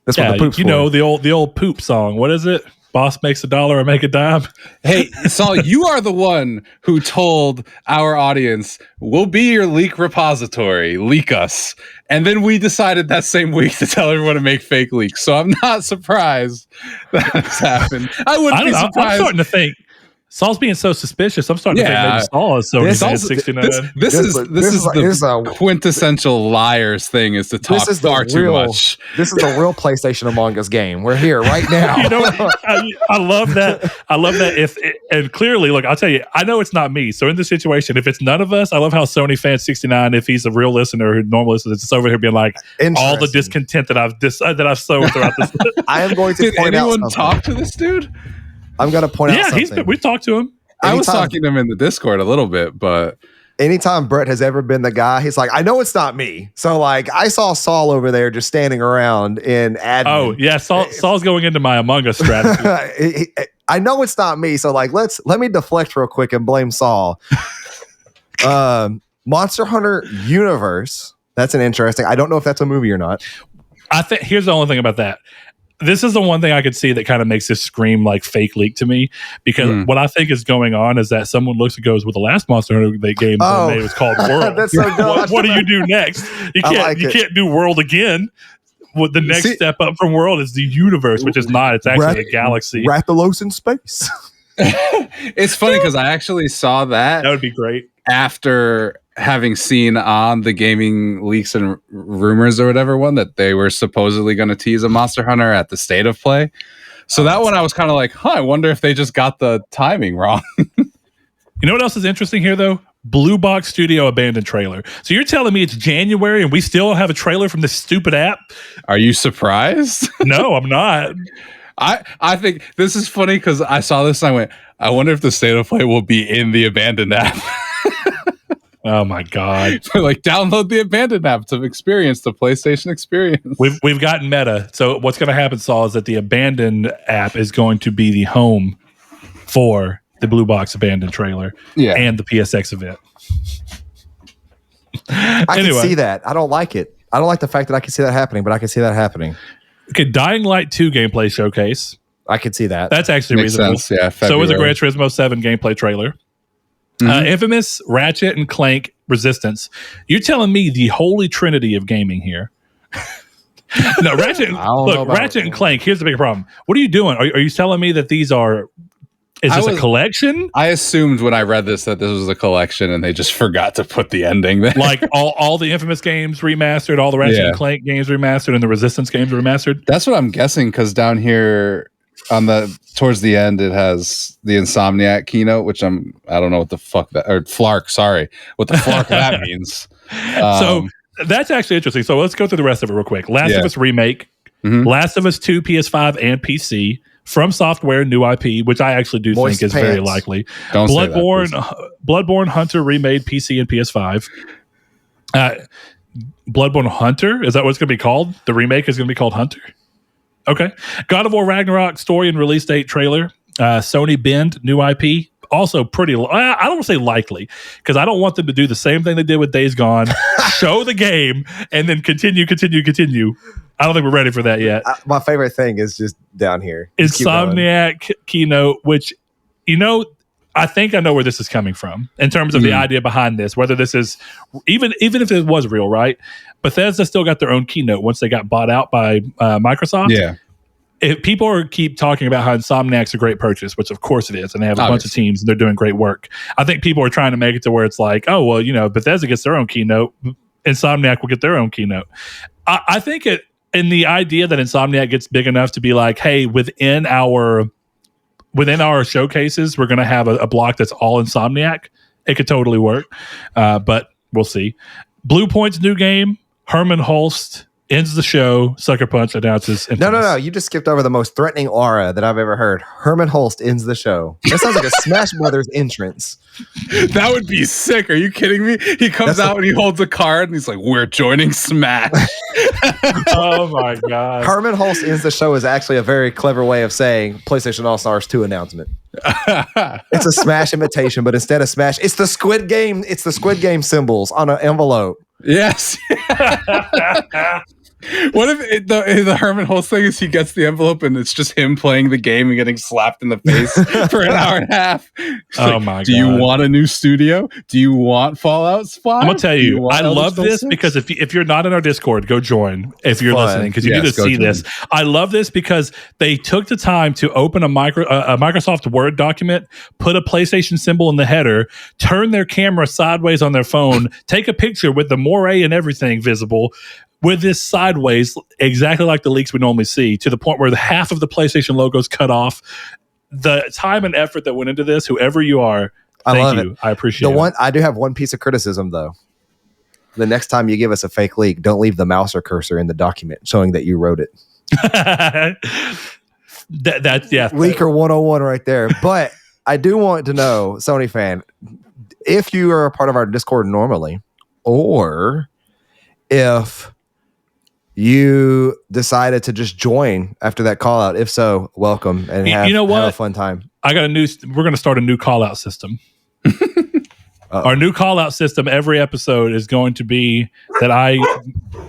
That's what the poop's for. The old poop song. What is it? Boss makes $1 or make a dime. Hey, Saul, you are the one who told our audience, we'll be your leak repository, leak us. And then we decided that same week to tell everyone to make fake leaks. So I'm not surprised that has happened. I wouldn't be surprised. I'm starting to think Saul's being so suspicious. I'm starting to think maybe Saul is so Fan 69. This is the quintessential liars thing, is to talk far too much. This is the real PlayStation Among Us game. We're here right now. I love that. I love that. And clearly, look, I'll tell you, I know it's not me. So in this situation, if it's none of us, I love how Sony Fan 69, if he's a real listener who normally listens, it's over here being like all the discontent that I've sown throughout this. I am going to Did anyone talk to this dude? I'm going to point out something. Yeah, we talked to him. I was talking to him in the Discord a little bit, but anytime Brett has ever been the guy, he's like, I know it's not me. So like, I saw Saul over there just standing around in admin. Oh yeah, Saul's going into my Among Us strategy. I know it's not me. So like, let me deflect real quick and blame Saul. Monster Hunter Universe. That's an interesting. I don't know if that's a movie or not. I think here's the only thing about that. This is the one thing I could see that kind of makes this scream like fake leak to me, because what I think is going on is that someone looks and goes, well, the last Monster Hunter game they made was called World. That's so dumb. What do you do next? You can't do World again. what the next step up from world is the universe, which is not. It's actually the galaxy. Rathalos in space. It's funny because I actually saw that. That would be great. After having seen on the gaming leaks and rumors or whatever one that they were supposedly going to tease a Monster Hunter at the State of Play. So that one I was kind of like, I wonder if they just got the timing wrong. You know what else is interesting here, though? Blue Box Studio abandoned trailer. So you're telling me it's January and we still don't have a trailer from this stupid app? Are you surprised? No, I'm not. I think this is funny because I saw this and I went, I wonder if the State of Play will be in the abandoned app. Oh my God. Like, download the abandoned app to experience the PlayStation experience. We've gotten meta. So what's going to happen, Saul, is that the abandoned app is going to be the home for the Blue Box abandoned trailer and the PSX event. I can see that. I don't like it. I don't like the fact that I can see that happening, but I can see that happening. Okay, Dying Light 2 gameplay showcase. I can see that. That's actually Makes reasonable. sense, yeah, so is a Gran Turismo 7 gameplay trailer. Infamous, Ratchet, and Clank Resistance. You're telling me the holy trinity of gaming here. No, Ratchet and Clank, here's the big problem. What are you doing? Are you telling me that these are... Is this a collection? I assumed when I read this that this was a collection and they just forgot to put the ending there. Like all the Infamous games remastered, all the Ratchet and Clank games remastered, and the Resistance games remastered? That's what I'm guessing, because down here on towards the end it has the Insomniac keynote, which I don't know what the fuck that, or Flark, sorry, what the Flark that means. So that's actually interesting. So let's go through the rest of it real quick. Last of Us Remake, Last of Us 2 PS5 and PC, From Software new IP, which I actually do think is very likely. Don't Bloodborne Hunter remade PC and PS5. Bloodborne Hunter, is that what it's going to be called? The remake is going to be called Hunter? Okay. God of War Ragnarok story and release date trailer. Sony Bend new IP. Also pretty, I don't want to say likely, because I don't want them to do the same thing they did with Days Gone, show the game, and then continue. I don't think we're ready for that yet. My favorite thing is just down here. Insomniac keynote, which, I think I know where this is coming from in terms of the idea behind this, whether this is, even if it was real, right? Bethesda still got their own keynote once they got bought out by Microsoft. Yeah. If people keep talking about how Insomniac's a great purchase, which of course it is, and they have a bunch of teams and they're doing great work. I think people are trying to make it to where it's like, oh, well, Bethesda gets their own keynote. Insomniac will get their own keynote. I think in the idea that Insomniac gets big enough to be like, hey, within our showcases, we're going to have a block that's all Insomniac. It could totally work, but we'll see. Blue Point's new game, Herman Hulst, ends the show. Sucker Punch announces Infamous. No. You just skipped over the most threatening aura that I've ever heard. Herman Hulst ends the show. That sounds like a Smash Brothers entrance. That would be sick. Are you kidding me? He comes out and he holds a card and he's like, we're joining Smash. Oh my God. Herman Hulst ends the show is actually a very clever way of saying PlayStation All-Stars 2 announcement. It's a Smash invitation, but instead of Smash, it's the Squid Game. It's the Squid Game symbols on an envelope. Yes. What if the Herman Hulst thing is he gets the envelope and it's just him playing the game and getting slapped in the face for an hour and a half? Oh my God. Do you want a new studio? Do you want Fallout 5? I'm gonna tell you, I love this because if you're not in our Discord, go join if you're listening, because you need to see this. I love this because they took the time to open a Microsoft Word document, put a PlayStation symbol in the header, turn their camera sideways on their phone, take a picture with the moire and everything visible, with this sideways, exactly like the leaks we normally see, to the point where the half of the PlayStation logo is cut off. The time and effort that went into this, whoever you are, thank you. I appreciate it. I do have one piece of criticism, though. The next time you give us a fake leak, don't leave the mouse or cursor in the document showing that you wrote it. Leaker 101 right there. But I do want to know, Sony fan, if you are a part of our Discord normally, or if you decided to just join after that call out. If so, welcome and have a fun time. We're going to start a new call out system. Our new call out system every episode is going to be that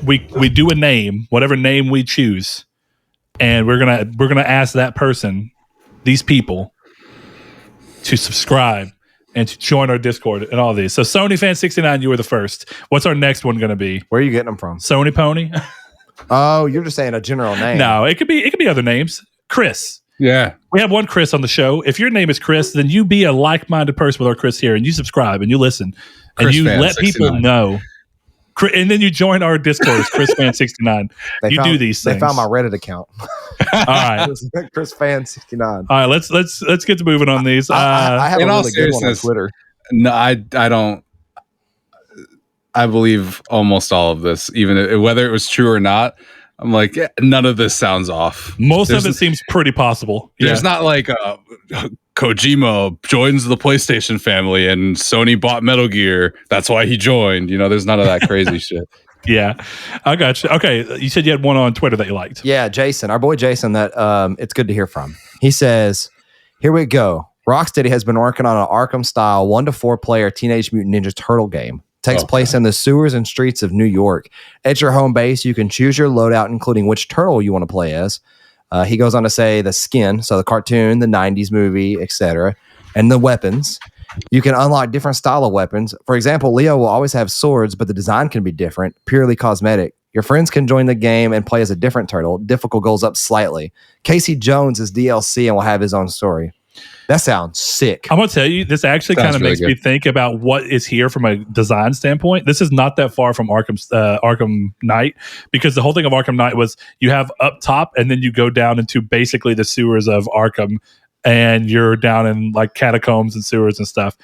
we do a name, whatever name we choose, and we're gonna ask that person, these people, to subscribe and to join our Discord and all these. So Sony Fan 69, you were the first. What's our next one going to be? Where are you getting them from? Sony Pony. Oh, you're just saying a general name. No, it could be other names. Chris. Yeah. We have one Chris on the show. If your name is Chris, then you be a like-minded person with our Chris here, and you subscribe and you listen and Chris you Fan let 69. people know. And then you join our Discord, Chris Fan 69. Do these things. They found my Reddit account. All right, Chris Fan 69. all right. Let's get to moving on these. I have a in all really good one on seriousness, Twitter. No, I don't. I believe almost all of this, even whether it was true or not. I'm like, none of this sounds off. Most of it seems pretty possible. There's not like Kojima joins the PlayStation family and Sony bought Metal Gear. That's why he joined. There's none of that crazy shit. Yeah, I got you. Okay, you said you had one on Twitter that you liked. Yeah, Jason, our boy Jason, that it's good to hear from. He says, here we go. Rocksteady has been working on an Arkham-style 1-to-4 player Teenage Mutant Ninja Turtle game. Takes place in the sewers and streets of New York. At your home base, you can choose your loadout, including which turtle you want to play as. He goes on to say the skin, so the cartoon, the 90s movie, etc., and the weapons. You can unlock different style of weapons. For example, Leo will always have swords, but the design can be different, purely cosmetic. Your friends can join the game and play as a different turtle. Difficult goes up slightly. Casey Jones is DLC and will have his own story. That sounds sick. I'm going to tell you, this actually kind of makes me think about what is here from a design standpoint. This is not that far from Arkham Knight, because the whole thing of Arkham Knight was you have up top and then you go down into basically the sewers of Arkham and you're down in like catacombs and sewers and stuff.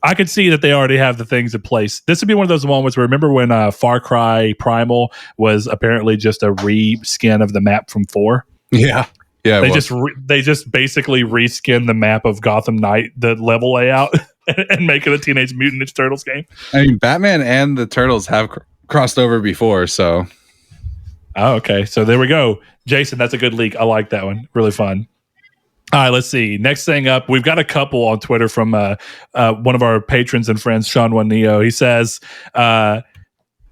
I could see that they already have the things in place. This would be one of those moments where, remember when Far Cry Primal was apparently just a reskin of the map from 4? Yeah. Yeah, they just basically reskin the map of Gotham Knight, the level layout, and make it a Teenage Mutant Ninja Turtles game. I mean, Batman and the Turtles have crossed over before, so. Oh, okay. So there we go. Jason, that's a good leak. I like that one. Really fun. All right, let's see. Next thing up, we've got a couple on Twitter from one of our patrons and friends, Sean One Neo. He says,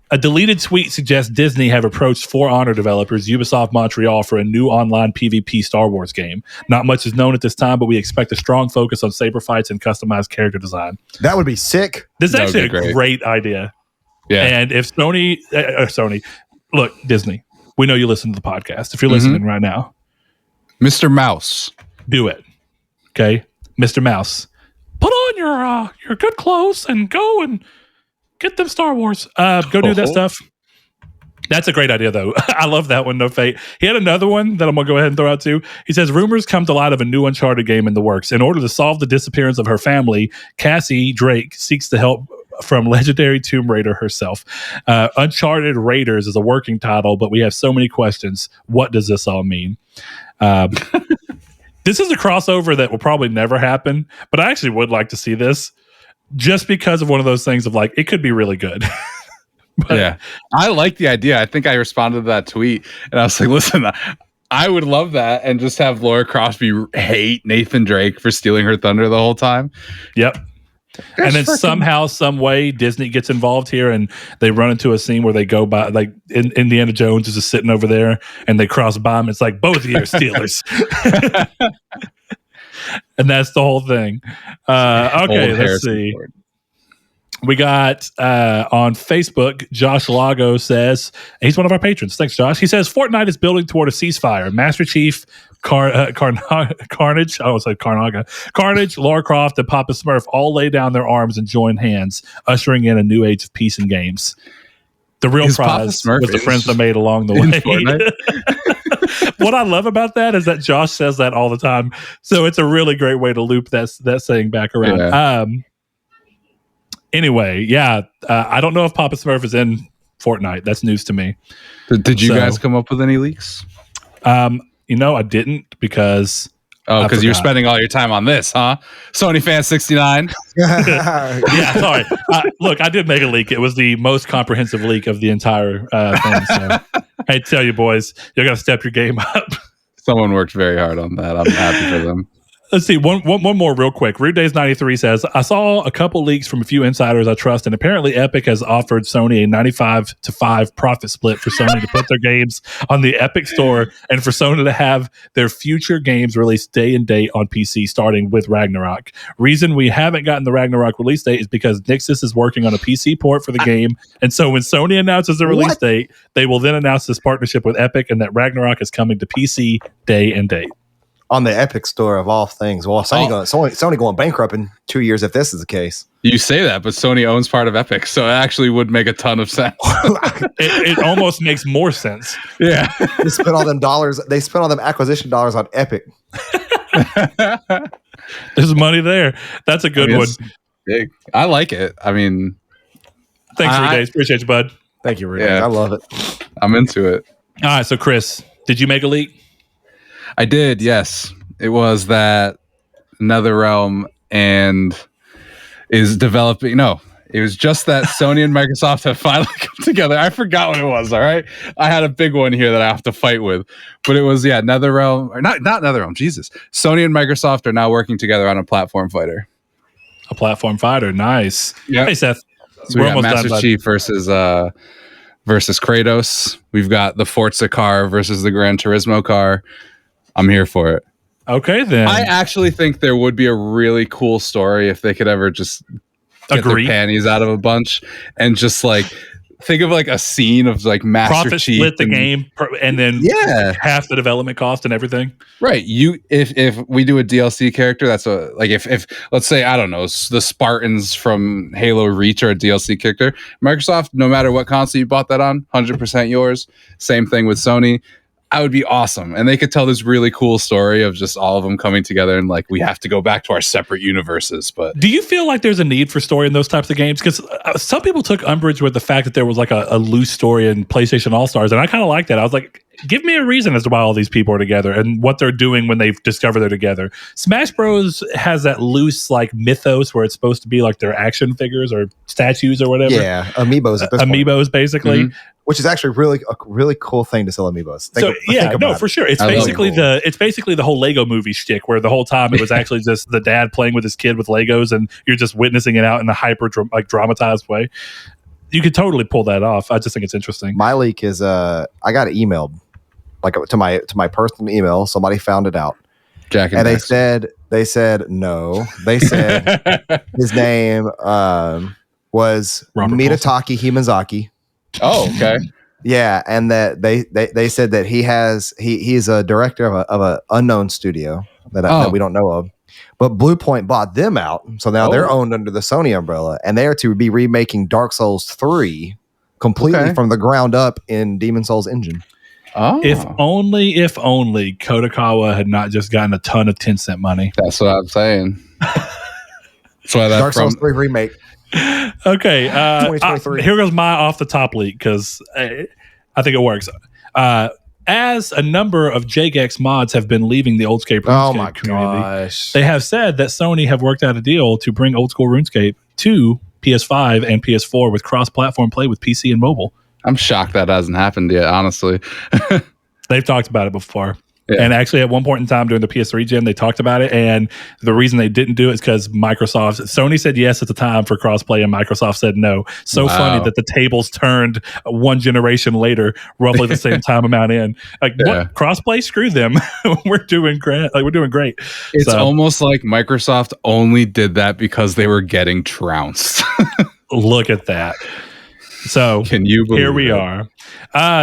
a deleted tweet suggests Disney have approached For Honor developers Ubisoft Montreal for a new online PvP Star Wars game. Not much is known at this time, but we expect a strong focus on saber fights and customized character design. That would be sick. This is actually a great idea. Yeah. And if Sony, look, Disney, we know you listen to the podcast. If you're listening right now, Mr. Mouse, do it. Okay, Mr. Mouse, put on your good clothes and go and get them Star Wars. Go do that stuff. That's a great idea, though. I love that one, No Fate. He had another one that I'm going to go ahead and throw out, too. He says, rumors come to light of a new Uncharted game in the works. In order to solve the disappearance of her family, Cassie Drake seeks the help from legendary Tomb Raider herself. Uncharted Raiders is a working title, but we have so many questions. What does this all mean? This is a crossover that will probably never happen, but I actually would like to see this. Just because of one of those things of like, it could be really good. But, yeah, I like the idea. I think I responded to that tweet and I was like, listen, I would love that and just have Laura Crosby hate Nathan Drake for stealing her thunder the whole time. Yep. And then somehow, some way, Disney gets involved here and they run into a scene where they go by, like Indiana Jones is just sitting over there and they cross by him. It's like, both of you are Steelers. And that's the whole thing. Okay, let's see. We got on Facebook, Josh Lago says, he's one of our patrons. Thanks, Josh. He says, Fortnite is building toward a ceasefire. Master Chief, Carnage, I almost said Carnaga. Carnage, Lara Croft, and Papa Smurf all lay down their arms and join hands, ushering in a new age of peace and games. The real prize was the friends they made along the way. What I love about that is that Josh says that all the time. So it's a really great way to loop that saying back around. Yeah. Anyway, I don't know if Papa Smurf is in Fortnite. That's news to me. Did you guys come up with any leaks? I didn't because... Oh, because you're spending all your time on this, huh? Sony Fan 69. Yeah, sorry. Look, I did make a leak. It was the most comprehensive leak of the entire thing. So I tell you, boys, you're going to step your game up. Someone worked very hard on that. I'm happy for them. Let's see, one more real quick. Rude Days 93 says, I saw a couple leaks from a few insiders I trust, and apparently Epic has offered Sony a 95-5 profit split for Sony to put their games on the Epic Store and for Sony to have their future games released day and date on PC, starting with Ragnarok. Reason we haven't gotten the Ragnarok release date is because Nixxes is working on a PC port for the game, and so when Sony announces the release date, they will then announce this partnership with Epic and that Ragnarok is coming to PC day and date. On the Epic Store of all things. Well, Sony going bankrupt in 2 years if this is the case. You say that, but Sony owns part of Epic, so it actually would make a ton of sense. it almost makes more sense. Yeah. They spent all them dollars. They spent all them acquisition dollars on Epic. There's money there. That's a good one. Big. I like it. I mean, thanks, Rude Days. Appreciate you, bud. Thank you, Rude Days. I love it. I'm into it. All right, so Chris, did you make a leak? I did, yes. It was that NetherRealm and is developing. No, it was just that Sony and Microsoft have finally come together. I forgot what it was. All right, I had a big one here that I have to fight with, but it was NetherRealm or not NetherRealm. Jesus, Sony and Microsoft are now working together on a platform fighter. A platform fighter, nice. Yep. Hey Seth, so we got Master Chief versus Kratos. We've got the Forza car versus the Gran Turismo car. I'm here for it. Okay, then. I actually think there would be a really cool story if they could ever just get their panties out of a bunch and just like think of like a scene of like Master Profit Chief split the game and then half the development cost and everything. Right. If we do a DLC character, that's if let's say, I don't know, the Spartans from Halo Reach are a DLC character, Microsoft, no matter what console you bought that on, 100% yours. Same thing with Sony. I would be awesome. And they could tell this really cool story of just all of them coming together and like, we have to go back to our separate universes. But do you feel like there's a need for story in those types of games? Because some people took umbrage with the fact that there was like a loose story in PlayStation All-Stars. And I kind of like that. I was like, give me a reason as to why all these people are together and what they're doing when they've discovered they're together. Smash Bros has that loose like mythos where it's supposed to be like their action figures or statues or whatever. Yeah, amiibos at this point. Amiibos, basically. Mm-hmm. Which is actually a really cool thing to sell amiibos. For sure. It's basically the whole Lego movie shtick where the whole time it was actually just the dad playing with his kid with Legos and you're just witnessing it out in a hyper dramatized way. You could totally pull that off. I just think it's interesting. My leak is I got it emailed like to my personal email. Somebody found it out. Jack and they said no. They said his name was Miyazaki Himazaki. Oh, okay. Yeah, and that they said that he's a director of an unknown studio that we don't know of. But Bluepoint bought them out, so now they're owned under the Sony umbrella, and they are to be remaking Dark Souls 3 completely from the ground up in Demon Souls engine. Oh. If only Kodakawa had not just gotten a ton of Tencent money. That's what I'm saying. That's why Dark Souls 3 remake. Okay, 2023. Here goes my off the top leak because I think it works. As a number of JGEX mods have been leaving the old RuneScape community, gosh. They have said that Sony have worked out a deal to bring old school RuneScape to PS5 and PS4 with cross-platform play with PC and mobile. I'm shocked that hasn't happened yet, honestly. They've talked about it before. Yeah. And actually, at one point in time during the PS3 gen, they talked about it. And the reason they didn't do it is because Sony said yes at the time for crossplay, and Microsoft said no. So funny that the tables turned one generation later, roughly the same time amount in. Like, what? Crossplay? Screw them. We're doing great. We're doing great. It's almost like Microsoft only did that because they were getting trounced. Look at that. So can you believe here we are.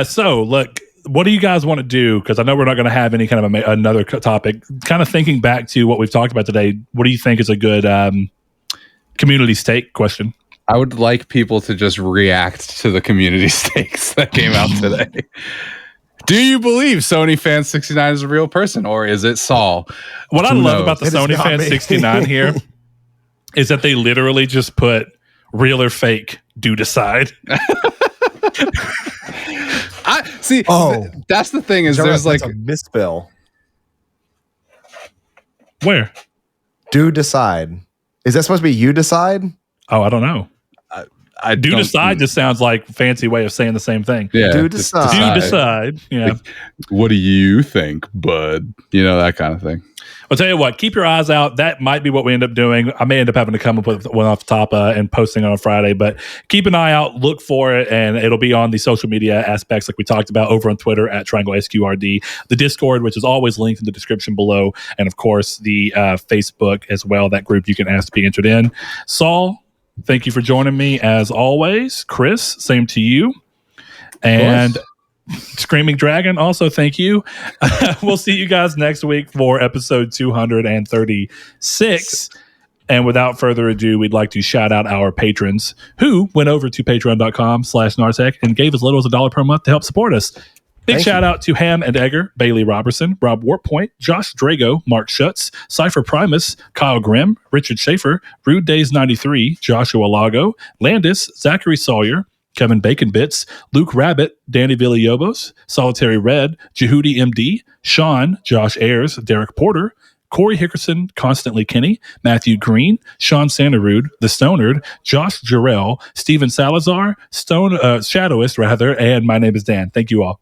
So look. What do you guys want to do? Because I know we're not going to have any kind of another topic. Kind of thinking back to what we've talked about today, what do you think is a good community stake question? I would like people to just react to the community stakes that came out today. Do you believe Sony Fan 69 is a real person, or is it Saul? What I love about the Sony Fan 69 here is that they literally just put real or fake, do decide. That's the thing is there's like a misspell. Where? Do decide. Is that supposed to be you decide? Oh, I don't know. I do decide just sounds like fancy way of saying the same thing. Yeah. Do decide. Do decide. Yeah. Like, what do you think, bud? You know, that kind of thing. I'll tell you what, keep your eyes out. That might be what we end up doing. I may end up having to come up with one off the top and posting on Friday, but keep an eye out, look for it, and it'll be on the social media aspects like we talked about over on Twitter at Triangle SQRD, the Discord, which is always linked in the description below, and of course the Facebook as well, that group you can ask to be entered in. Saul, thank you for joining me as always. Chris, same to you. And Screaming Dragon, also thank you. We'll see you guys next week for episode 236. And without further ado, we'd like to shout out our patrons who went over to patreon.com/Nartech and gave as little as $1 per month to help support us. Big shout out to Ham and Egger, Bailey Robertson, Rob Warpoint, Josh Drago, Mark Schutz, Cypher Primus, Kyle Grimm, Richard Schaefer, Rude Days 93, Joshua Lago, Landis, Zachary Sawyer, Kevin Bacon Bits, Luke Rabbit, Danny Villalobos, Solitary Red, Jehudi MD, Sean, Josh Ayers, Derek Porter, Corey Hickerson, Constantly Kenny, Matthew Green, Sean Sanderud, The Stonerd, Josh Jarrell, Steven Salazar, Shadowist, and my name is Dan. Thank you all.